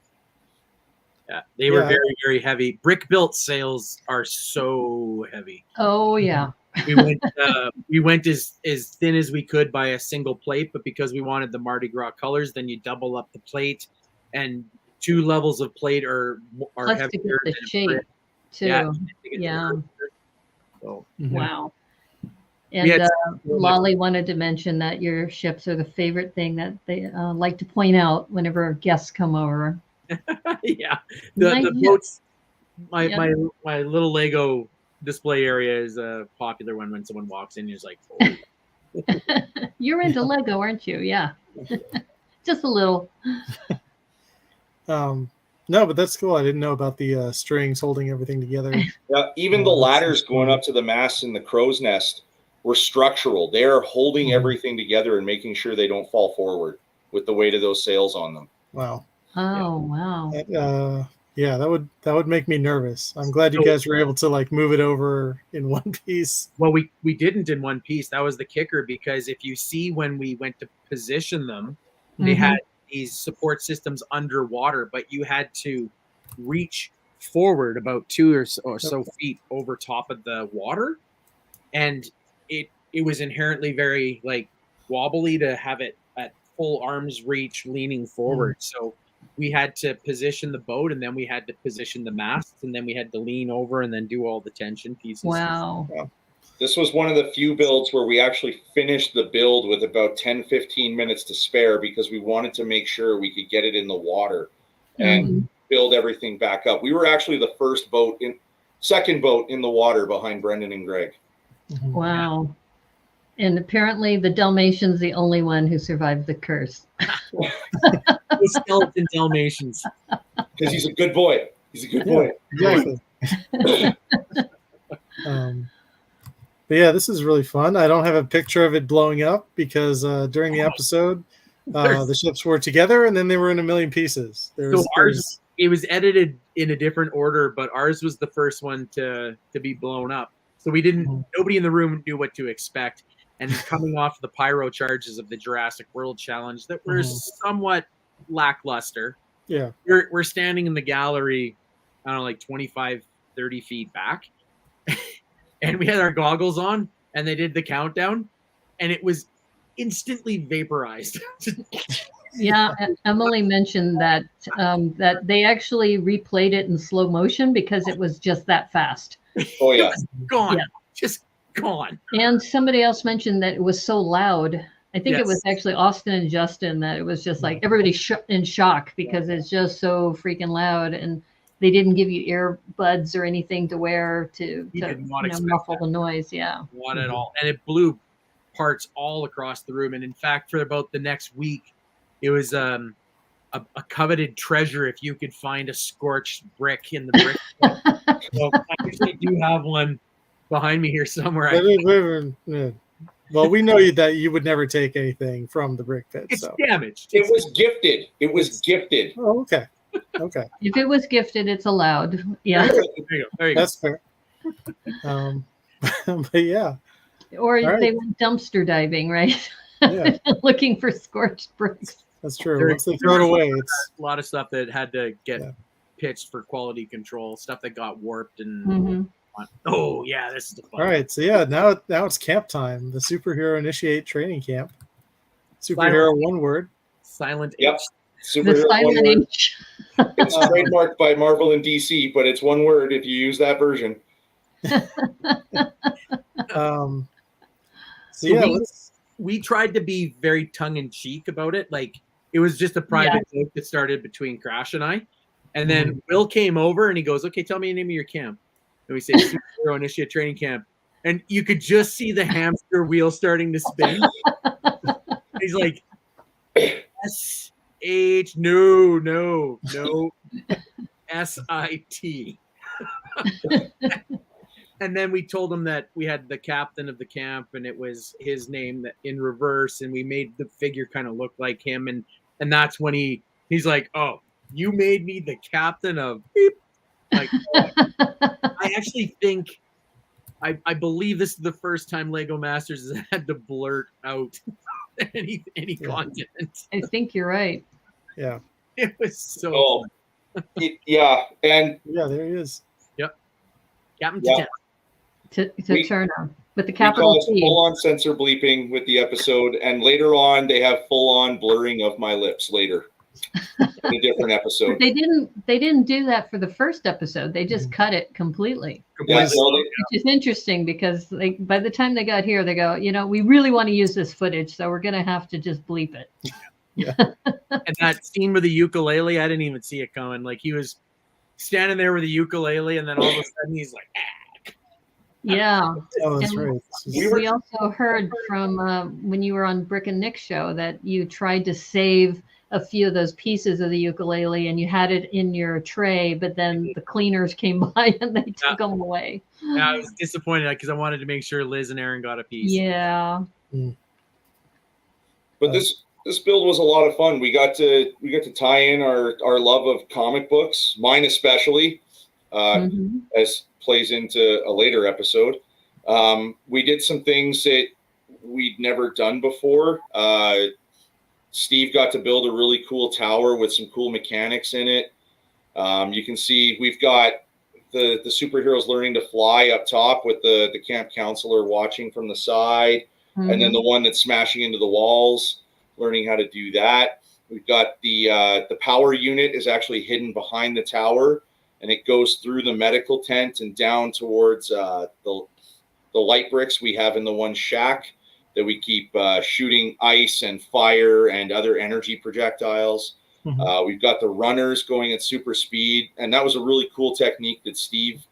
Yeah, they were very, very heavy. Brick-built sails are so heavy. Oh yeah. We went as thin as we could by a single plate, but because we wanted the Mardi Gras colors, then you double up the plate, and 2 levels of plate are heavier to get the shape too. Yeah. So, wow. And Lolly wanted to mention that your ships are the favorite thing that they like to point out whenever guests come over. Yeah, the boats. My little Lego display area is a popular one when someone walks in. He's like, oh. You're into Lego, aren't you? Yeah. Just a little. No, but that's cool. I didn't know about the strings holding everything together. Yeah, even the ladders going up to the mast in the crow's nest were structural. They're holding everything together and making sure they don't fall forward with the weight of those sails on them. Wow. Oh, wow. Yeah, that would make me nervous. I'm glad you guys were able to like move it over in one piece. Well, we didn't in one piece. That was the kicker, because if you see when we went to position them, they had these support systems underwater, but you had to reach forward about 2 or so feet over top of the water, and it was inherently very like wobbly to have it at full arm's reach leaning forward. So we had to position the boat, and then we had to position the masts, and then we had to lean over and then do all the tension pieces. Wow. This was one of the few builds where we actually finished the build with about 10-15 minutes to spare, because we wanted to make sure we could get it in the water and build everything back up. We were actually the second boat in the water behind Brendan and Greg. Wow. And apparently the Dalmatian's the only one who survived the curse. The skeleton Dalmatians. Because he's a good boy. He's a good boy. Exactly. But yeah, this is really fun. I don't have a picture of it blowing up because during the episode, the ships were together and then they were in a million pieces. Ours, it was edited in a different order, but ours was the first one to be blown up. So we didn't. Nobody in the room knew what to expect. and coming off the pyro charges of the Jurassic World Challenge that were somewhat lackluster. Yeah. We're standing in the gallery, I don't know, like 25, 30 feet back. And we had our goggles on, and they did the countdown, and it was instantly vaporized. Yeah, Emily mentioned that that they actually replayed it in slow motion because it was just that fast. Oh yeah, gone, Yeah. just gone. And somebody else mentioned that it was so loud. I think Yes. it was actually Austin and Justin that it was just like everybody in shock because it's just so freaking loud, and they didn't give you earbuds or anything to wear to did not expect muffle that. the noise. Yeah, Not at all, and it blew parts all across the room. And in fact, for about the next week, it was a coveted treasure if you could find a scorched brick in the brick. So I actually do have one behind me here somewhere. Well, we know that you would never take anything from the brick pit. It's so. damaged. it was gifted. It was gifted. Oh, okay. Okay. if it was gifted, it's allowed. Yeah, There you go. There you go. That's fair. But yeah. or All they right. went dumpster diving, right? Yeah. Looking for scorched bricks. That's true. There- Once they throw it away, it's A lot of stuff that had to get Yeah. pitched for quality control, stuff that got warped and Mhm. oh yeah, this is the fun. all right. So yeah, now it's camp time. The Superhero Initiate Training Camp. Superhero, one word. Silent Yep. H. The Superhero. One silent word. H. It's trademarked by Marvel and DC, but it's one word if you use that version. So So yeah, we- let's. We tried to be very tongue-in-cheek about it. Like it was just a private joke that started between Crash and I. And then Will came over and he goes, "Okay, tell me the name of your camp." And we say Superhero Initiate Training Camp. And you could just see the hamster wheel starting to spin. He's like, S-H, no, S-I-T. And then we told him that we had the captain of the camp and it was his name that in reverse, and we made the figure kind of look like him. And that's when he's like, "Oh, you made me the captain of beep." Like, I actually think, I believe this is the first time Lego Masters has had to blurt out any content. I think you're right. Yeah. It was so Oh, yeah, and Yeah, there he is. Captain Yeah. Town. To We- turn on with the we capital caused T. full-on censor bleeping with the episode, and later on they have full-on blurring of my lips later in a different episode. But they didn't do that for the first episode. They just cut it completely. Yeah, well, Which is interesting because by the time they got here, they go, we really want to use this footage, so we're going to have to just bleep it. And that scene with the ukulele, I didn't even see it coming. Like he was standing there with the ukulele, and then all of a sudden he's like, "Ah." Yeah. Oh, that's And right. We also heard from when you were on Brick and Nick's show that you tried to save a few of those pieces of the ukulele and you had it in your tray, but then the cleaners came by and they took them away. Yeah, I was disappointed because I wanted to make sure Liz and Aaron got a piece. Yeah. But this build was a lot of fun. We got to tie in our love of comic books, mine especially, Mhm. as plays into a later episode. We did some things that we'd never done before. Steve got to build a really cool tower with some cool mechanics in it. You can see we've got the superheroes learning to fly up top with the camp counselor watching from the side. And then the one that's smashing into the walls, learning how to do that. We've got the power unit is actually hidden behind the tower, and it goes through the medical tent and down towards the light bricks we have in the one shack that we keep shooting ice and fire and other energy projectiles. We've got the runners going at super speed, and that was a really cool technique that Steve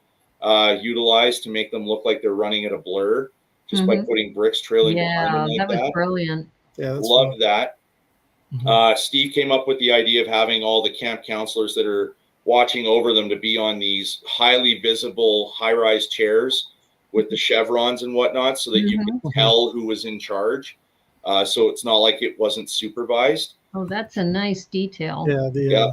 utilized to make them look like they're running at a blur. Just by putting bricks trailing behind them like that was brilliant. Yeah, that's Loved fun. that. Steve came up with the idea of having all the camp counselors that are watching over them to be on these highly visible high-rise chairs with the chevrons and whatnot so that you could tell who was in charge. So it's not like it wasn't supervised. Oh, that's a nice detail. Yeah,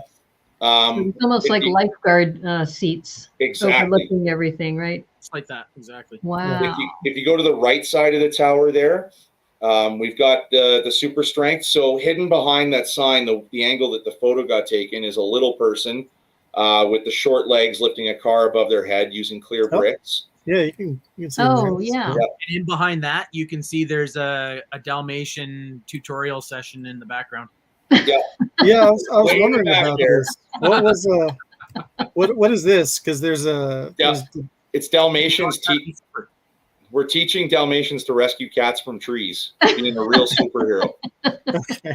It's almost like lifeguard seats. Exactly. Overlooking everything, right? It's like that, exactly. Wow. If you go to the right side of the tower there, we've got the super strength. So hidden behind that sign, the angle that the photo got taken is a little person with the short legs lifting a car above their head using clear bricks. Yeah, you can see. Oh, yeah. And in behind that, you can see there's a Dalmatian tutorial session in the background. Yeah, I was wondering about this. What was what is this? Because there's it's Dalmatians. We're teaching Dalmatians to rescue cats from trees, being a real superhero. Okay.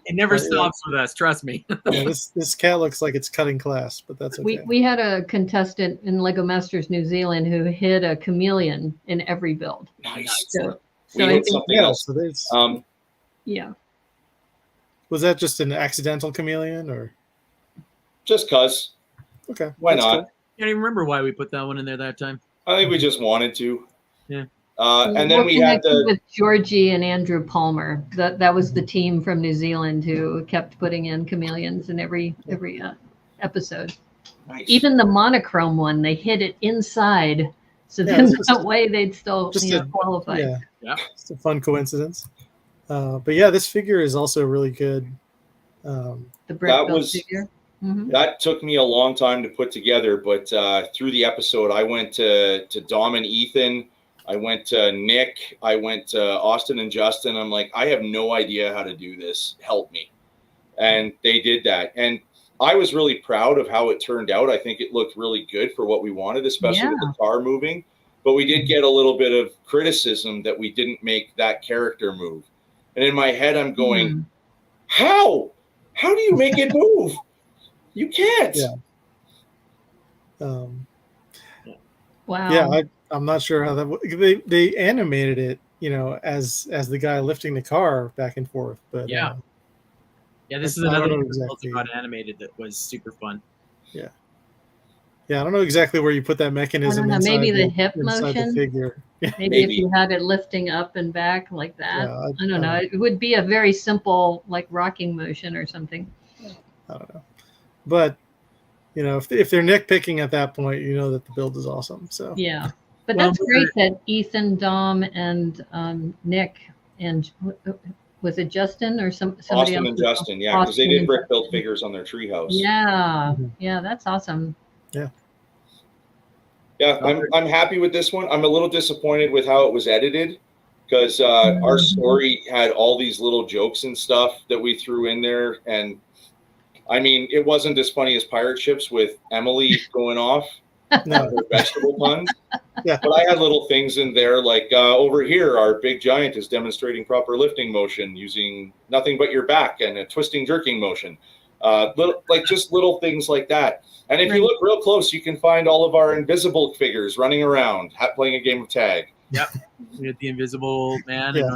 It never stops with us, trust me. Yeah, this cat looks like it's cutting class, but that's okay. We had a contestant in Lego Masters New Zealand who hid a chameleon in every build. Nice. So we hid something else. So there's, yeah. Was that just an accidental chameleon or? Just cause. Okay. Why not? Cool. Can't even remember why we put that one in there that time. I think we just wanted to. Yeah. And then we had with Georgie and Andrew Palmer. That was the team from New Zealand who kept putting in chameleons in every episode. Nice. Even the monochrome one, they hid it inside, so that way they'd still qualify. Yeah, it's a fun coincidence. But yeah, this figure is also really good. The brick build figure. Mm-hmm. That took me a long time to put together, but through the episode, I went to Dom and Ethan. I went to Nick. I went to Austin and Justin. I'm like, I have no idea how to do this. Help me. And they did that. And I was really proud of how it turned out. I think it looked really good for what we wanted, especially with the car moving. But we did get a little bit of criticism that we didn't make that character move. And in my head, I'm going, how? How do you make it move? You can't. Yeah. Wow. Yeah, I'm not sure how that. They animated it, as the guy lifting the car back and forth. But yeah, this is another one that got animated that was super fun. Yeah. Yeah, I don't know exactly where you put that mechanism. I don't know, maybe the hip motion. The figure. Maybe if you had it lifting up and back like that. Yeah, I don't know. It would be a very simple, like rocking motion or something. I don't know, but if they're nitpicking at that point, that the build is awesome. So yeah, but that's great that Ethan, Dom, and Nick, and was it Justin or somebody Austin else? And Justin, because they did brick build figures on their treehouse. Yeah, yeah, that's awesome. Yeah, I'm happy with this one. I'm a little disappointed with how it was edited, because our story had all these little jokes and stuff that we threw in there, and I mean, it wasn't as funny as Pirate Ships with Emily going off her vegetable puns. Yeah. But I had little things in there like over here, our big giant is demonstrating proper lifting motion using nothing but your back and a twisting jerking motion. Just little things like that. And if you look real close, you can find all of our invisible figures running around, playing a game of tag. Yep. We had the Invisible Man. Yeah.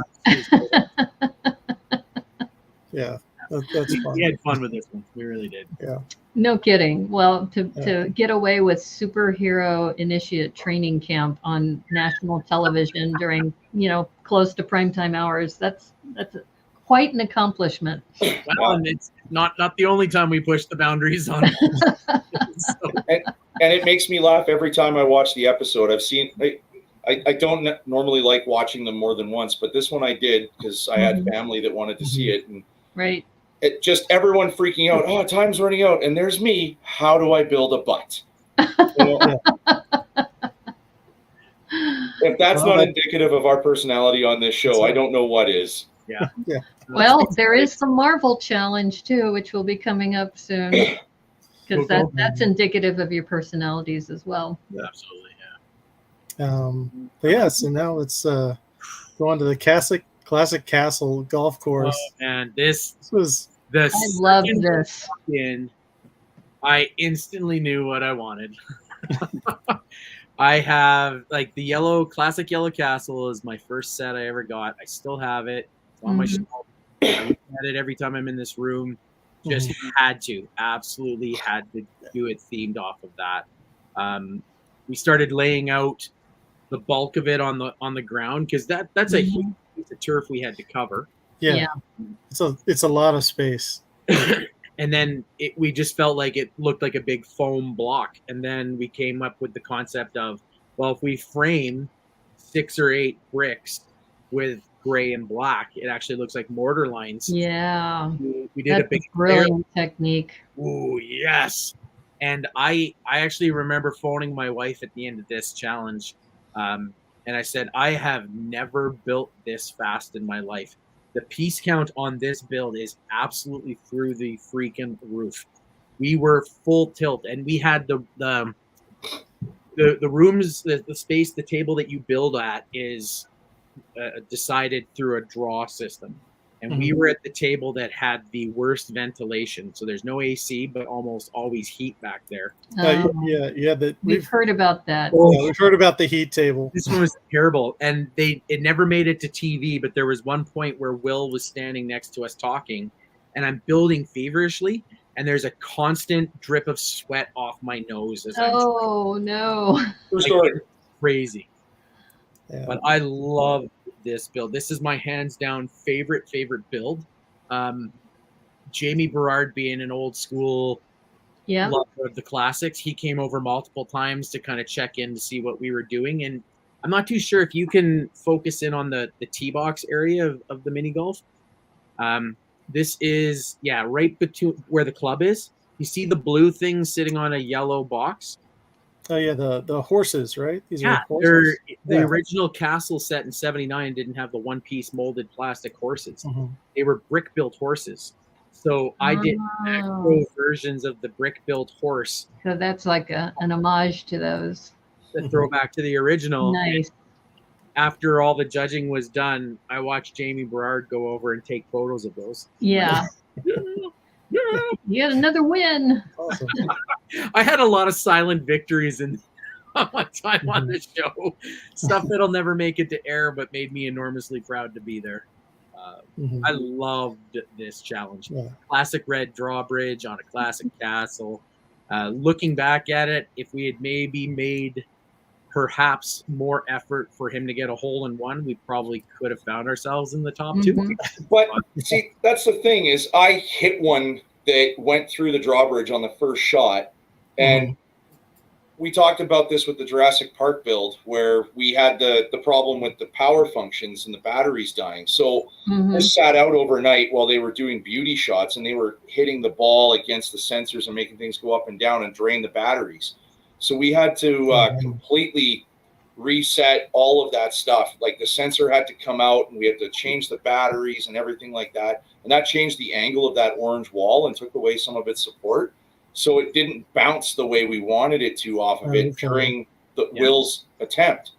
Yeah. That's fun. We had fun with this one. We really did. Yeah. No kidding. Well, to get away with superhero initiate training camp on national television during, close to primetime hours, that's quite an accomplishment. Well, and it's not the only time we push the boundaries on and it makes me laugh every time I watch the episode. I've seen I don't normally like watching them more than once, but this one I did because I had family that wanted to see it. And it just everyone freaking out. Oh, time's running out. And there's me. How do I build a butt? If that's not indicative of our personality on this show, I don't know what is. Yeah. Yeah. Well, there is the Marvel challenge too, which will be coming up soon. Because that's indicative of your personalities as well. Yeah, absolutely, But yeah, so now let's go on to the classic Castle golf course. Oh, man, this was I love this. I instantly knew what I wanted. I have the classic yellow castle is my first set I ever got. I still have it. It's on my shelf. I look at it every time I'm in this room. Just absolutely had to do it themed off of that. We started laying out the bulk of it on the ground because that's a huge piece of turf we had to cover. Yeah. It's a lot of space. and then we just felt like it looked like a big foam block. And then we came up with the concept of, well, if we frame 6 or 8 bricks with gray and black, it actually looks like mortar lines. Yeah. We did a big brilliant technique. Oh, yes. And I actually remember phoning my wife at the end of this challenge. And I said, I have never built this fast in my life. The piece count on this build is absolutely through the freaking roof. We were full tilt, and we had the rooms, the space, the table that you build at is decided through a draw system. And we were at the table that had the worst ventilation. So there's no AC, but almost always heat back there. Yeah. We've heard about that. Yeah, we've heard about the heat table. This one was terrible. And it never made it to TV, but there was one point where Will was standing next to us talking, and I'm building feverishly, and there's a constant drip of sweat off my nose. As no. Crazy. Yeah. But I love this build. This is my hands down favorite build. Jamie Berard, being an old school lover of the classics, he came over multiple times to kind of check in to see what we were doing. And I'm not too sure if you can focus in on the tee box area of the mini golf. This is right between where the club is. You see the blue thing sitting on a yellow box? Oh yeah, the horses, right? These are horses. The original Castle set in '79 didn't have the one-piece molded plastic horses. Mm-hmm. They were brick-built horses. So I did macro versions of the brick-built horse. So that's like an homage to those. The throwback to the original. Nice. After all the judging was done, I watched Jamie Berard go over and take photos of those. Yeah. You had another win. Awesome. I had a lot of silent victories in my time on the show. Stuff that'll never make it to air, but made me enormously proud to be there. I loved this challenge. Yeah. Classic red drawbridge on a classic castle. Looking back at it, if we had maybe made perhaps more effort for him to get a hole in one, we probably could have found ourselves in the top 2. But see, that's the thing is I hit one that went through the drawbridge on the first shot. And we talked about this with the Jurassic Park build where we had the problem with the power functions and the batteries dying. So I sat out overnight while they were doing beauty shots, and they were hitting the ball against the sensors and making things go up and down and drain the batteries. So we had to completely reset all of that stuff. Like the sensor had to come out, and we had to change the batteries and everything like that. And that changed the angle of that orange wall and took away some of its support. So it didn't bounce the way we wanted it to off of it during Will's attempt.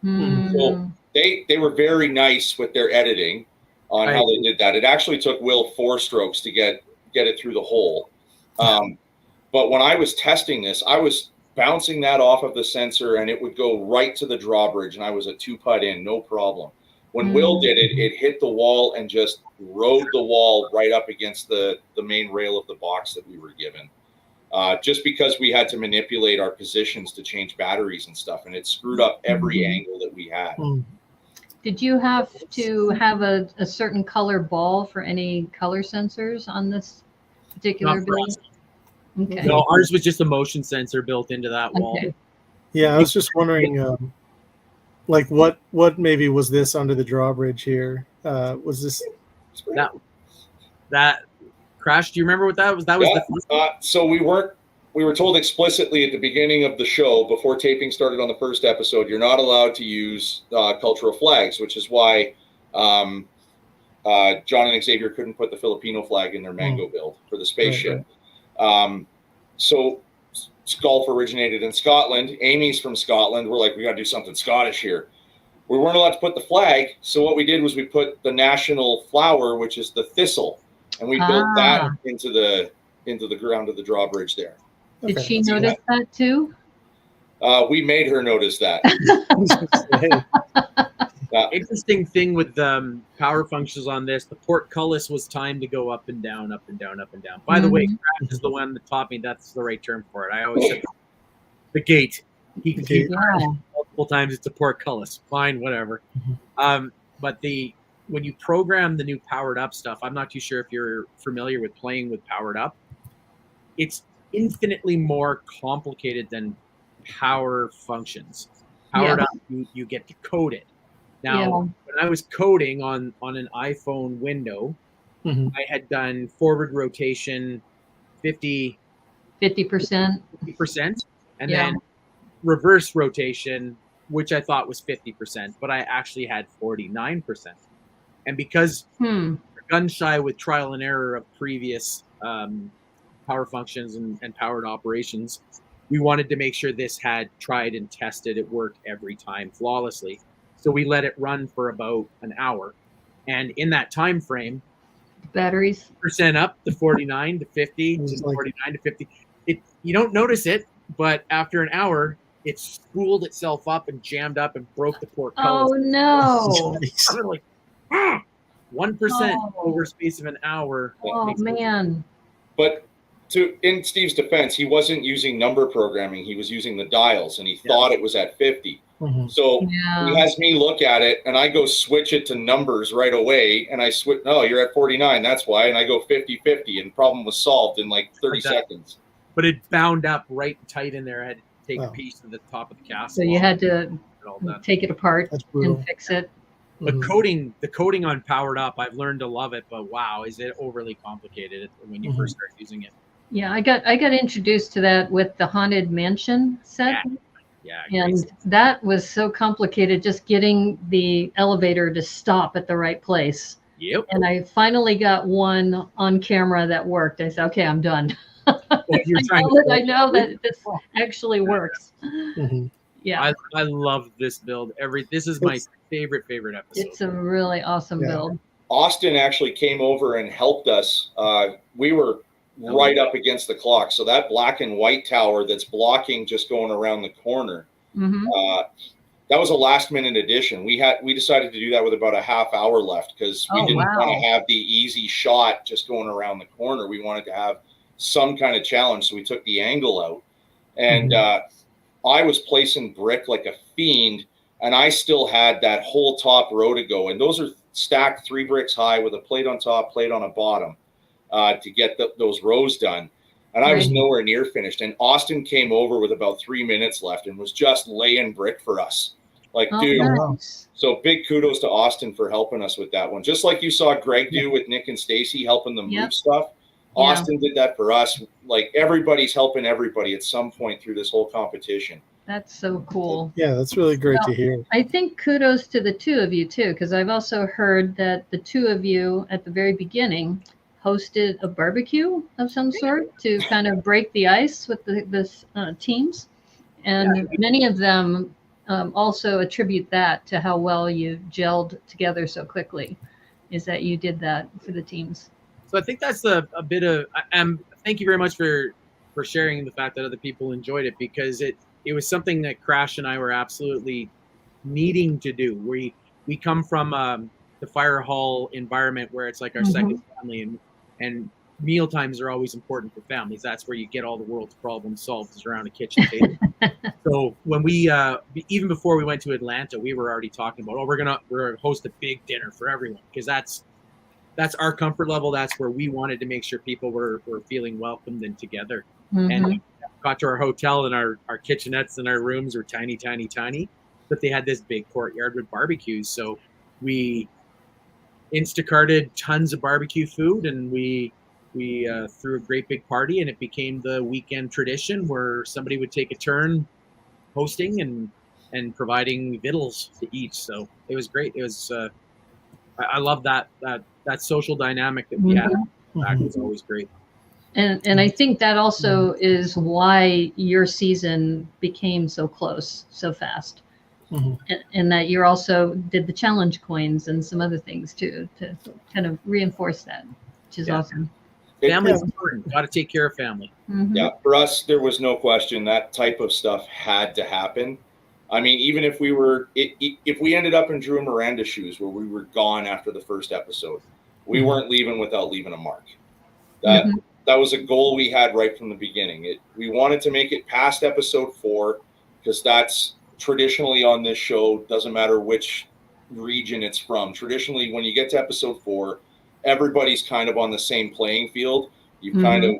So they were very nice with their editing on how they did that. It actually took Will 4 strokes to get it through the hole. But when I was testing this, I was bouncing that off of the sensor, and it would go right to the drawbridge, and I was a 2-putt in, no problem. When Will did it, it hit the wall and just rode the wall right up against the main rail of the box that we were given. Just because we had to manipulate our positions to change batteries and stuff, and it screwed up every angle that we had. Did you have to have a certain color ball for any color sensors on this particular build? Okay. No, ours was just a motion sensor built into that wall. Okay. Yeah, I was just wondering, like what maybe was this under the drawbridge here? Was this that Crash? Do you remember what that was? That was so we were told explicitly at the beginning of the show before taping started on the first episode, you're not allowed to use cultural flags, which is why John and Xavier couldn't put the Filipino flag in their Mango build for the spaceship. So golf originated in Scotland. Amy's from Scotland. We're like, we got to do something Scottish here. We weren't allowed to put the flag. So what we did was we put the national flower, which is the thistle, and we built that into the ground of the drawbridge there. Did she notice that too? We made her notice that. Interesting thing with power functions on this, the portcullis was timed to go up and down, up and down, up and down. By the way, Crash is the one that taught me that's the right term for it. I always said the gate. He multiple times it's a portcullis. Fine, whatever. But when you program the new powered up stuff, I'm not too sure if you're familiar with playing with powered up. it's infinitely more complicated than power functions. Powered up, you get to code it. Now, when I was coding on an iPhone window, I had done forward rotation 50%, and then reverse rotation, which I thought was 50%, but I actually had 49%. And because we're gun shy with trial and error of previous power functions and powered operations, we wanted to make sure this had tried and tested. It worked every time flawlessly. So we let it run for about an hour. And in that time frame, batteries percent up to 49 to 50 to 49 to 50. You don't notice it, but after an hour, it spooled itself up and jammed up and broke the portcullis. Oh no! 1% over space of an hour. Oh man! But in Steve's defense, he wasn't using number programming. He was using the dials, and he thought it was at 50. So he has me look at it, and I go switch it to numbers right away, and I switch. No, you're at 49. That's why. And I go 50-50, and problem was solved in like 30 seconds. But it bound up right tight in there. I had to take a piece to the top of the castle. So you had to take it apart and fix it. But the coding on Powered Up, I've learned to love it. But wow, is it overly complicated when you first start using it? Yeah, I got introduced to that with the Haunted Mansion set. Yeah, and that was so complicated, just getting the elevator to stop at the right place. Yep. And I finally got one on camera that worked. I said, okay, I'm done. I know that this actually works. Yeah. I love this build. This is my favorite episode. It's a really awesome build. Austin actually came over and helped us. We were right up against the clock. So that black and white tower that's blocking just going around the corner, that was a last minute addition. We decided to do that with about a half hour left because we didn't want to have the easy shot just going around the corner. We wanted to have some kind of challenge. So we took the angle out, and I was placing brick like a fiend, and I still had that whole top row to go. And those are stacked 3 bricks high with a plate on top, plate on a bottom. To get those rows done. And I was nowhere near finished. And Austin came over with about 3 minutes left and was just laying brick for us. Like, dude. Nice. So big kudos to Austin for helping us with that one. Just like you saw Greg do with Nick and Stacy helping them move stuff. Austin did that for us. Like, everybody's helping everybody at some point through this whole competition. That's so cool. Yeah, that's really great to hear. I think kudos to the two of you, too, because I've also heard that the two of you at the very beginning hosted a barbecue of some sort to kind of break the ice with the teams. And many of them also attribute that to how well you gelled together so quickly, is that you did that for the teams. So I think that's a bit of, thank you very much for sharing the fact that other people enjoyed it, because it was something that Crash and I were absolutely needing to do. We come from the fire hall environment where it's like our second family, and meal times are always important for families. That's where you get all the world's problems solved, is around a kitchen table. So when we, even before we went to Atlanta, we were already talking about, we're gonna host a big dinner for everyone, because that's our comfort level. That's where we wanted to make sure people were feeling welcomed and together. And we got to our hotel, and our kitchenettes and our rooms were tiny, tiny, tiny, but they had this big courtyard with barbecues. So we Instacarted tons of barbecue food, and we threw a great big party, and it became the weekend tradition where somebody would take a turn hosting and providing victuals to eat. So it was great. It was I love that social dynamic that we had. It was always great. And I think that also is why your season became so close so fast. And that you also did the challenge coins and some other things too, to kind of reinforce that, which is awesome. Family's important. Got to take care of family. Yeah, for us, there was no question that type of stuff had to happen. I mean, even if if we ended up in Drew and Miranda's shoes where we were gone after the first episode, we weren't leaving without leaving a mark. That was a goal we had right from the beginning. We wanted to make it past episode 4, because that's traditionally on this show, doesn't matter which region it's from. Traditionally, when you get to episode 4, everybody's kind of on the same playing field. You've kind of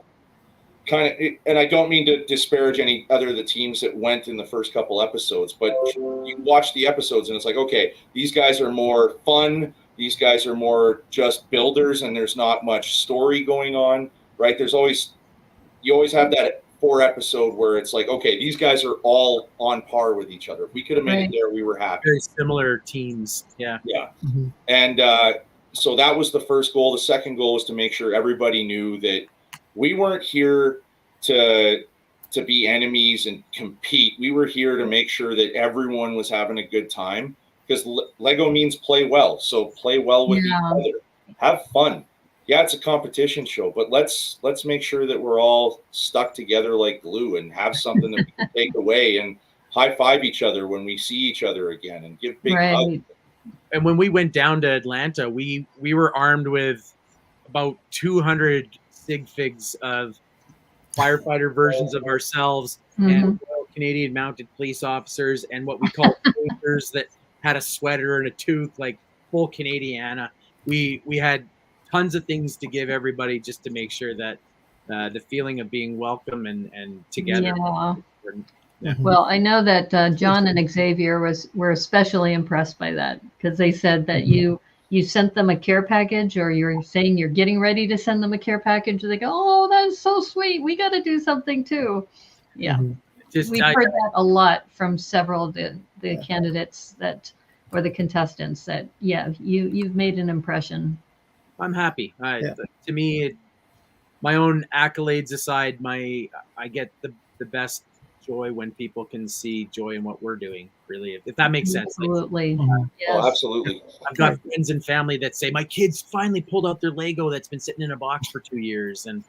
and I don't mean to disparage any other of the teams that went in the first couple episodes, but you watch the episodes and it's like, okay, these guys are more fun. These guys are more just builders, and there's not much story going on, right? You always have that 4 episode where it's like, okay, these guys are all on par with each other. If we could have made it there, we were happy. Very similar teams. Yeah. Yeah. Mm-hmm. And so that was the first goal. The second goal was to make sure everybody knew that we weren't here to be enemies and compete. We were here to make sure that everyone was having a good time, because Lego means play well. So play well with each other. Have fun. Yeah, it's a competition show, but let's make sure that we're all stuck together like glue and have something that we can take away and high five each other when we see each other again and give big hugs. And when we went down to Atlanta, we were armed with about 200 sig figs of firefighter versions of ourselves and Canadian mounted police officers and what we call soldiers that had a sweater and a tooth, like full Canadiana. We had tons of things to give everybody just to make sure that the feeling of being welcome and together. Yeah. Well, I know that John and Xavier were especially impressed by that, because they said that you sent them a care package, or you're saying you're getting ready to send them a care package. They go, "Oh, that is so sweet. We got to do something too." Yeah, we've heard that a lot from several of the candidates or the contestants that you've made an impression. I'm happy. To me, my own accolades aside, I get the best joy when people can see joy in what we're doing, really, if that makes sense. Absolutely. Yes. Oh, absolutely. I've got friends and family that say, my kids finally pulled out their Lego that's been sitting in a box for 2 years. And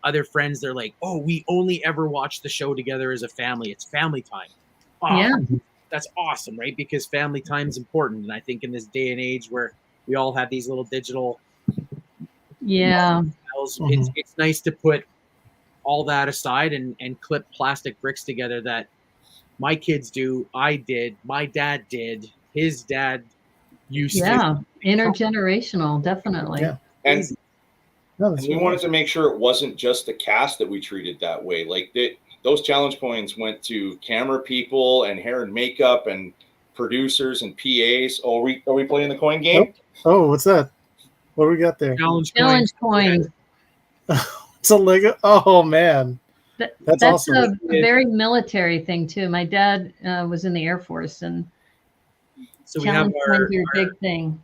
other friends, they're like, oh, we only ever watch the show together as a family. It's family time. Oh, yeah. That's awesome, right? Because family time is important. And I think in this day and age where we all have these little digital files, it's nice to put all that aside and clip plastic bricks together that my kids do, I did, my dad did, his dad used to. Yeah, intergenerational, definitely. Yeah. And we wanted to make sure it wasn't just the cast that we treated that way. Like those challenge coins went to camera people and hair and makeup and producers and PAs. Oh, are we playing the coin game? Oh, what's that? What do we got there? Challenge coins. It's a Lego. Oh man, that's awesome. A very military thing too. My dad was in the Air Force, and so we have our big thing.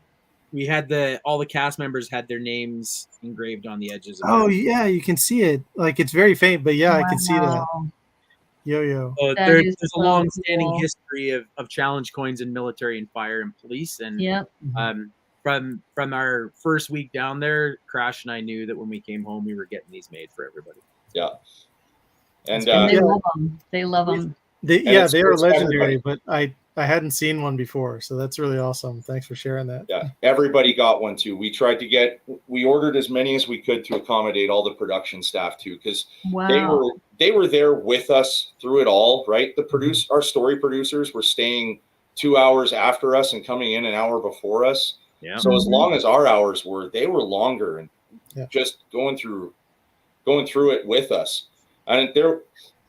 We had all the cast members had their names engraved on the edges. Oh yeah, you can see it. Like it's very faint, but yeah, I can see that. Yo-yo. There's a long-standing history of challenge coins in military and fire and police, and from our first week down there, Crash and I knew that when we came home, we were getting these made for everybody. Yeah. And they love them. They love them. They are legendary, but I hadn't seen one before, so that's really awesome. Thanks for sharing that. Yeah, everybody got one too. We ordered as many as we could to accommodate all the production staff too, because they were there with us through it all, right? Our story producers were staying 2 hours after us and coming in an hour before us. Yeah. So as long as our hours they were longer and just going through it with us. And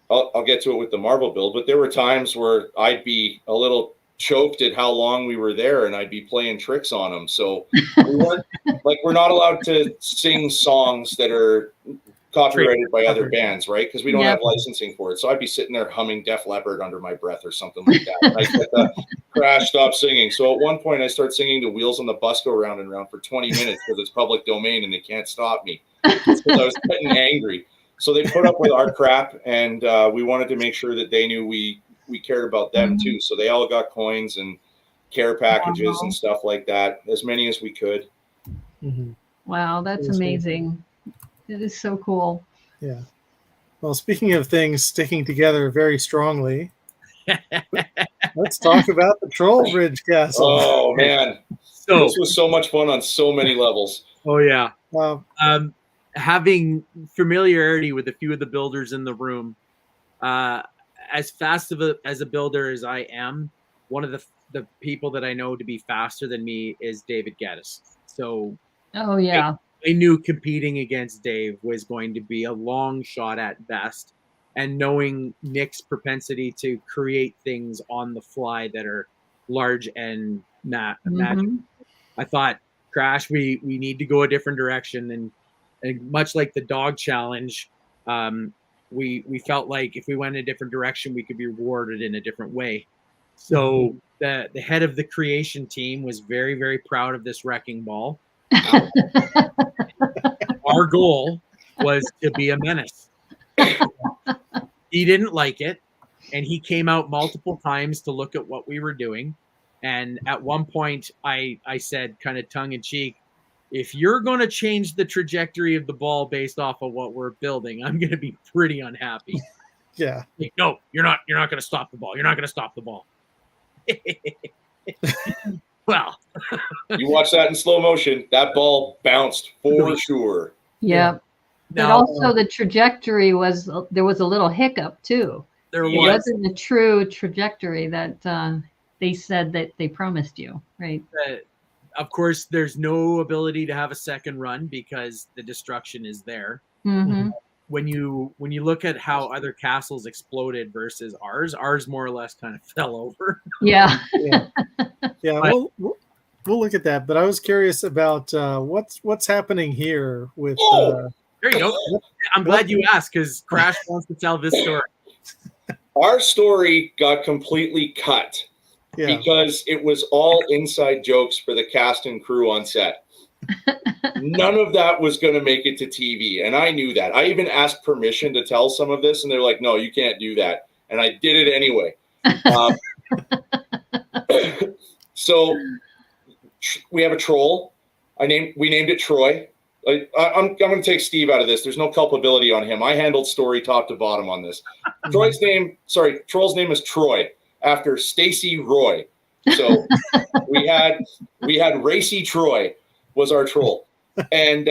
I'll get to it with the Marvel build, but there were times where I'd be a little choked at how long we were there, and I'd be playing tricks on them. So we're not allowed to sing songs that are copyrighted by other bands, right? Because we don't have licensing for it. So I'd be sitting there humming Def Leppard under my breath or something like that. And I get the Crash stop singing. So at one point I start singing the Wheels on the Bus Go Round and Round for 20 minutes because it's public domain and they can't stop me. Because I was getting angry. So they put up with our crap, and we wanted to make sure that they knew we cared about them too. So they all got coins and care packages and stuff like that, as many as we could. Wow, that's amazing. It is so cool. Yeah. Well, speaking of things sticking together very strongly, let's talk about the Troll Bridge Castle. Oh man, this was so much fun on so many levels. Oh yeah. Wow. Having familiarity with a few of the builders in the room, as fast as a builder as I am, one of the people that I know to be faster than me is David Geddes. So I knew competing against Dave was going to be a long shot at best. And knowing Nick's propensity to create things on the fly that are large and magical, I thought, Crash, we need to go a different direction. And much like the dog challenge, we felt like if we went a different direction, we could be rewarded in a different way. So the head of the creation team was very, very proud of this wrecking ball. Our goal was to be a menace. He didn't like it, and he came out multiple times to look at what we were doing. And at one point, I said, kind of tongue in cheek, if you're going to change the trajectory of the ball based off of what we're building, I'm going to be pretty unhappy. Yeah. Like, no, you're not going to stop the ball. You're not going to stop the ball. Well, you watch that in slow motion. That ball bounced for sure. Yeah. But also the trajectory there was a little hiccup too. There It wasn't a true trajectory that they said that they promised you, right? Of course, there's no ability to have a second run because the destruction is there. Mm-hmm. When you look at how other castles exploded versus ours more or less kind of fell over. Yeah. We'll look at that. But I was curious about what's happening here with. There you go. I'm glad you asked because Crash wants to tell this story. Our story got completely cut because it was all inside jokes for the cast and crew on set. None of that was going to make it to TV, and I knew that. I even asked permission to tell some of this, and they're like, "No, you can't do that," and I did it anyway. So we have a troll. We named it Troy. I'm going to take Steve out of this. There's no culpability on him. I handled story top to bottom on this. Troll's name is Troy after Stacy Roy. So we had Racy Troy was our troll, and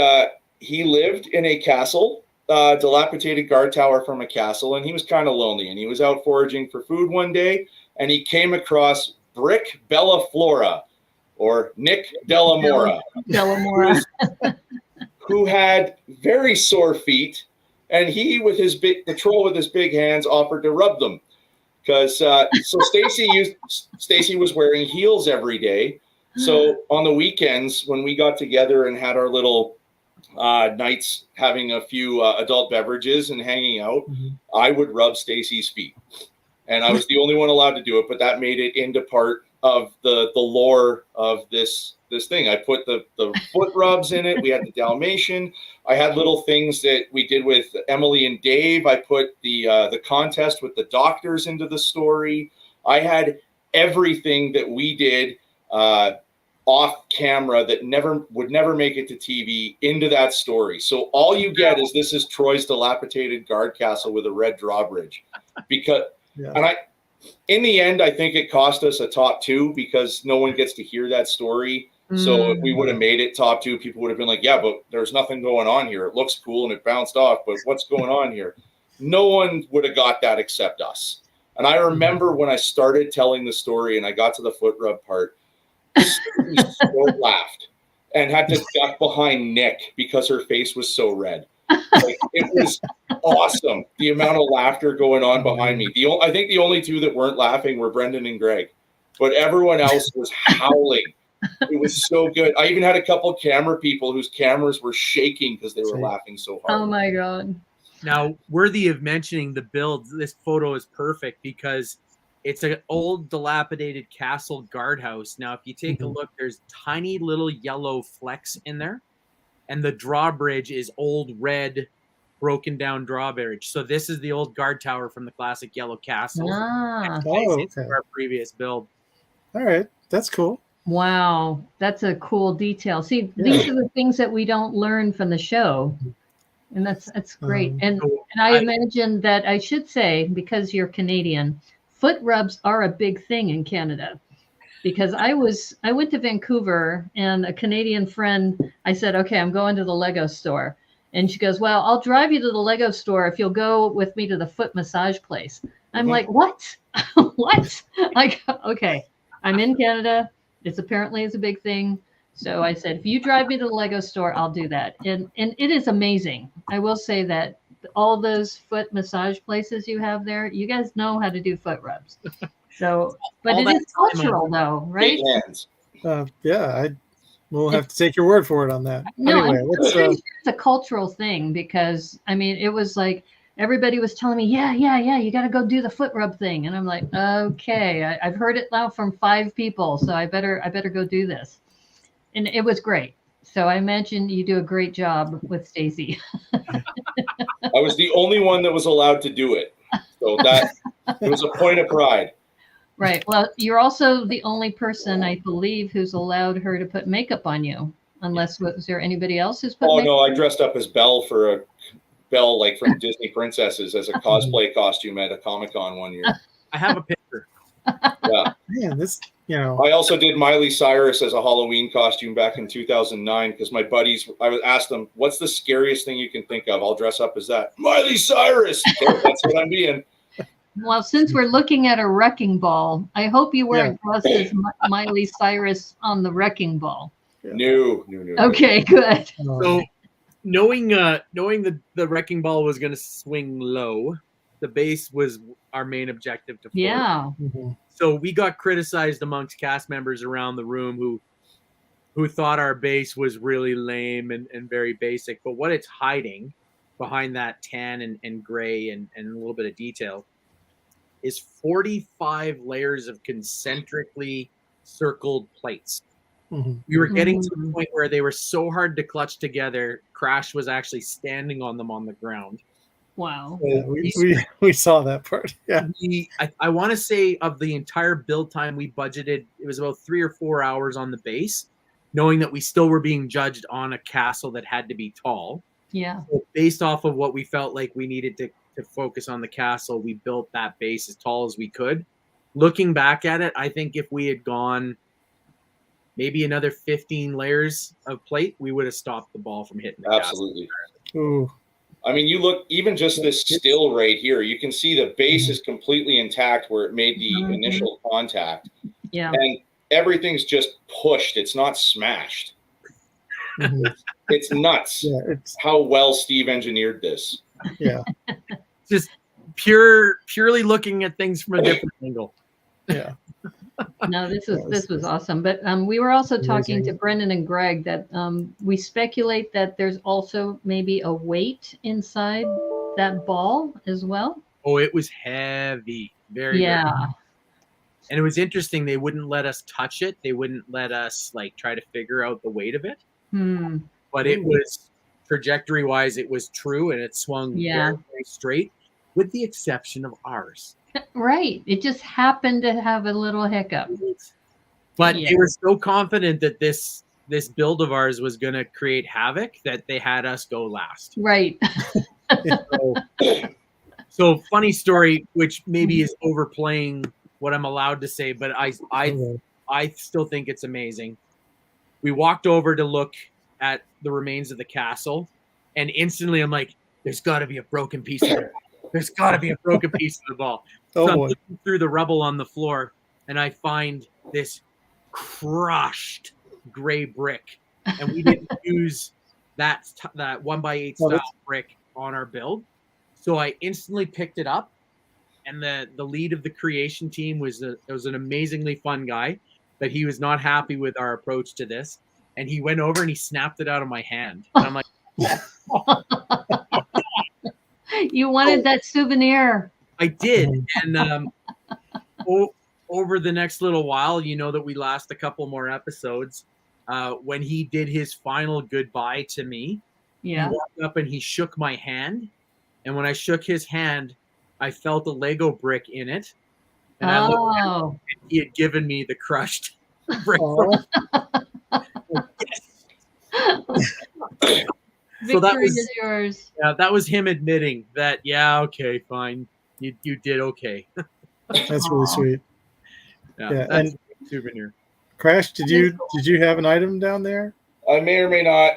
he lived in a castle, dilapidated guard tower from a castle, and he was kind of lonely. And he was out foraging for food one day, and he came across Brick Bella Flora, or Nick Delamora. Who had very sore feet, and he, with the troll with his big hands, offered to rub them, because so Stacy was wearing heels every day. So on the weekends when we got together and had our little nights, having a few adult beverages and hanging out, I would rub Stacy's feet, and I was the only one allowed to do it. But that made it into part of the lore of this thing. I put the foot rubs in it. We had the Dalmatian. I had little things that we did with Emily and Dave. I put the contest with the doctors into the story. I had everything that we did off camera that would never make it to TV into that story. So all you get is this is Troy's dilapidated guard castle with a red drawbridge. In the end, I think it cost us a top 2 because no one gets to hear that story. So if we would have made it top 2, people would have been like, yeah, but there's nothing going on here. It looks cool and it bounced off, but what's going on here? No one would have got that except us. And I remember when I started telling the story and I got to the foot rub part, Steve so laughed and had to duck behind Nick because her face was so red. Like, it was awesome, the amount of laughter going on behind me. I think the only 2 that weren't laughing were Brendan and Greg, but everyone else was howling. It was so good. I even had a couple camera people whose cameras were shaking because they were laughing so hard. Oh my God. Now, worthy of mentioning the build, this photo is perfect because it's an old dilapidated castle guardhouse. Now, if you take a look, there's tiny little yellow flecks in there. And the drawbridge is old red, broken down drawbridge. So this is the old guard tower from the classic yellow castle. Okay. Our previous build. All right, that's cool. Wow, that's a cool detail. See, these are the things that we don't learn from the show, and that's great. And I imagine that I should say, because you're Canadian, foot rubs are a big thing in Canada. Because I went to Vancouver, and a Canadian friend, I said, okay, I'm going to the Lego store. And she goes, well, I'll drive you to the Lego store if you'll go with me to the foot massage place. I'm like, what? What? Like, okay, I'm in Canada. It's apparently a big thing. So I said, if you drive me to the Lego store, I'll do that. And it is amazing. I will say that all those foot massage places you have there, you guys know how to do foot rubs. So, but it is cultural though, right? Hands. Yeah, we'll have to take your word for it on that. No, Anyway, it's a cultural thing because I mean, it was like everybody was telling me, yeah, you got to go do the foot rub thing, and I'm like, okay, I've heard it now from 5 people, so I better go do this, and it was great. So I imagine you do a great job with Stacy. I was the only one that was allowed to do it, so that it was a point of pride. Right. Well, you're also the only person, I believe, who's allowed her to put makeup on you. Unless, was there anybody else who's put makeup? No, I dressed up as Belle like from Disney Princesses as a cosplay costume at a Comic-Con one year. I have a picture. Yeah. Man, I also did Miley Cyrus as a Halloween costume back in 2009 because my buddies, I asked them, what's the scariest thing you can think of? I'll dress up as that. Miley Cyrus. That's what I'm being. Well, since we're looking at a wrecking ball, I hope you weren't dressed as Miley Cyrus on the wrecking ball. No. Okay, good. So knowing the wrecking ball was going to swing low, the base was our main objective to force. Yeah. So we got criticized amongst cast members around the room who thought our base was really lame and very basic. But what it's hiding behind that tan and gray and a little bit of detail is 45 layers of concentrically circled plates. We were getting to the point where they were so hard to clutch together, Crash was actually standing on them on the ground. Wow. Yeah, we saw that part. Yeah. I want to say of the entire build time we budgeted, it was about 3 or 4 hours on the base, knowing that we still were being judged on a castle that had to be tall. Yeah. So based off of what we felt like we needed to focus on the castle, we built that base as tall as we could. Looking back at it, I think if we had gone maybe another 15 layers of plate, we would have stopped the ball from hitting the Absolutely. castle. Ooh. I mean, you look, even just this still right here, you can see the base is completely intact where it made the initial contact. Yeah. And everything's just pushed. It's not smashed. It's nuts how well Steve engineered this. Yeah. Just purely looking at things from a different angle. Yeah. No, this was awesome. But we were also talking to Brendan and Greg that we speculate that there's also maybe a weight inside that ball as well. Oh, it was heavy. Very heavy. And it was interesting. They wouldn't let us touch it. They wouldn't let us try to figure out the weight of it. But it was trajectory wise, it was true, and it swung very, very straight, with the exception of ours. Right. It just happened to have a little hiccup. But they were so confident that this build of ours was going to create havoc that they had us go last. Right. So funny story, which maybe is overplaying what I'm allowed to say, but I still think it's amazing. We walked over to look at the remains of the castle, and instantly I'm like, there's got to be a broken piece of the ball. There's got to be a broken piece of the ball. So I'm looking through the rubble on the floor, and I find this crushed gray brick. And we didn't use that 1x8 style brick on our build. So I instantly picked it up, and the lead of the creation team was an amazingly fun guy, but he was not happy with our approach to this. And he went over and he snapped it out of my hand. And I'm like, you wanted that souvenir. I did. And over the next little while, that we last a couple more episodes, when he did his final goodbye to me, he walked up and he shook my hand. And when I shook his hand, I felt a Lego brick in it. And I looked at him, and he had given me the crushed brick. So that was yours. Yeah, that was him admitting that. Yeah, okay, fine. You did okay. That's really sweet. Yeah, that's a souvenir. Crash, did you have an item down there? I may or may not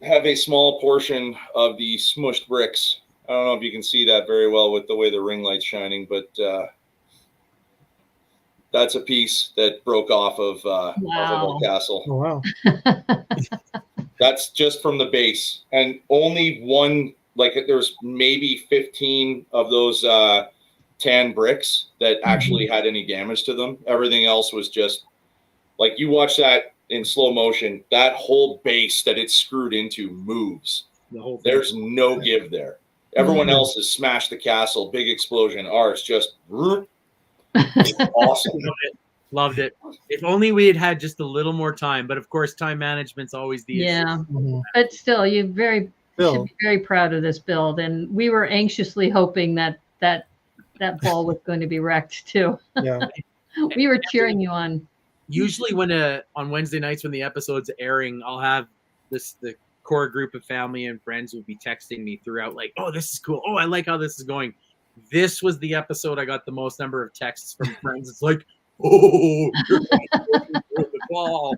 have a small portion of the smushed bricks. I don't know if you can see that very well with the way the ring light's shining, but That's a piece that broke off of a castle. Oh, wow. That's just from the base, and only one. Like there's maybe 15 of those tan bricks that actually had any damage to them. Everything else was just like you watch that in slow motion. That whole base that it's screwed into moves. There's no give there. Everyone else has smashed the castle, big explosion. Ours just awesome. Loved it. If only we had had just a little more time, but of course, time management's always the issue. But still, you should be very proud of this build, and we were anxiously hoping that ball was going to be wrecked too. Yeah, we were cheering you on. Usually, when on Wednesday nights when the episode's airing, I'll have the core group of family and friends will be texting me throughout, like, "Oh, this is cool. Oh, I like how this is going." This was the episode I got the most number of texts from friends. It's like, "Oh, you're the ball."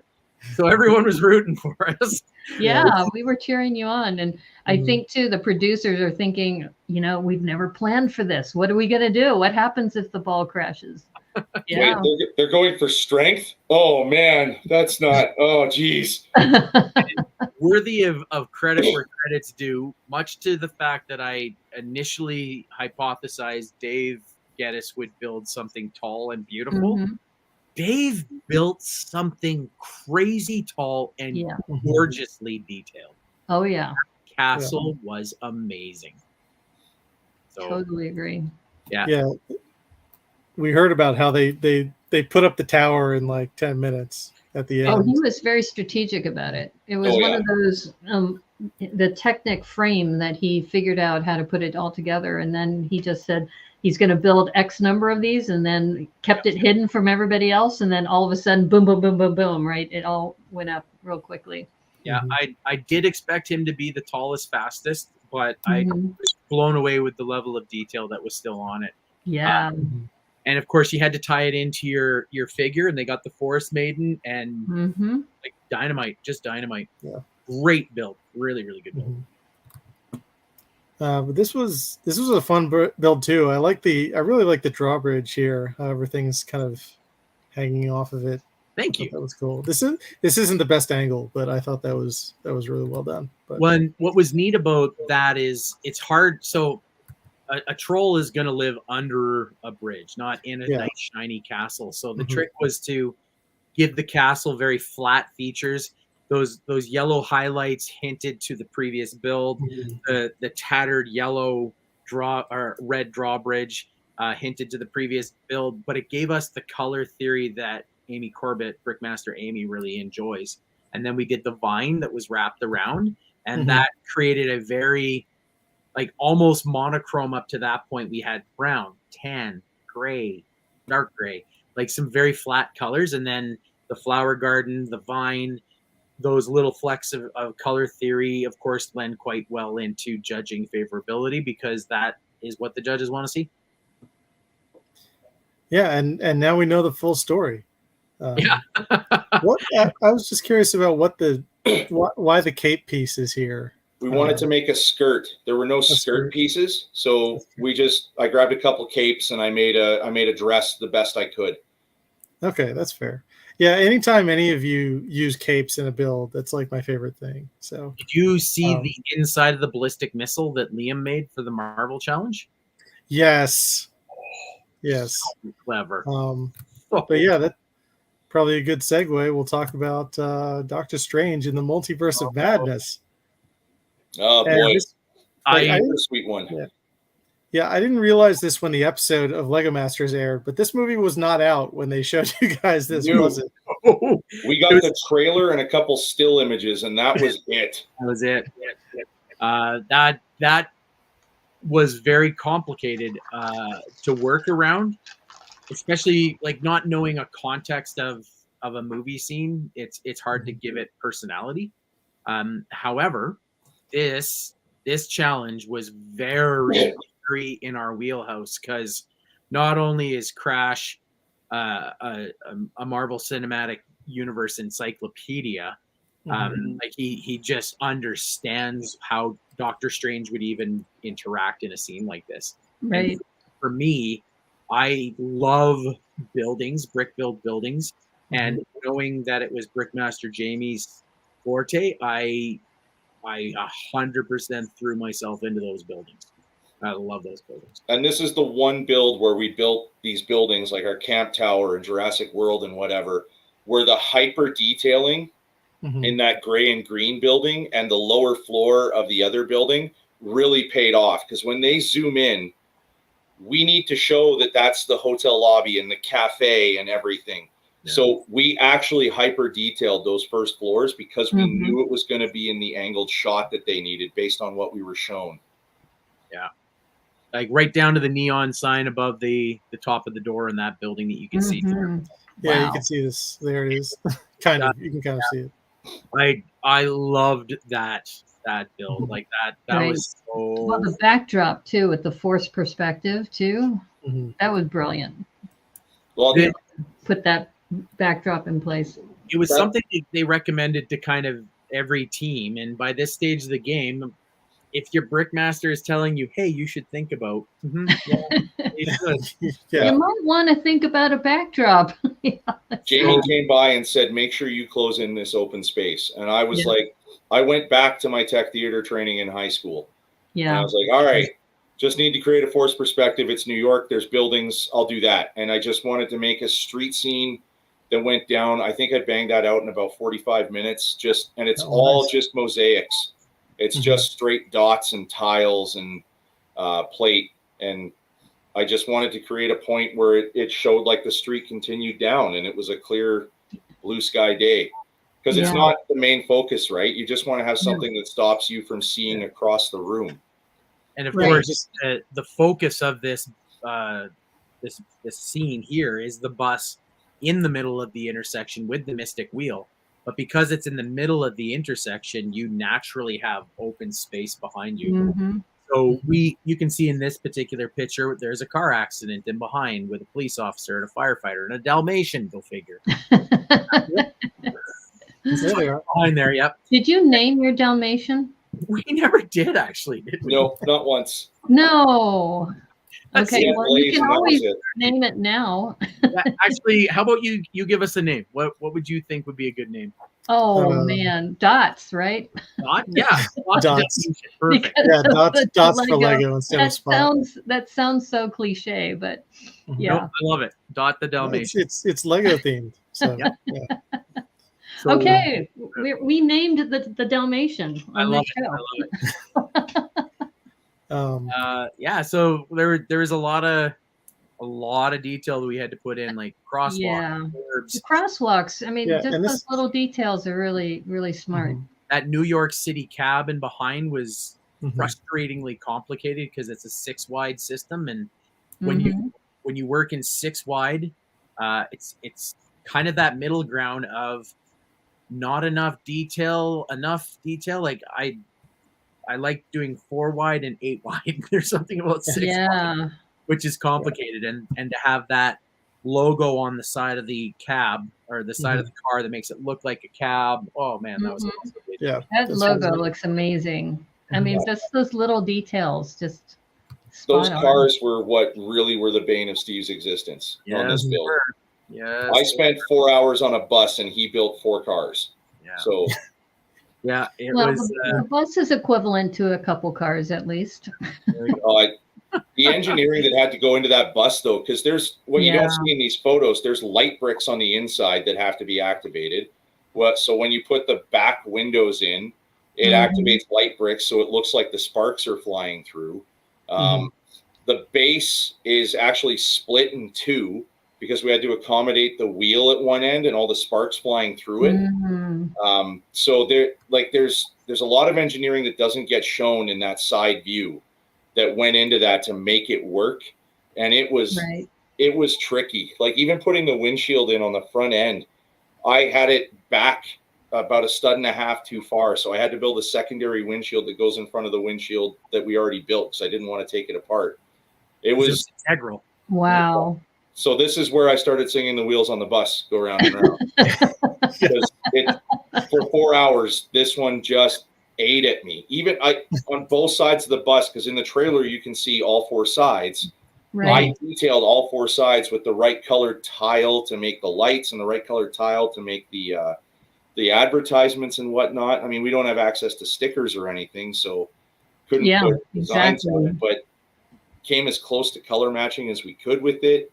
So everyone was rooting for us. Yeah, we were cheering you on. And I think, too, the producers are thinking, we've never planned for this. What are we going to do? What happens if the ball crashes? Yeah. Wait, they're going for strength? Oh, man, that's not. Oh, geez. Worthy of credit where credit's due, much to the fact that I initially hypothesized Dave Geddes would build something tall and beautiful. Dave built something crazy tall and gorgeously detailed. Oh, yeah. That castle was amazing. So, totally agree. Yeah. We heard about how they put up the tower in like 10 minutes at the end. Oh, he was very strategic about it. It was one of those, the Technic frame that he figured out how to put it all together. And then he just said, he's going to build X number of these, and then kept it hidden from everybody else. And then all of a sudden, boom, boom, boom, boom, boom, right? It all went up real quickly. Yeah, I did expect him to be the tallest, fastest, but I was blown away with the level of detail that was still on it. Yeah. And of course, you had to tie it into your figure, and they got the Forest Maiden and like dynamite, just dynamite. Yeah. Great build, really, really good build. But this was a fun build too. I really like the drawbridge here. Everything's kind of hanging off of it. Thank you. That was cool. This isn't the best angle, but I thought that was really well done. But what was neat about that is it's hard. So a troll is going to live under a bridge, not in a nice shiny castle. So the trick was to give the castle very flat features. Those yellow highlights hinted to the previous build. The tattered yellow red drawbridge hinted to the previous build, but it gave us the color theory that Amy Corbett, Brickmaster Amy, really enjoys. And then we did the vine that was wrapped around, and that created a very almost monochrome. Up to that point, we had brown, tan, gray, dark gray, like some very flat colors, and then the flower garden, the vine. Those little flecks of color theory, of course, lend quite well into judging favorability, because that is what the judges want to see. Yeah, and now we know the full story. I was just curious about why the cape piece is here. We wanted to make a skirt. There were no skirt pieces, so I grabbed a couple capes and I made a dress the best I could. Okay, that's fair. Yeah, anytime any of you use capes in a build, that's like my favorite thing. So, did you see the inside of the ballistic missile that Liam made for the Marvel Challenge? Yes. Yes. So clever. But yeah, that's probably a good segue. We'll talk about Doctor Strange in the Multiverse of Madness. Oh boy, a sweet one. Yeah, I didn't realize this when the episode of Lego Masters aired, but this movie was not out when they showed you guys this, was it? We got the trailer and a couple still images, and that was it. That was it. That was very complicated to work around, especially not knowing a context of a movie scene. It's hard to give it personality. However, this challenge was very in our wheelhouse, because not only is Crash a Marvel Cinematic Universe encyclopedia, he just understands how Doctor Strange would even interact in a scene like this. Right. And for me, I love buildings, brick-built buildings, and knowing that it was Brickmaster Jamie's forte, I 100% threw myself into those buildings. I love those buildings. And this is the one build where we built these buildings like our Camp Tower and Jurassic World and whatever, where the hyper detailing in that gray and green building and the lower floor of the other building really paid off. Because when they zoom in, we need to show that that's the hotel lobby and the cafe and everything. Yeah. So we actually hyper detailed those first floors because we knew it was going to be in the angled shot that they needed based on what we were shown. Yeah. Like right down to the neon sign above the top of the door in that building that you can see through. Yeah, wow. You can see this. There it is. Kind of. You can kind of see it. I loved that build. Like that was so. Well, the backdrop too, with the forced perspective too. That was brilliant. Well, put that backdrop in place. It was something they recommended to kind of every team, and by this stage of the game, if your Brickmaster is telling you, hey, you should think about, you might want to think about a backdrop. Jamie came by and said, make sure you close in this open space. And I was like, I went back to my tech theater training in high school. Yeah. And I was like, all right, just need to create a forced perspective. It's New York. There's buildings. I'll do that. And I just wanted to make a street scene that went down. I think I banged that out in about 45 minutes. And it's all just mosaics. It's just straight dots and tiles and plate. And I just wanted to create a point where it showed like the street continued down and it was a clear blue sky day. Because it's not the main focus, right? You just want to have something that stops you from seeing across the room. And of course, the focus of this this scene here is the bus in the middle of the intersection with the Mystic Wheel. But because it's in the middle of the intersection, you naturally have open space behind you. So you can see in this particular picture, there's a car accident in behind with a police officer and a firefighter and a Dalmatian, go figure. There they are. Behind there, yep. Did you name your Dalmatian? We never did, actually, did we? No, not once. No. Okay, well, you can always name it now. Actually, how about you give us a name? What would you think would be a good name? Oh, man. Dots, right? Dot? Yeah. Dots. Perfect. Yeah, dots for Lego instead of Spot. That sounds so cliche, but yeah. Nope, I love it. Dot the Dalmatian. It's Lego themed. So, So, okay, we named the Dalmatian on the show. I love it. So there was a lot of detail that we had to put in, like crosswalks. The crosswalks. I mean, just those little details are really, really smart. That New York City cab in behind was frustratingly complicated because it's a 6-wide system, and when you work in 6-wide, it's kind of that middle ground of not enough detail. Like I like doing 4-wide and 8-wide. There's something about 6-wide, which is complicated, and to have that logo on the side of the cab or the side of the car that makes it look like a cab. Oh man, that was awesome. That logo looks amazing. I mean, just those little details, just those cars were what really were the bane of Steve's existence on this build. Yes. I spent 4 hours on a bus and he built 4 cars. Yeah. So the bus is equivalent to a couple cars at least. The engineering that had to go into that bus though, because there's what you don't see in these photos, there's light bricks on the inside that have to be activated. So when you put the back windows in, it activates light bricks so it looks like the sparks are flying through. The base is actually split in 2 because we had to accommodate the wheel at one end and all the sparks flying through it. So there's a lot of engineering that doesn't get shown in that side view that went into that to make it work. And it was tricky. Like even putting the windshield in on the front end, I had it back about 1.5 studs too far. So I had to build a secondary windshield that goes in front of the windshield that we already built because I didn't want to take it apart. It was integral. Wow. So this is where I started singing The Wheels on the Bus Go Round and Round. Because for 4 hours, this one just ate at me. Even on both sides of the bus, because in the trailer you can see all 4 sides. Right. I detailed all 4 sides with the right colored tile to make the lights and the right colored tile to make the advertisements and whatnot. I mean, we don't have access to stickers or anything, so couldn't put designs on it, but came as close to color matching as we could with it.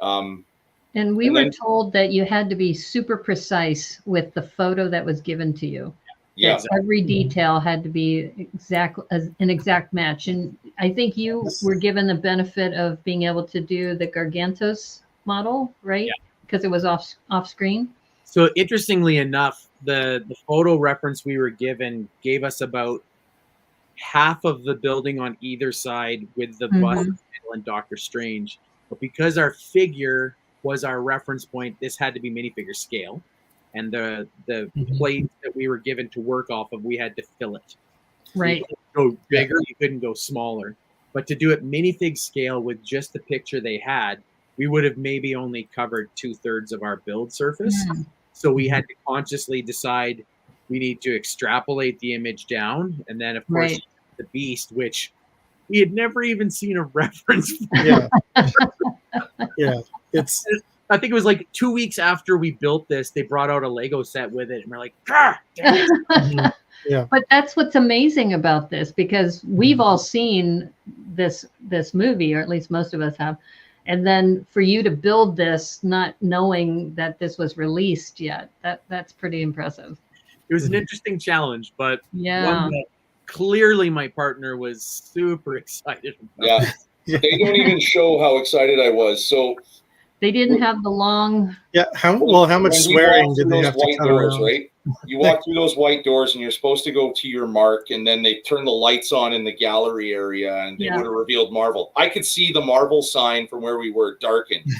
And we were told that you had to be super precise with the photo that was given to you. Yeah. That every detail had to be an exact match. And I think you were given the benefit of being able to do the Gargantos model, right? Because it was off screen. So interestingly enough, the photo reference we were given gave us about half of the building on either side with the bus and Doctor Strange. But because our figure was our reference point, this had to be minifigure scale. And the plate that we were given to work off of, we had to fill it. Right. You couldn't go bigger, you couldn't go smaller. But to do it minifig scale with just the picture they had, we would have maybe only covered 2/3 of our build surface. So we had to consciously decide we need to extrapolate the image down. And then, of course, the Beast, which we had never even seen a reference for. It's... I think it was like 2 weeks after we built this, they brought out a Lego set with it, and we're like, "Ah, damn it." But that's what's amazing about this, because we've all seen this movie, or at least most of us have, and then for you to build this, not knowing that this was released yet, that's pretty impressive. It was an interesting challenge, but one that clearly my partner was super excited about. They don't even show how excited I was. So. They didn't have the long. How much swearing did they have to cut doors, around? Right? You walk through those white doors, and you're supposed to go to your mark, and then they turn the lights on in the gallery area, and they would have revealed Marvel. I could see the Marvel sign from where we were darkened,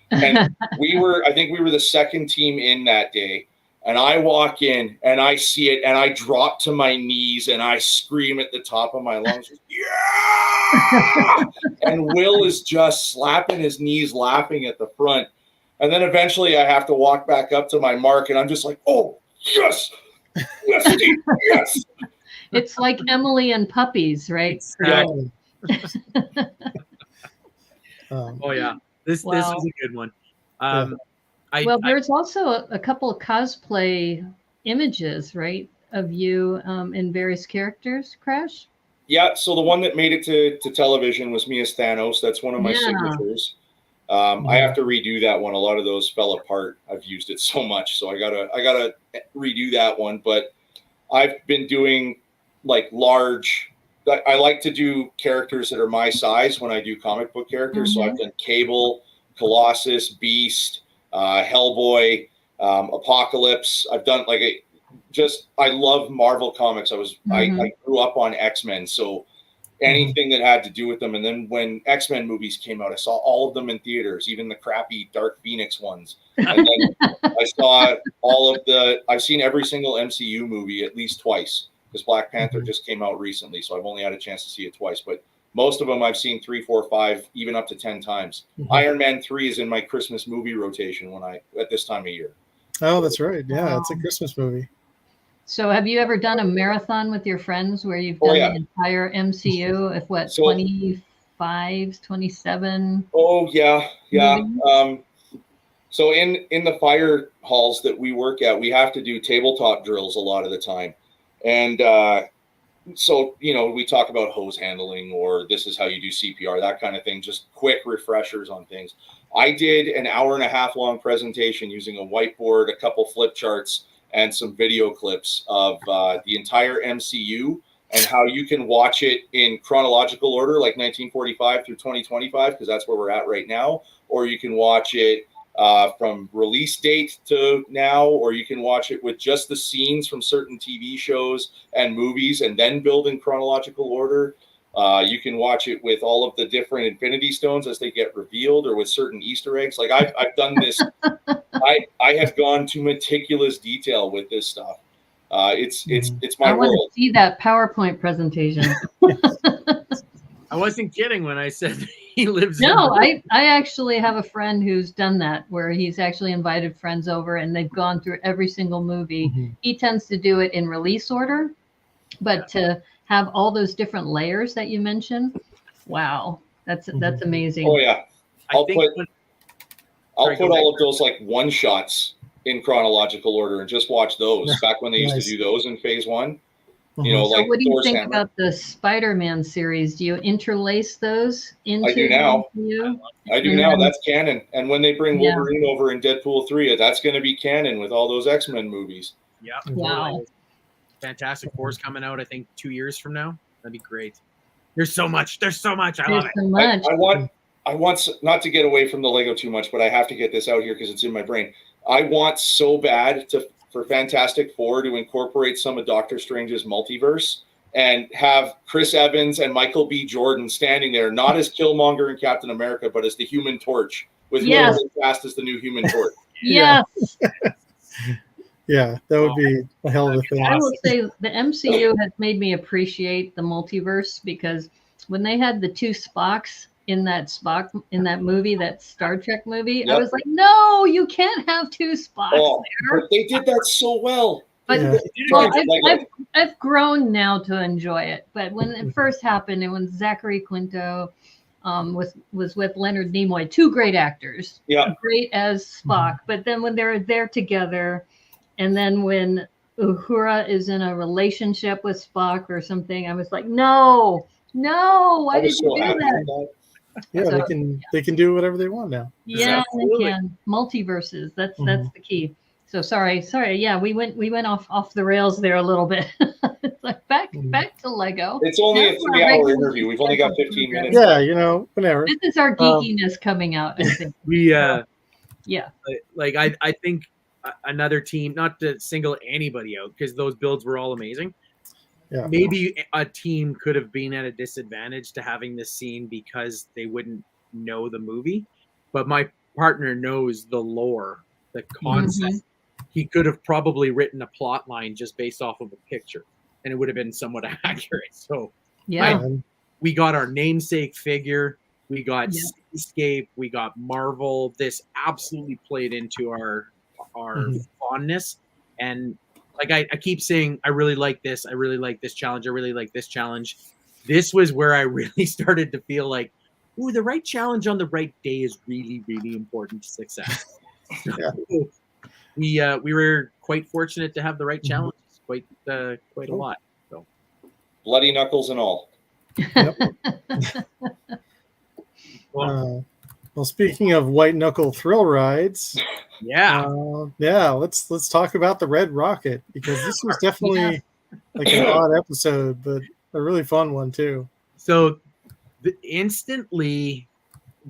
and I think we were the second team in that day. And I walk in, and I see it, and I drop to my knees, and I scream at the top of my lungs, "Yeah!" And Will is just slapping his knees, laughing at the front. And then eventually I have to walk back up to my mark, and I'm just like, "Oh, yes! Yes, Steve, yes!" It's like Emily and Puppies, right? Exactly. This was a good one. There's also a couple of cosplay images, right, of you in various characters, Crash? Yeah, so the one that made it to television was me as Thanos. That's one of my signatures. I have to redo that one. A lot of those fell apart. I've used it so much, so I gotta redo that one. But I've been doing like large. I like to do characters that are my size when I do comic book characters. So I've done Cable, Colossus, Beast, Hellboy, Apocalypse. I've done I love Marvel comics. I grew up on X-Men, so anything that had to do with them. And then when X-Men movies came out, I saw all of them in theaters, even the crappy Dark Phoenix ones. And then I saw I've seen every single MCU movie at least twice, because Black Panther just came out recently, so I've only had a chance to see it twice. But most of them I've seen 3, 4, 5, even up to 10 times. Iron Man 3 is in my Christmas movie rotation at this time of year. Oh, that's right. Yeah, it's a Christmas movie. So have you ever done a marathon with your friends where you've done the entire MCU of 25, 27? Oh, yeah. So in the fire halls that we work at, we have to do tabletop drills a lot of the time. And so, we talk about hose handling, or this is how you do CPR, that kind of thing, just quick refreshers on things. I did an 1.5 hour long presentation using a whiteboard, a couple flip charts, and some video clips of the entire MCU and how you can watch it in chronological order, like 1945 through 2025, because that's where we're at right now. Or you can watch it from release date to now, or you can watch it with just the scenes from certain TV shows and movies and then build in chronological order. You can watch it with all of the different Infinity Stones as they get revealed, or with certain Easter eggs. Like I've done this. I have gone to meticulous detail with this stuff. It's my world. I want to see that PowerPoint presentation. I wasn't kidding when I said he lives. No, I actually have a friend who's done that, where he's actually invited friends over and they've gone through every single movie. He tends to do it in release order, but to have all those different layers that you mentioned, wow. That's amazing. Oh yeah, I think I'll Sorry, put go all ahead. of those like one shots in chronological order and just watch those. Back when they used to do those in phase 1, you know, So like what do you Thor's think hammer. about the Spider-Man series? Do you interlace those into I do now. you? I do now. That's canon. And when they bring Yeah. Wolverine over in Deadpool 3, that's going to be canon with all those X-Men movies. Yeah. Wow. Fantastic Four's coming out, I think, 2 years from now. That'd be great. There's so much. I love There's it. so much. I want not to get away from the Lego too much, but I have to get this out here because it's in my brain. I want so bad for Fantastic Four to incorporate some of Doctor Strange's multiverse and have Chris Evans and Michael B. Jordan standing there, not as Killmonger and Captain America, but as the Human Torch, with Yes. whoever cast as the new Human Torch. Yes. Yeah, that would be a hell of a thing. I will say the MCU has made me appreciate the multiverse, because when they had the 2 Spocks in that movie, that Star Trek movie, Yep. I was like, no, you can't have 2 Spocks there. But they did that so well. But Yeah. well, I've grown now to enjoy it. But when it first happened, and when Zachary Quinto was with Leonard Nimoy, 2 great actors, great as Spock. But then when they're there together, and then when Uhura is in a relationship with Spock or something, I was like, no, why did you do that? Yeah, So, they can do whatever they want now. Yeah, Absolutely. they can. Multiverses. That's the key. So sorry. Yeah, we went off the rails there a little bit. It's like back to Lego. It's only a 3-hour interview. We've only got 15 minutes. Yeah, you know, whatever. This is our geekiness coming out, I think. I think another team, not to single anybody out because those builds were all amazing. Yeah. Maybe a team could have been at a disadvantage to having this scene because they wouldn't know the movie. But my partner knows the lore, the concept. He could have probably written a plot line just based off of a picture, and it would have been somewhat accurate. So we got our namesake figure, we got Seascape, we got Marvel. This absolutely played into our fondness. And like I keep saying, I really like this. I really like this challenge. I really like this challenge. This was where I really started to feel like, ooh, the right challenge on the right day is really, really important to success. We were quite fortunate to have the right challenges, quite a lot. So bloody knuckles and all. Yep. Well, speaking of white knuckle thrill rides, let's talk about the Red Rocket, because this was definitely like an odd episode, but a really fun one too. So instantly,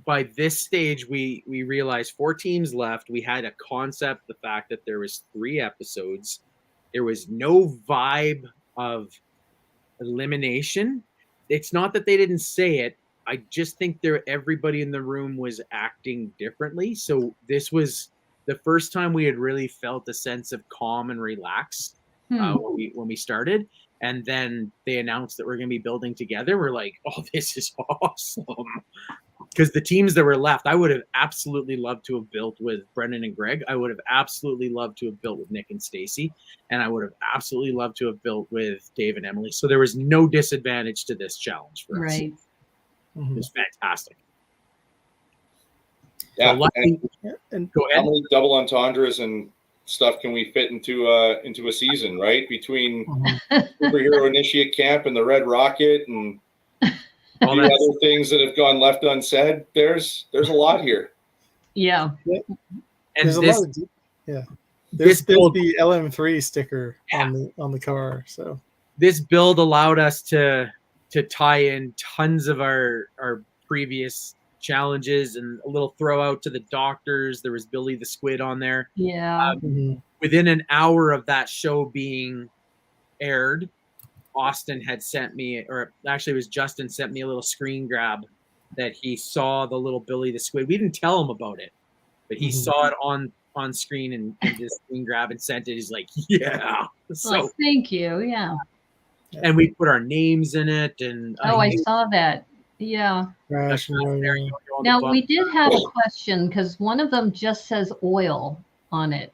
by this stage, we realized 4 teams left. We had a concept, the fact that there was 3 episodes. There was no vibe of elimination. It's not that they didn't say it. I just think everybody in the room was acting differently. So this was the first time we had really felt a sense of calm and relax when we started. And then they announced that we're going to be building together. We're like, oh, this is awesome. Because the teams that were left, I would have absolutely loved to have built with Brendan and Greg. I would have absolutely loved to have built with Nick and Stacy. And I would have absolutely loved to have built with Dave and Emily. So there was no disadvantage to this challenge for us. Right. It was fantastic. Yeah. So and go ahead. How many double entendres and stuff can we fit into a season, right? Between Superhero Initiate Camp and the Red Rocket and all the other things that have gone left unsaid. There's a lot here. Yeah. And there's a lot of There's the LM3 sticker on the car. So this build allowed us to tie in tons of our previous challenges and a little throw out to the doctors. There was Billy the Squid on there. Yeah. Within an hour of that show being aired, Austin had sent me, or actually it was Justin sent me a little screen grab that he saw the little Billy the Squid. We didn't tell him about it, but he saw it on screen and just screen grab and sent it. He's like, yeah. So thank you. Yeah. And we put our names in it. And I saw that. Yeah. Now we did have a question because one of them just says oil on it.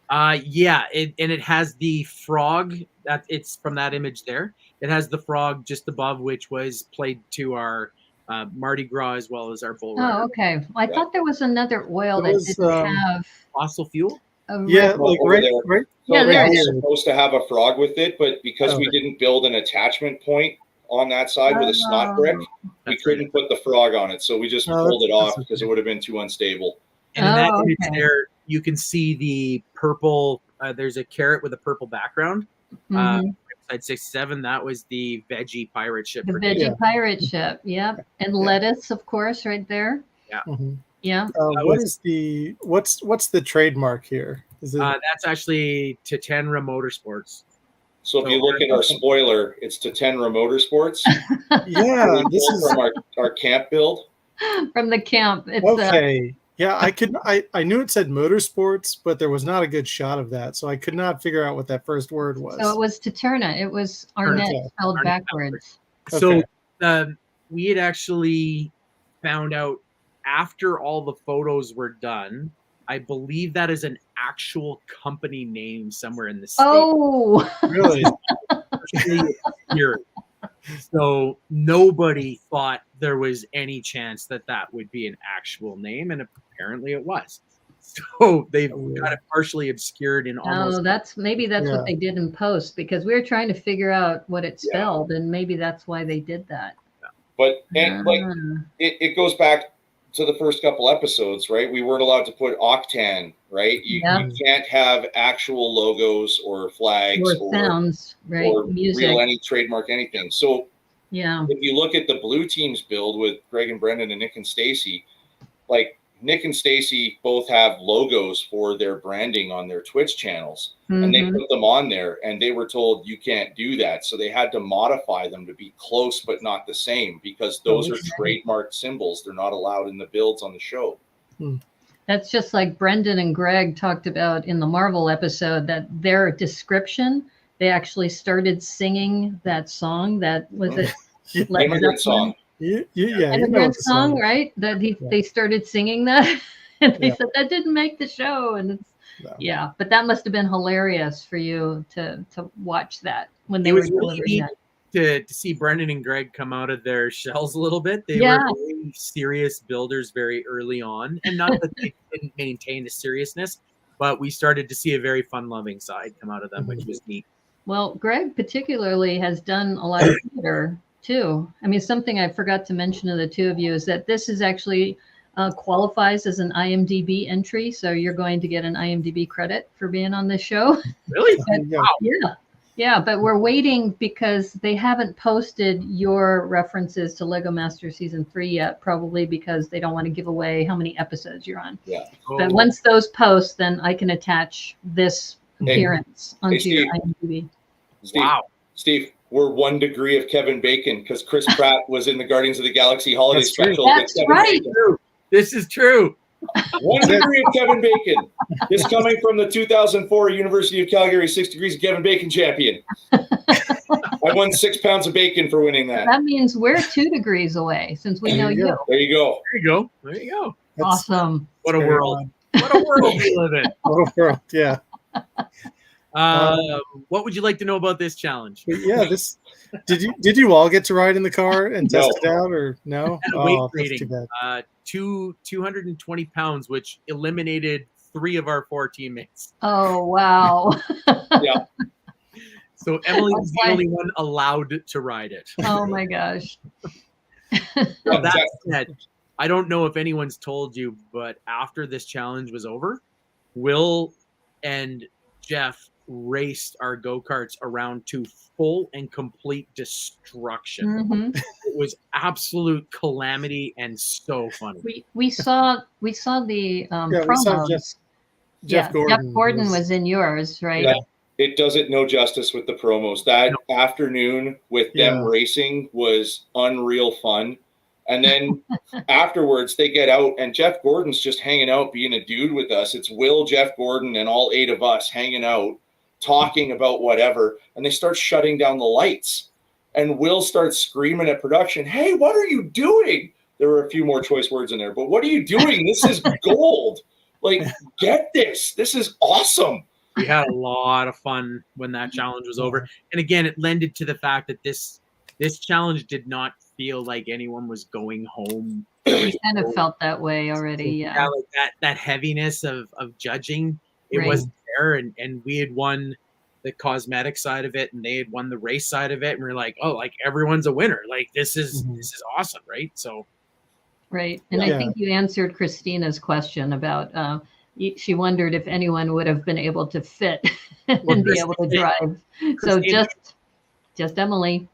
And it has the frog. It's from that image there. It has the frog just above, which was played to our Mardi Gras as well as our bull Oh, runner. okay. Well, I thought there was another oil There that was, didn't have Fossil fuel. a Yeah, red- like over right, there. right. So Yeah, it there was it is. supposed to have a frog with it, but because we Okay. didn't build an attachment point on that side with a snot brick, we That's couldn't put the frog on it. So we just Oh, pulled it that's off because okay. it would have been too unstable. And in that Oh, image okay. there, you can see the purple. There's a carrot with a purple background. Mhm. Side 67, that was the veggie pirate ship. The brigade. veggie Yeah. pirate ship. Yep. And lettuce, of course, right there. Mhm. Yeah. What is the what's the trademark here? Is it That's actually Tatenra Motorsports. So if you look at our spoiler, it's Tatenra Motorsports. yeah? We This pulled is from our camp build. From the camp. It's okay. Yeah, I knew it said motorsports, but there was not a good shot of that, so I could not figure out what that first word was. so it was Taterna. It was Arnett Okay. spelled Arnett backwards. So Okay. we had actually found out after all the photos were done. I believe that is an actual company name somewhere in the state. Oh, Really? Here. So nobody thought there was any chance that that would be an actual name, and apparently it was. So they've got it partially obscured in almost. no, that's Yeah. what they did in post because we were trying to figure out what it spelled, and maybe that's why they did that. But like it goes back to the first couple episodes, right? We weren't allowed to put Octan, right? You can't have actual logos or flags or sounds, right? or Music. real any trademark anything. So Yeah. if you look at the blue team's build with Greg and Brendan and Nick and Stacy, like Nick and Stacy both have logos for their branding on their Twitch channels, and they put them on there, and they were told you can't do that. So they had to modify them to be close but not the same because those are trademarked symbols. They're not allowed in the builds on the show. That's just like Brendan and Greg talked about in the Marvel episode that their description, they actually started singing that song. That was it. Immigrant song. Immigrant song, right? That they started singing that, and they said that didn't make the show, and it's but that must have been hilarious for you to watch that when they were delivering that. To see Brendan and Greg come out of their shells a little bit. They were very serious builders very early on, and not that they didn't maintain a seriousness, but we started to see a very fun-loving side come out of them, which was neat. Well, Greg particularly has done a lot of theater too. I mean, something I forgot to mention to the two of you is that this is actually qualifies as an IMDb entry, so you're going to get an IMDb credit for being on this show. Really? Wow. Yeah, but we're waiting because they haven't posted your references to Lego Master Season 3 yet, probably because they don't want to give away how many episodes you're on. Yeah. But once those post, then I can attach this appearance onto your IMDb. Steve, we're 1 degree of Kevin Bacon because Chris Pratt was in the Guardians of the Galaxy Holiday Special. That's right. This is true. 1 degree of Kevin Bacon. This coming from the 2004 University of Calgary 6 Degrees of Kevin Bacon champion. I won 6 pounds of bacon for winning that. That means we're 2 degrees away since we know you. There you go. There you go. Awesome. What a world. What a world we live in. What a world, yeah. What would you like to know about this challenge? Yeah, did you all get to ride in the car and test it out, or no? Weight That's rating. too bad. 220 pounds, which eliminated 3 of our 4 teammates. Oh, wow. Yeah. So Emily was the only one allowed to ride it. Oh my gosh. That said, I don't know if anyone's told you, but after this challenge was over, Will and Jeff raced our go-karts around to full and complete destruction. It was absolute calamity and so funny. We saw the promos. We saw Jeff Gordon. Jeff Gordon was in yours, right? Yeah. It does it no justice with the promos. That afternoon with them racing was unreal fun. And then afterwards, they get out, and Jeff Gordon's just hanging out, being a dude with us. It's Will, Jeff Gordon, and all 8 of us hanging out, talking about whatever. And they start shutting down the lights. And Will starts screaming at production, "Hey, what are you doing?" There were a few more choice words in there, but what are you doing? This is gold. Like, get this. This is awesome. We had a lot of fun when that challenge was over. And again, it lended to the fact that this challenge did not feel like anyone was going home. We kind of felt that way already. Yeah. Like that heaviness of judging, it Right. wasn't there, and we had won the cosmetic side of it, and they had won the race side of it, and we're like, oh, like everyone's a winner. Like this is awesome, right? So. Right. And I think you answered Christina's question about she wondered if anyone would have been able to fit and be able to drive. So just Emily.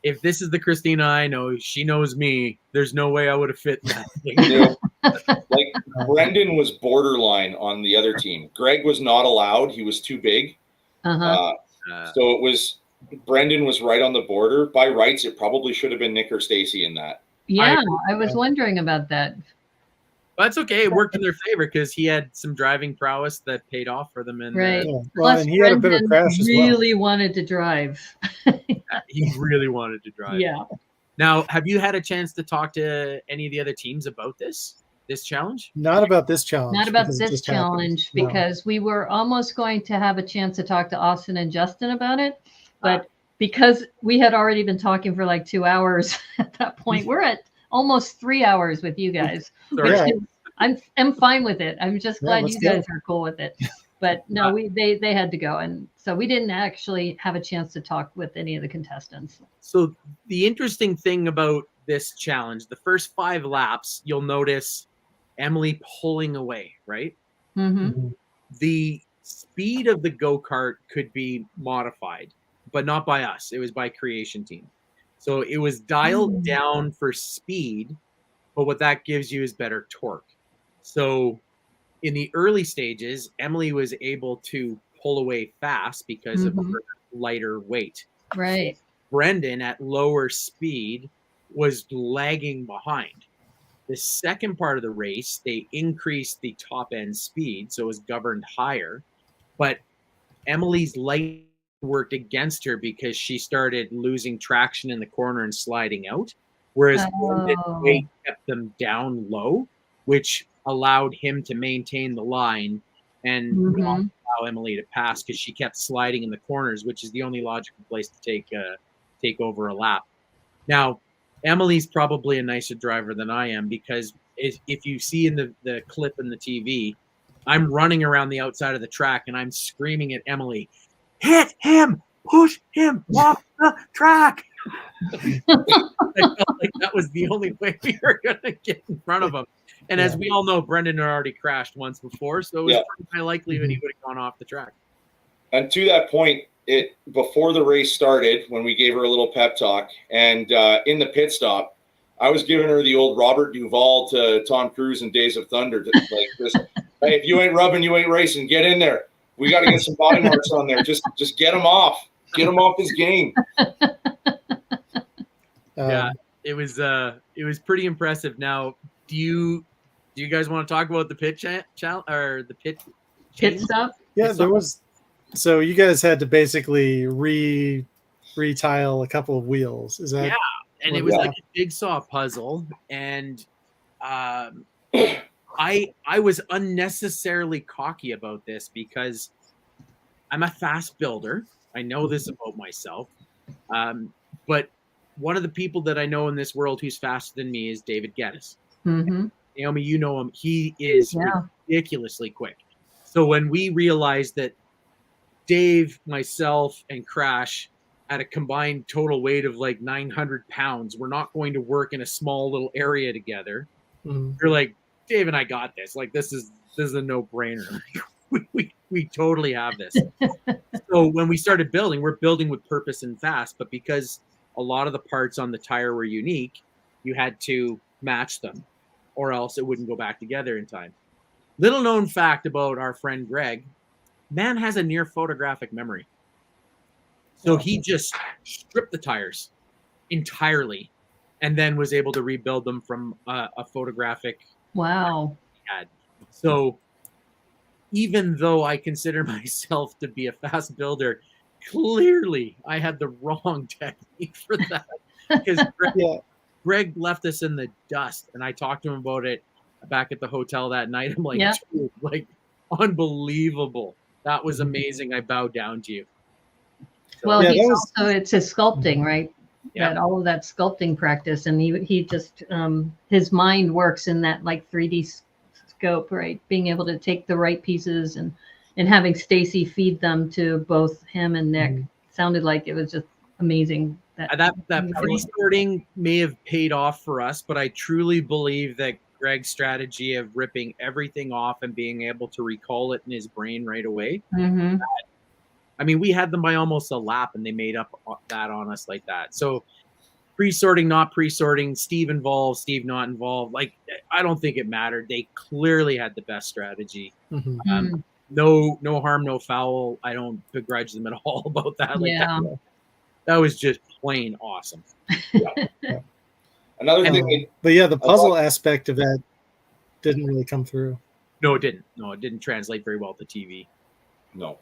If this is the Christina I know, she knows me. There's no way I would have fit in that thing. Like Brendan was borderline on the other team. Greg was not allowed. He was too big. So it was Brendan was right on the border. By rights, it probably should have been Nick or Stacy in that. Yeah, I was wondering about that. That's okay. It worked in their favor because he had some driving prowess that paid off for them. And right. Well, Plus, and he had a bit of crash as well. Really wanted to drive. He really wanted to drive. Yeah. Now, have you had a chance to talk to any of the other teams about this challenge? Not about this challenge. Not about this challenge because we were almost going to have a chance to talk to Austin and Justin about it, but because we had already been talking for like 2 hours at that point, we're at almost 3 hours with you guys. I'm fine with it. I'm just glad you guys are cool with it. But no, they had to go, and so we didn't actually have a chance to talk with any of the contestants. So the interesting thing about this challenge, the first 5 laps, you'll notice Emily pulling away, right? Mm-hmm. The speed of the go-kart could be modified, but not by us. It was by Creation Team. So it was dialed down for speed, but what that gives you is better torque. So in the early stages, Emily was able to pull away fast because of her lighter weight. Right. Brendan at lower speed was lagging behind. The second part of the race, they increased the top end speed, so it was governed higher. But Emily's light worked against her because she started losing traction in the corner and sliding out, whereas Brendan's weight kept them down low, which allowed him to maintain the line and not allow Emily to pass because she kept sliding in the corners, which is the only logical place to take over a lap. Now, Emily's probably a nicer driver than I am because if you see in the clip in the TV, I'm running around the outside of the track and I'm screaming at Emily, hit him, push him off the track. I felt like that was the only way we were going to get in front of him. And as we all know, Brendan had already crashed once before, so it was pretty high likelihood he would have gone off the track. And to that point, before the race started, when we gave her a little pep talk, and in the pit stop, I was giving her the old Robert Duvall to Tom Cruise in Days of Thunder. Like this, hey, if you ain't rubbing, you ain't racing. Get in there. We got to get some body marks on there. Just get him off. Get him off his game. It was pretty impressive. Now, do you guys want to talk about the pit challenge or the pit stop? Yeah, there was. So you guys had to basically retile a couple of wheels. Is that? Yeah, and it was like a jigsaw puzzle, and I was unnecessarily cocky about this because I'm a fast builder. I know this about myself, but one of the people that I know in this world who's faster than me is David Geddes. Naomi, you know him. He is ridiculously quick. So when we realized that Dave, myself, and Crash at a combined total weight of like 900 pounds, we're not going to work in a small little area together. You're like, Dave and I got this. Like, this is a no-brainer. We totally have this. So when we started building, we're building with purpose and fast, but because a lot of the parts on the tire were unique, you had to match them or else it wouldn't go back together in time. Little known fact about our friend Greg, man has a near photographic memory. So he just stripped the tires entirely and then was able to rebuild them from a photographic. Wow. He had. So even though I consider myself to be a fast builder, clearly I had the wrong technique for that. Because Greg left us in the dust, and I talked to him about it back at the hotel that night. I'm like, dude, like, unbelievable. That was amazing. I bowed down to you. So, well, it's a sculpting, right? that all of that sculpting practice, and he just his mind works in that like 3D scope, right? Being able to take the right pieces and having Stacy feed them to both him and Nick sounded like it was just amazing. That pre-sorting may have paid off for us, but I truly believe that Greg's strategy of ripping everything off and being able to recall it in his brain right away. Mm-hmm. I mean, we had them by almost a lap, and they made up that on us like that. So pre-sorting, not pre-sorting, Steve involved, Steve not involved. Like, I don't think it mattered. They clearly had the best strategy. No harm, no foul. I don't begrudge them at all about that. Like that was just plain awesome. Another thing, but the puzzle aspect of that didn't really come through. No, it didn't. No, it didn't translate very well to TV. No.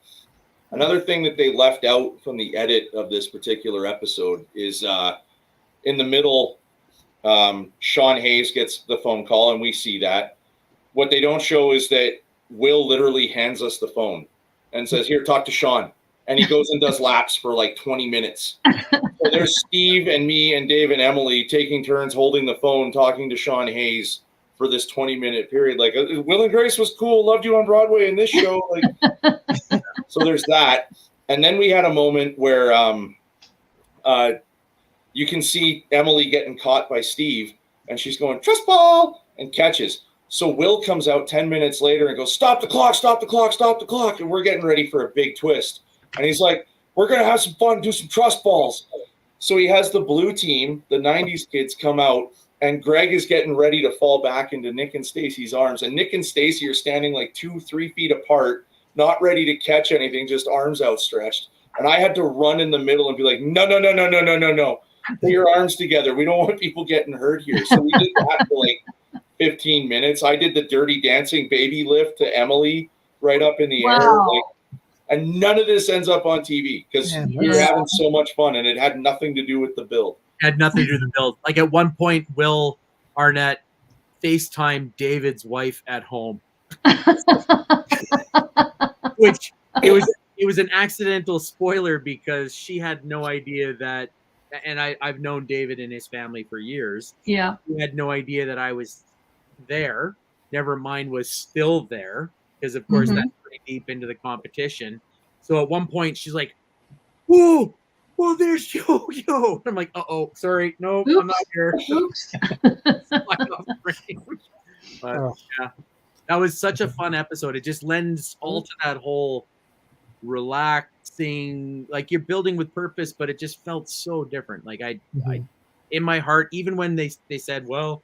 Another thing that they left out from the edit of this particular episode is in the middle, Sean Hayes gets the phone call, and we see that. What they don't show is that Will literally hands us the phone and says, "Here, talk to Sean." And he goes and does laps for like 20 minutes. So there's Steve and me and Dave and Emily taking turns holding the phone, talking to Sean Hayes for this 20-minute period. Like, Will and Grace was cool. Loved you on Broadway in this show. Like, so there's that. And then we had a moment where you can see Emily getting caught by Steve, and she's going, "Trust ball," and catches. So Will comes out 10 minutes later and goes, "Stop the clock, stop the clock, stop the clock." And we're getting ready for a big twist. And he's like, "We're going to have some fun, do some trust balls." So he has the blue team, the 90s kids, come out, and Greg is getting ready to fall back into Nick and Stacy's arms. And Nick and Stacy are standing like 2-3 feet apart, not ready to catch anything, just arms outstretched. And I had to run in the middle and be like, no. Put your arms together. We don't want people getting hurt here. So we did that for like 15 minutes. I did the Dirty Dancing baby lift to Emily right up in the air. Like, and none of this ends up on TV because we were having so much fun, and it had nothing to do with the build. It had nothing to do with the build. Like at one point, Will Arnett FaceTimed David's wife at home, which it was an accidental spoiler because she had no idea that, and I've known David and his family for years. Yeah. He had no idea that I was there. Never mind was still there, because of course that's pretty deep into the competition. So at one point she's like, "Whoa, well, there's Yo-Yo." I'm like, "Uh-oh, sorry, no, oops. I'm not here." Oops. But yeah, that was such a fun episode. It just lends all to that whole relaxing, like you're building with purpose, but it just felt so different. Like I in my heart, even when they said, well,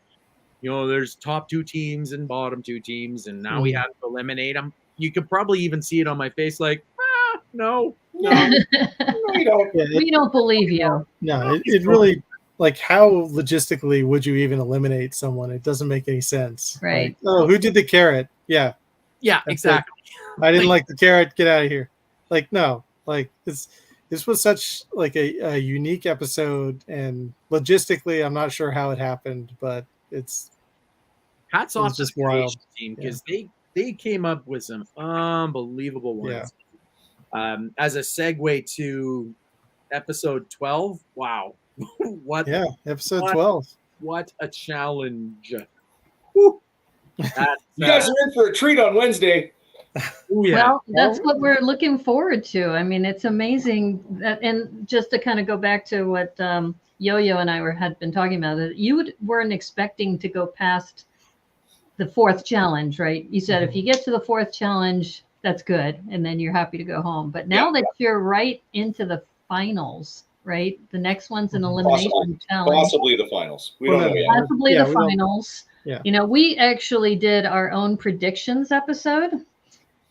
you know, there's top 2 teams and bottom 2 teams, and now we have to eliminate them. You could probably even see it on my face, like, no. We don't believe you. No, it really, like, how logistically would you even eliminate someone? It doesn't make any sense. Right. Like, oh, who did the carrot? Yeah, exactly. I didn't like the carrot. Get out of here. Like, no, like this was such like a unique episode, and logistically, I'm not sure how it happened, but hats off to the wild team, because they came up with some unbelievable ones. As a segue to episode 12, wow. Episode 12. What a challenge. You guys are in for a treat on Wednesday. Ooh, yeah. Well, that's what we're looking forward to. I mean, it's amazing that, and just to kind of go back to what Yo-Yo and I had been talking about, that you weren't expecting to go past the 4th challenge, right? You said if you get to the 4th challenge, that's good, and then you're happy to go home. But now that you're right into the finals, right? The next one's an elimination challenge. Possibly the finals. We don't know yet. Possibly the finals. Yeah. You know, we actually did our own predictions episode.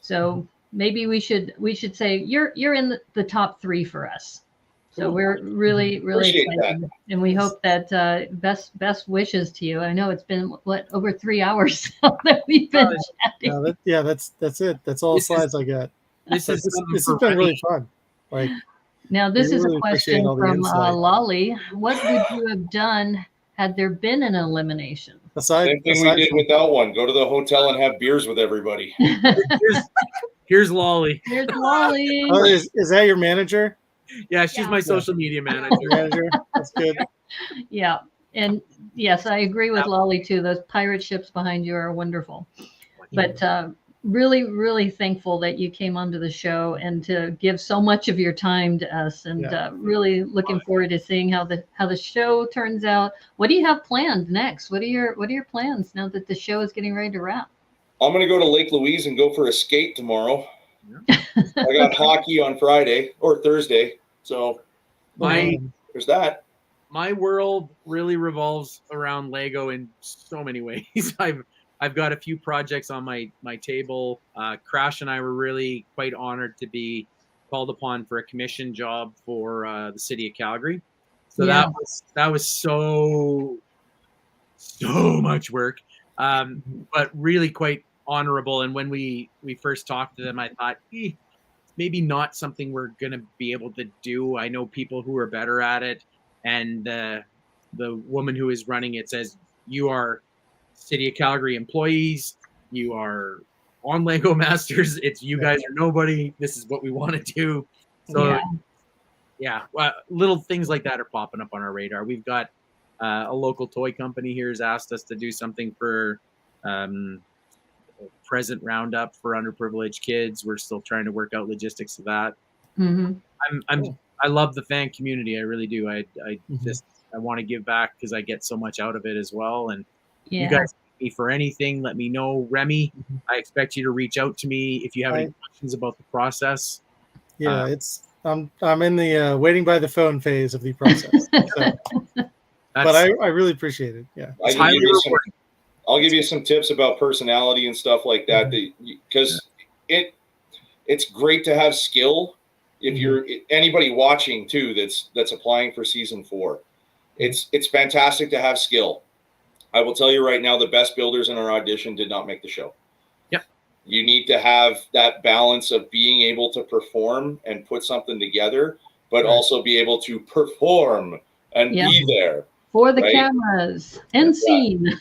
So maybe we should say you're in the top 3 for us. So we're really excited, and we hope that best wishes to you. I know it's been over 3 hours that we've been chatting. That's it. That's all the slides I got. This has been really fun. Like, now this is really a question from Lolly. What would you have done had there been an elimination? Same thing we did without one. Go to the hotel and have beers with everybody. Here's Lolly. Here's Lolly. Oh, is that your manager? Yeah, she's my social media manager. That's good. Yeah. And yes, I agree with Lolly too. Those pirate ships behind you are wonderful. But really, really thankful that you came onto the show and to give so much of your time to us. And really looking forward to seeing how the show turns out. What do you have planned next? What are your plans now that the show is getting ready to wrap? I'm going to go to Lake Louise and go for a skate tomorrow. I got hockey on Friday or Thursday. So there's that. My world really revolves around Lego in so many ways. I've got a few projects on my table. Crash and I were really quite honored to be called upon for a commission job for the city of Calgary. So that was so much work, but really quite honorable. And when we first talked to them, I thought, maybe not something we're going to be able to do. I know people who are better at it. And the woman who is running it says, you are City of Calgary employees. You are on Lego Masters. It's you guys are nobody. This is what we want to do. So well, little things like that are popping up on our radar. We've got a local toy company here has asked us to do something for present roundup for underprivileged kids. We're still trying to work out logistics of that. I love the fan community. I really do. I want to give back because I get so much out of it as well. And you guys need me for anything, let me know. Remy, I expect you to reach out to me if you have any questions about the process. Yeah, I'm in the waiting by the phone phase of the process. But I really appreciate it. Yeah, I'll give you some tips about personality and stuff like that. Because it's great to have skill. If you're anybody watching too, that's applying for season 4, it's fantastic to have skill. I will tell you right now, the best builders in our audition did not make the show. Yep. You need to have that balance of being able to perform and put something together, but also be able to perform and be there for the cameras and scene.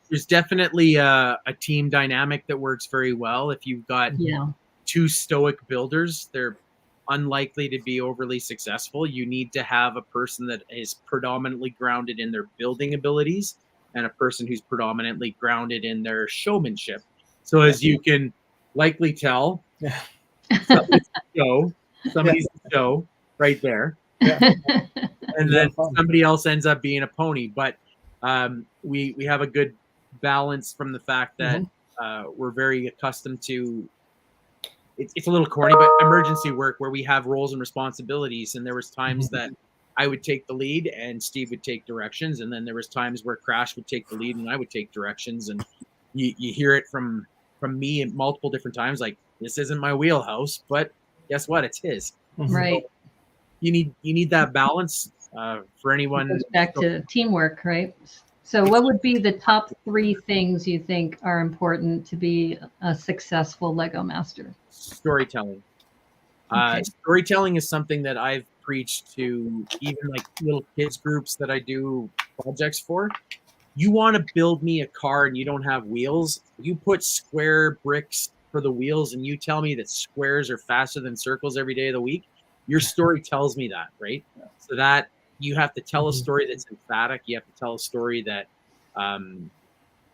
There's definitely a team dynamic that works very well. If you've got two stoic builders, they're unlikely to be overly successful. You need to have a person that is predominantly grounded in their building abilities and a person who's predominantly grounded in their showmanship. So as you can likely tell, somebody's the show right there. And then somebody else ends up being a pony. But we have a good balance from the fact that we're very accustomed to it's a little corny, but emergency work where we have roles and responsibilities. And there was times that I would take the lead and Steve would take directions. And then there was times where Crash would take the lead and I would take directions. And you hear it from me at multiple different times, like, this isn't my wheelhouse, but guess what? It's his. Right. So you need that balance for anyone. It goes back to teamwork, right? So what would be the top 3 things you think are important to be a successful Lego master? Storytelling. Storytelling is something that I've preached to even like little kids groups that I do projects for. You want to build me a car and you don't have wheels, you put square bricks for the wheels and you tell me that squares are faster than circles every day of the week. Your story tells me that, right? So that you have to tell a story that's emphatic. You have to tell a story that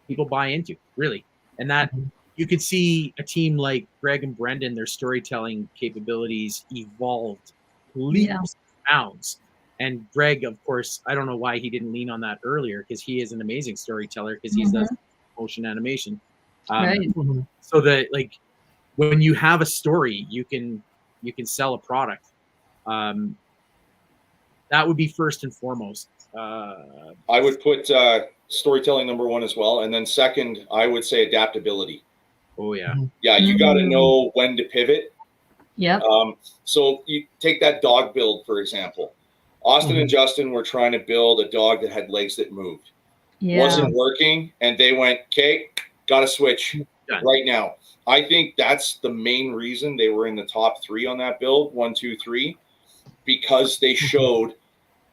people buy into, really. And that you could see a team like Greg and Brendan, their storytelling capabilities evolved leaps and bounds. And Greg, of course, I don't know why he didn't lean on that earlier, because he is an amazing storyteller, because he's the motion animation. So that, like, when you have a story, you can sell a product. That would be first and foremost. I would put storytelling number 1 as well, and then second, I would say adaptability. Oh yeah, yeah. You got to know when to pivot. Yeah. So you take that dog build for example. Austin and Justin were trying to build a dog that had legs that moved. Wasn't working, and they went, "Okay, got to switch right now." I think that's the main reason they were in the top 3 on that build, 1, 2, 3, because they showed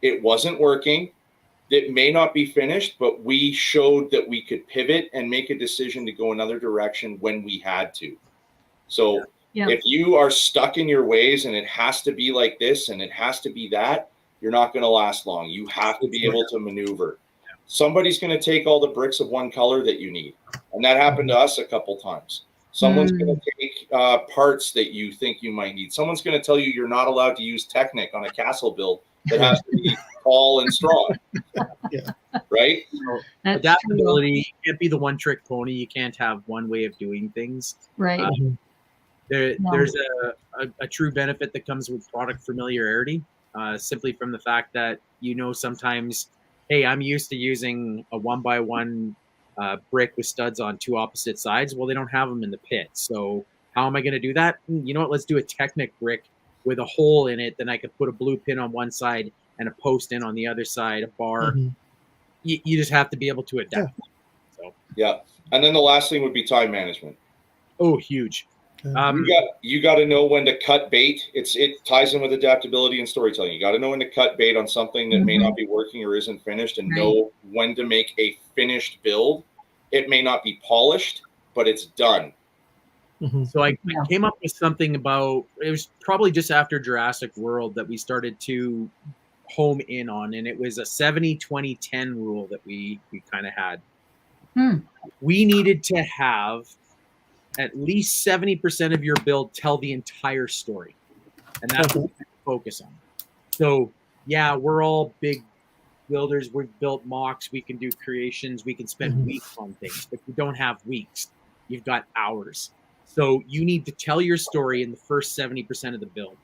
it wasn't working. It may not be finished, but we showed that we could pivot and make a decision to go another direction when we had to. So Yeah. If you are stuck in your ways and it has to be like this and it has to be that, you're not going to last long. You have to be able to maneuver. Somebody's going to take all the bricks of one color that you need. And that happened to us a couple times. Someone's going to take parts that you think you might need. Someone's going to tell you you're not allowed to use Technic on a castle build that has to be tall and strong. Yeah. Right? So adaptability can't be the one trick pony. You can't have one way of doing things. Right. There's a true benefit that comes with product familiarity, simply from the fact that, sometimes, hey, I'm used to using a 1x1 brick with studs on two opposite sides. Well, they don't have them in the pit. So how am I going to do that? You know what? Let's do a Technic brick with a hole in it. Then I could put a blue pin on one side and a post in on the other side, a bar. You just have to be able to adapt. So and then the last thing would be time management. Oh, huge. You got to know when to cut bait. It ties in with adaptability and storytelling. You got to know when to cut bait on something that may not be working or isn't finished, and know when to make a finished build. It may not be polished, but it's done. So I came up with something about, it was probably just after Jurassic World that we started to home in on, and it was a 70-20-10 rule that we kind of had. We needed to have at least 70% of your build tell the entire story, and that's what we focus on. So we're all big builders. We've built mocks. We can do creations. We can spend weeks on things, but you don't have weeks. You've got hours. So you need to tell your story in the first 70% of the build.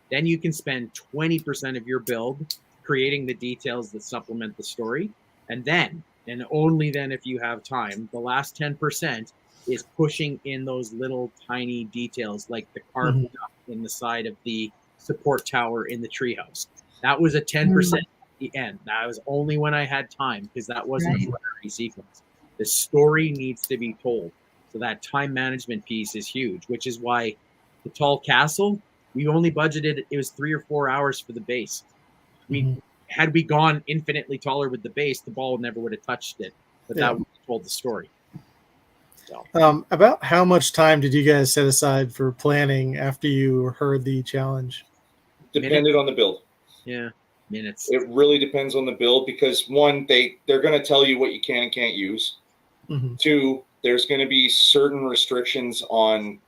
Then you can spend 20% of your build creating the details that supplement the story. And then, and only then if you have time, the last 10% is pushing in those little tiny details like the carved duck in the side of the support tower in the treehouse. That was a 10% at the end. That was only when I had time, because that wasn't a priority sequence. The story needs to be told. So that time management piece is huge, which is why the tall castle, we only budgeted, it was 3 or 4 hours for the base. Had we gone infinitely taller with the base, the ball never would have touched it. But that would have told the story. So. About how much time did you guys set aside for planning after you heard the challenge? Depended on the build. Yeah, minutes. It really depends on the build, because one, they're going to tell you what you can and can't use. Two, there's going to be certain restrictions on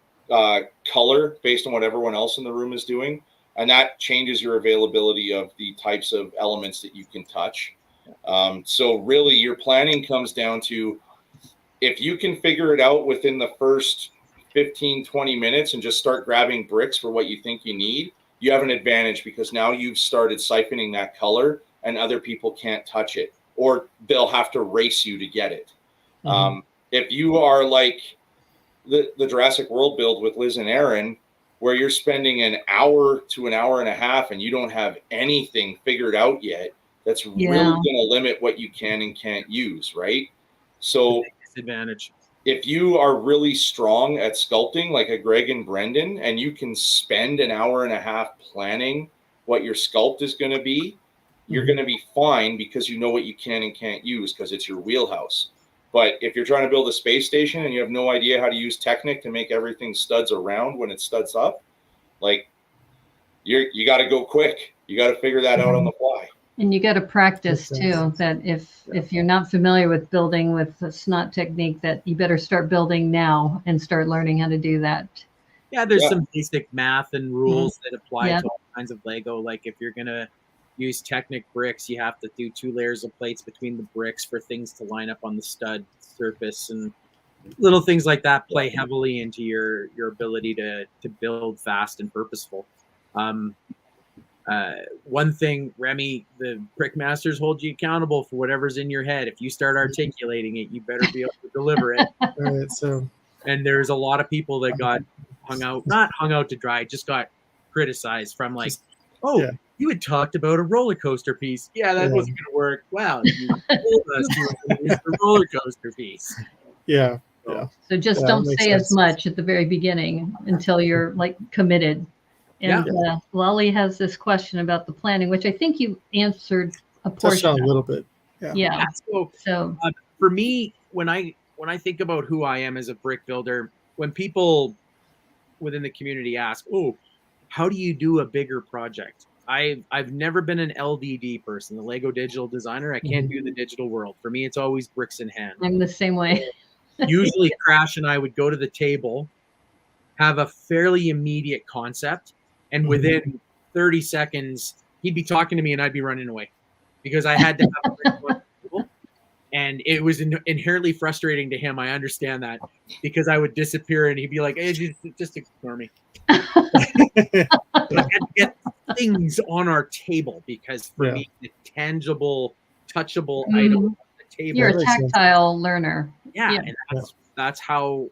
color based on what everyone else in the room is doing, and that changes your availability of the types of elements that you can touch. So really your planning comes down to, if you can figure it out within the first 15-20 minutes and just start grabbing bricks for what you think you need, you have an advantage, because now you've started siphoning that color and other people can't touch it, or they'll have to race you to get it. If you are like the Jurassic World build with Liz and Aaron, where you're spending an hour to an hour and a half and you don't have anything figured out yet, that's really going to limit what you can and can't use, right? So Disadvantage. If you are really strong at sculpting, like a Greg and Brendan, and you can spend an hour and a half planning what your sculpt is going to be, you're going to be fine, because you know what you can and can't use, because it's your wheelhouse. But if you're trying to build a space station and you have no idea how to use Technic to make everything studs around when it studs up, like you got to go quick. You got to figure that out on the fly. And you got to practice too, that if you're not familiar with building with the snot technique, that you better start building now and start learning how to do that. Yeah, there's some basic math and rules that apply to all kinds of Lego. Like if you're going to use Technic bricks, you have to do 2 layers of plates between the bricks for things to line up on the stud surface, and little things like that play heavily into your ability to build fast and purposeful. One thing, Remy, the brick masters hold you accountable for whatever's in your head. If you start articulating it, you better be able to deliver it. And there's a lot of people that got not hung out to dry, just got criticized from you had talked about a roller coaster piece. Yeah, that wasn't going to work. Wow, you told us you were going to use the roller coaster piece. So just don't say as much at the very beginning until you're committed. And Lolly has this question about the planning, which I think you answered a portion of. A little bit. So for me, when I think about who I am as a brick builder, when people within the community ask, "Oh, how do you do a bigger project?" I've never been an LDD person, the Lego digital designer. I can't do the digital world. For me, it's always bricks in hand. I'm the same way. Usually Crash and I would go to the table, have a fairly immediate concept, and within 30 seconds, he'd be talking to me and I'd be running away because I had to have a brick on the table. And it was inherently frustrating to him. I understand that, because I would disappear and he'd be like, "Hey, just ignore me." But I had to get things on our table, because for me, the tangible, touchable item on the table. You're a tactile learner. Yeah, and that's how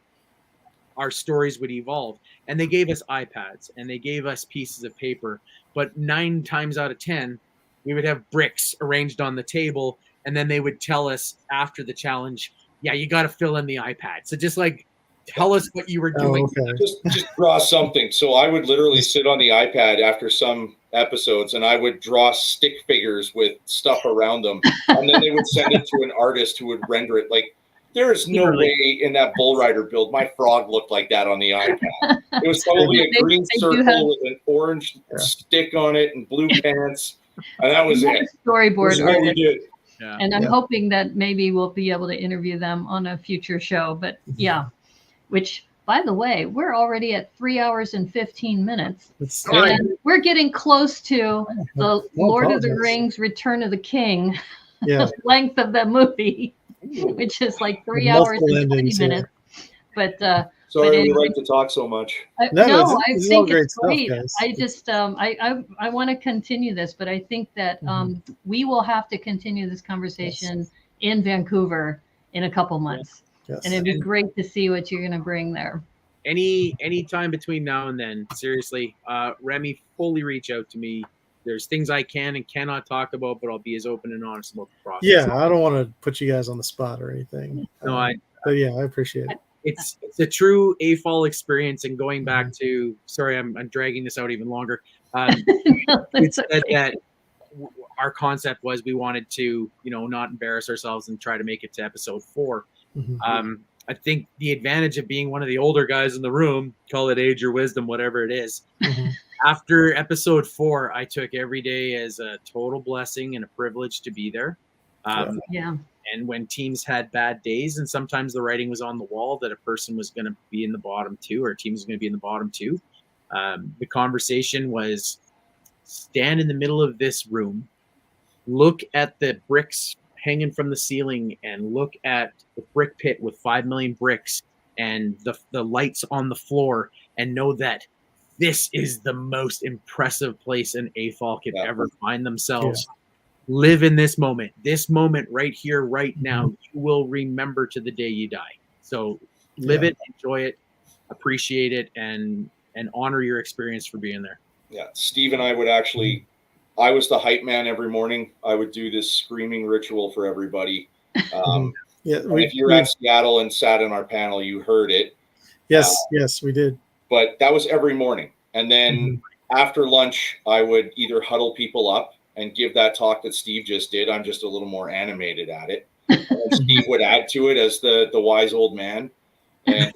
our stories would evolve. And they gave us iPads and they gave us pieces of paper, but 9 times out of 10, we would have bricks arranged on the table, and then they would tell us after the challenge, "Yeah, you got to fill in the iPad. So just like tell us what you were doing." Just draw something. So I would literally sit on the iPad after some episodes and I would draw stick figures with stuff around them, and then they would send it to an artist who would render it. Like, there is no way in that Bull Rider build my frog looked like that on the iPad. It was probably a green circle with an orange stick on it and blue pants, and that was it. Storyboard what we did. And I'm hoping that maybe we'll be able to interview them on a future show. But which, by the way, we're already at 3 hours and 15 minutes. And we're getting close to the Lord of the Rings Return of the King length of the movie, which is like 3 hours and 20 minutes. But sorry, we like to talk so much. I think it's great. I just I want to continue this, but I think that we will have to continue this conversation in Vancouver in a couple months. And it'd be great to see what you're going to bring there. Any time between now and then, seriously, Remy, fully reach out to me. There's things I can and cannot talk about, but I'll be as open and honest about the process. Yeah, I don't want to put you guys on the spot or anything. No, but yeah, I appreciate it. It's a true AFOL experience, and going back to, sorry, I'm dragging this out even longer. We said that our concept was we wanted to, not embarrass ourselves and try to make it to episode 4. I think the advantage of being one of the older guys in the room, call it age or wisdom, whatever it is. After episode 4, I took every day as a total blessing and a privilege to be there. And when teams had bad days, and sometimes the writing was on the wall that a person was going to be in the bottom 2, or a team was going to be in the bottom 2, the conversation was, stand in the middle of this room, look at the bricks hanging from the ceiling, and look at the brick pit with 5 million bricks and the lights on the floor, and know that this is the most impressive place an AFOL could ever find themselves. Live in this moment right here, right now. You will remember to the day you die. So live it, enjoy it, appreciate it, and honor your experience for being there. Yeah, Steve and I would actually, I was the hype man every morning. I would do this screaming ritual for everybody. If you're at Seattle and sat in our panel, you heard it. Yes, we did. But that was every morning. And then after lunch, I would either huddle people up and give that talk that Steve just did. I'm just a little more animated at it. And Steve would add to it as the wise old man. And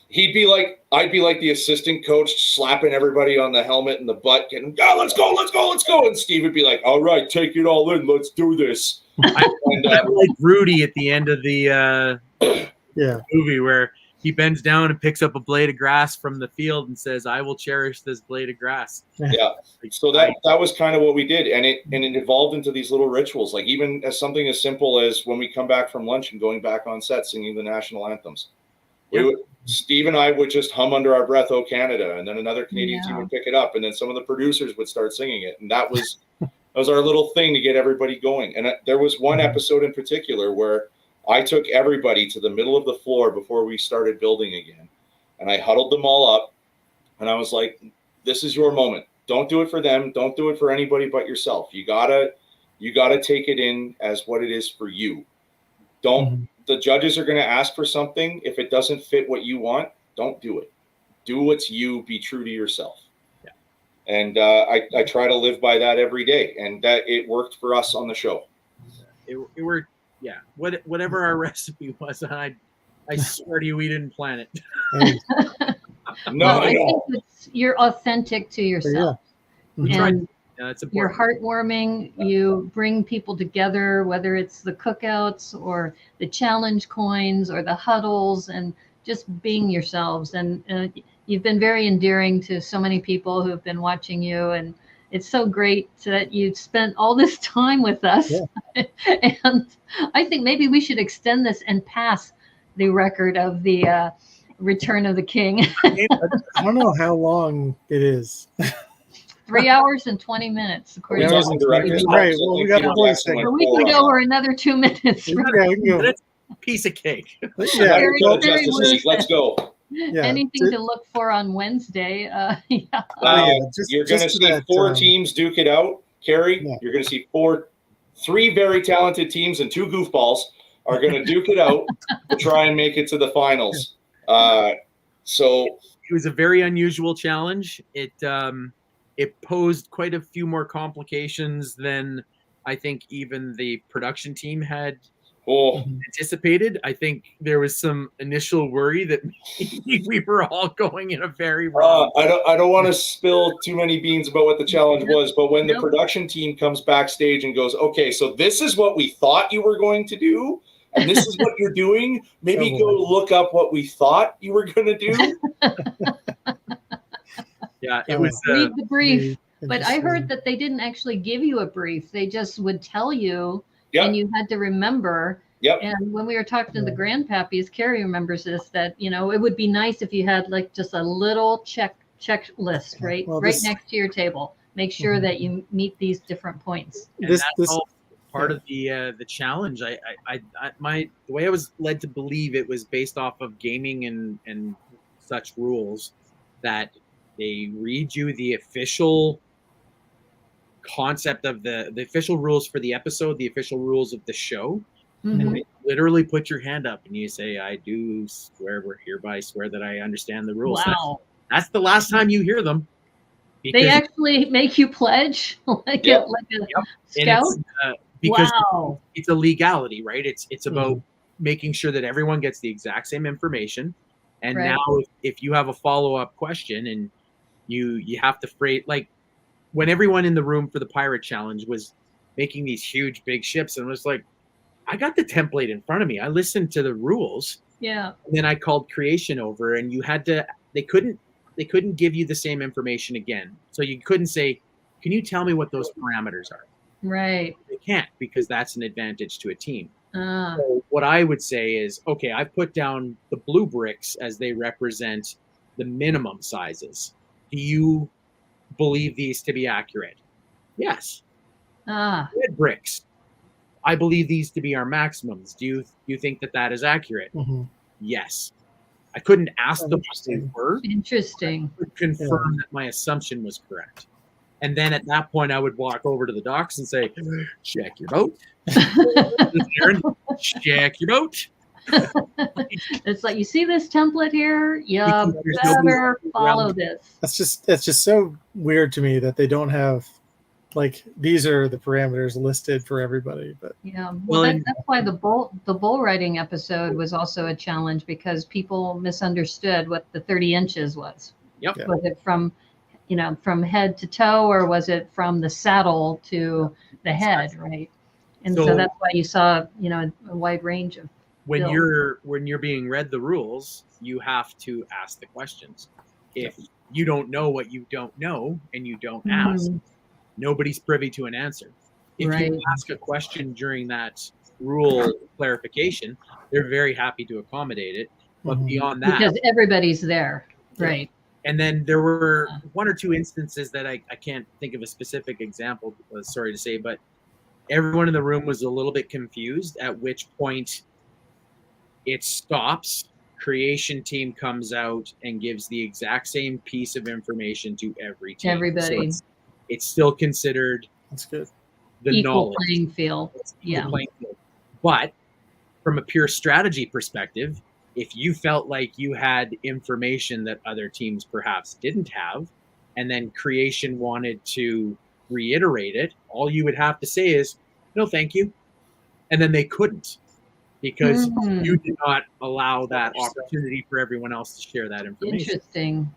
he'd be like, I'd be like the assistant coach, slapping everybody on the helmet and the butt, getting, let's go. And Steve would be like, all right, take it all in. Let's do this. I'm like Rudy at the end of the movie, where he bends down and picks up a blade of grass from the field and says, I will cherish this blade of grass. So that was kind of what we did. And it evolved into these little rituals, like even as something as simple as when we come back from lunch and going back on set, singing the national anthems. Steve and I would just hum under our breath, "Oh Canada," and then another Canadian team would pick it up, and then some of the producers would start singing it. And that was our little thing to get everybody going. And there was one episode in particular where I took everybody to the middle of the floor before we started building again. And I huddled them all up. And I was like, this is your moment. Don't do it for them. Don't do it for anybody but yourself. You gotta take it in as what it is for you. The judges are going to ask for something. If it doesn't fit what you want, don't do it. Do what's you. Be true to yourself. And I try to live by that every day. And that it worked for us on the show. It worked. Yeah, whatever our recipe was, I swear to you, we didn't plan it. I think you're authentic to yourself. We tried. Yeah, that's important. You're heartwarming. You bring people together, whether it's the cookouts or the challenge coins or the huddles, and just being yourselves. And you've been very endearing to so many people who have been watching you. And it's so great that you spent all this time with us. Yeah. And I think maybe we should extend this and pass the record of the Return of the King. I don't know how long it is. 3 hours and 20 minutes. According to right. Well, we got a voice thing. We can go over another 2 minutes. Yeah, we can go. That's a piece of cake. Yeah, let's go. Yeah, anything to look for on Wednesday? You're going to see 4 teams duke it out. Carrie, you're going to see 3 very talented teams and 2 goofballs are going to duke it out to try and make it to the finals. So it was a very unusual challenge. It posed quite a few more complications than I think even the production team had anticipated. I think there was some initial worry that we were all going in a very wrong. I don't want to spill too many beans about what the challenge was, but when the production team comes backstage and goes, okay, so this is what we thought you were going to do, and this is what you're doing, maybe go look up what we thought you were going to do. Yeah, it was read the brief, but I heard that they didn't actually give you a brief. They just would tell you, and you had to remember. Yep. And when we were talking to the grandpappies, Carrie remembers this, that it would be nice if you had like just a little checklist right next to your table. Make sure that you meet these different points. And that's all part of the challenge. The way I was led to believe it was based off of gaming and such rules that they read you the official concept of the official rules for the episode, the official rules of the show. And they literally put your hand up and you say, I do hereby swear that I understand the rules. Wow. That's the last time you hear them. They actually make you pledge like a scout? Because it's a legality, right? It's about making sure that everyone gets the exact same information. And now if you have a follow-up question and you have to phrase, like when everyone in the room for the pirate challenge was making these huge big ships and was like, I got the template in front of me. I listened to the rules. Yeah. And then I called creation over and you had to, they couldn't give you the same information again. So you couldn't say, can you tell me what those parameters are? Right. They can't, because that's an advantage to a team. So what I would say is, okay, I've put down the blue bricks as they represent the minimum sizes. Do you believe these to be accurate? Yes. Red bricks, I believe these to be our maximums. Do you think that is accurate? Yes. I couldn't ask them what they were. Interesting. I could confirm that my assumption was correct. And then at that point, I would walk over to the docks and say, check your boat. Check your boat. It's like, you see this template here? Yeah, better follow this. That's just so weird to me that they don't have, like, these are the parameters listed for everybody. But that's why the bull riding episode was also a challenge, because people misunderstood what the 30 inches was. Yep. Was it from head to toe, or was it from the saddle to the head, right? And so that's why you saw, a wide range of when you're being read the rules, you have to ask the questions. If you don't know what you don't know and you don't ask, nobody's privy to an answer. If you ask a question during that rule clarification, they're very happy to accommodate it. But beyond that, because everybody's there, right? And then there were 1 or 2 instances that I can't think of a specific example, sorry to say, but everyone in the room was a little bit confused, at which point it stops. Creation team comes out and gives the exact same piece of information to every team. Everybody. So it's still considered that's good. The equal knowledge. Playing field. Playing field. But from a pure strategy perspective, if you felt like you had information that other teams perhaps didn't have, and then creation wanted to reiterate it, all you would have to say is, no, thank you. And then they couldn't. because you do not allow that opportunity for everyone else to share that information. Interesting.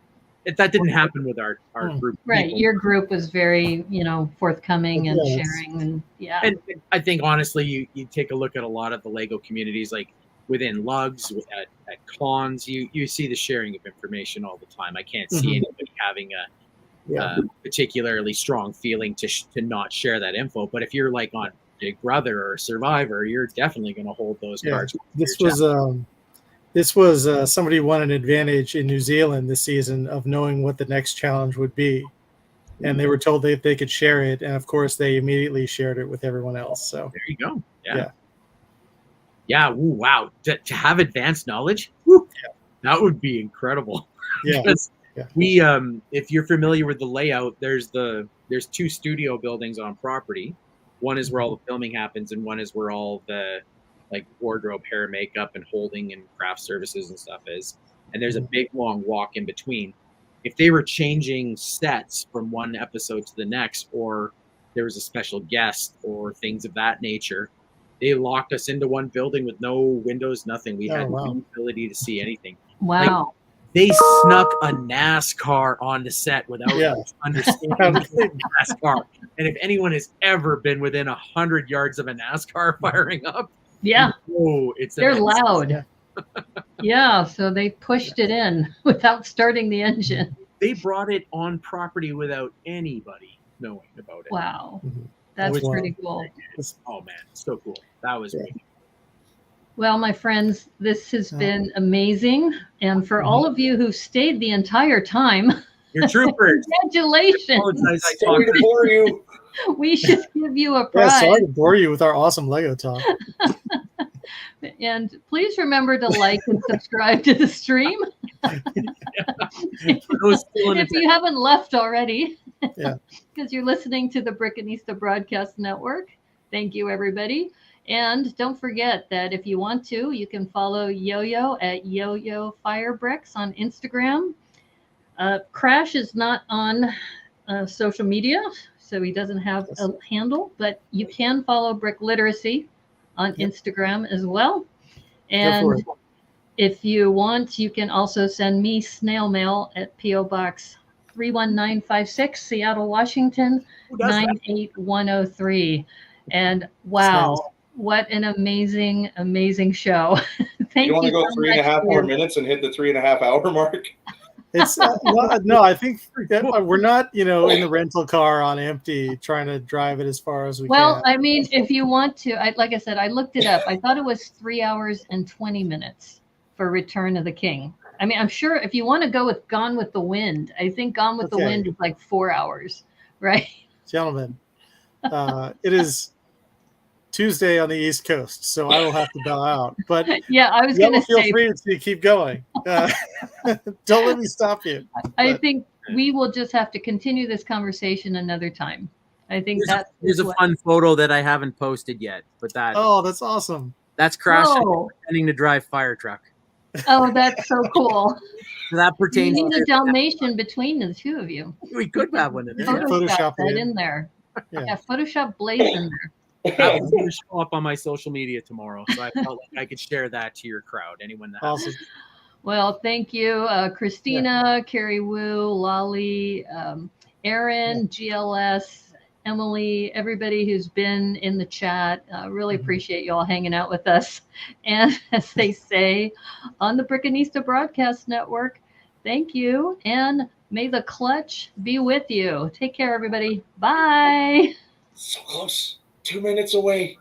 That didn't happen with our group. Right. People. Your group was very, forthcoming and sharing, and And I think honestly, you take a look at a lot of the Lego communities, like within lugs, at cons, you see the sharing of information all the time. I can't see anybody having a particularly strong feeling to not share that info. But if you're like on Big Brother or Survivor, you're definitely going to hold those cards. This was somebody won an advantage in New Zealand this season of knowing what the next challenge would be, and they were told that they could share it, and of course they immediately shared it with everyone else. So there you go. Yeah. Ooh, wow. To have advanced knowledge, that would be incredible. Because we, if you're familiar with the layout, there's 2 studio buildings on property. One is where all the filming happens, and one is where all the like wardrobe, hair, makeup, and holding and craft services and stuff is. And there's a big long walk in between. If they were changing sets from one episode to the next, or there was a special guest or things of that nature, they locked us into one building with no windows, nothing. We had no ability to see anything. Wow. Like, they snuck a NASCAR on the set without understanding NASCAR. And if anyone has ever been within 100 yards of a NASCAR firing up, they're loud. So they pushed it in without starting the engine. They brought it on property without anybody knowing about it. Wow. That's pretty cool. Oh man, so cool. That was great. Well, my friends, this has been amazing. And for all of you who stayed the entire time, you're troopers. Congratulations. Sorry to bore you. We should give you a prize. Sorry to bore you with our awesome Lego talk. And please remember to like and subscribe to the stream. If you haven't left already, because you're listening to the Brickanista Broadcast Network. Thank you, everybody. And don't forget that if you want to, you can follow Yoyo at Yoyo Firebricks on Instagram. Crash is not on social media, so he doesn't have a handle, but you can follow Brick Literacy on Instagram as well. And if you want, you can also send me snail mail at P.O. Box 31956, Seattle, Washington, 98103. And wow, what an amazing, amazing show. Thank you. You want to go 3.5 more minutes and hit the 3.5 hour mark? It's no, I think we're not, in the rental car on empty trying to drive it as far as we can. Well, I mean, if you want to, like I said, I looked it up. I thought it was 3 hours and 20 minutes for Return of the King. I mean, I'm sure if you want to go with Gone with the Wind, I think Gone with the Wind is like 4 hours, right? Gentlemen, it is Tuesday on the East Coast, so I will have to bow out. But I was going to say, feel free to keep going. Don't let me stop you. I think we will just have to continue this conversation another time. I think there's a fun photo that I haven't posted yet, but that's awesome. That's Crash pretending to drive fire truck. Oh, that's so cool. So that pertains. You need a Dalmatian between the two of you. We could have one in there. Photoshop that in there. Yeah, Photoshop Blaze in there. That was going to show up on my social media tomorrow, so I felt like I could share that to your crowd. Anyone that awesome. Well, thank you, Christina, Carrie Wu, Lolly, Aaron, GLS, Emily, everybody who's been in the chat. Really appreciate you all hanging out with us. And as they say on the Brickanista Broadcast Network, thank you, and may the clutch be with you. Take care, everybody. Bye. So close. 2 minutes away.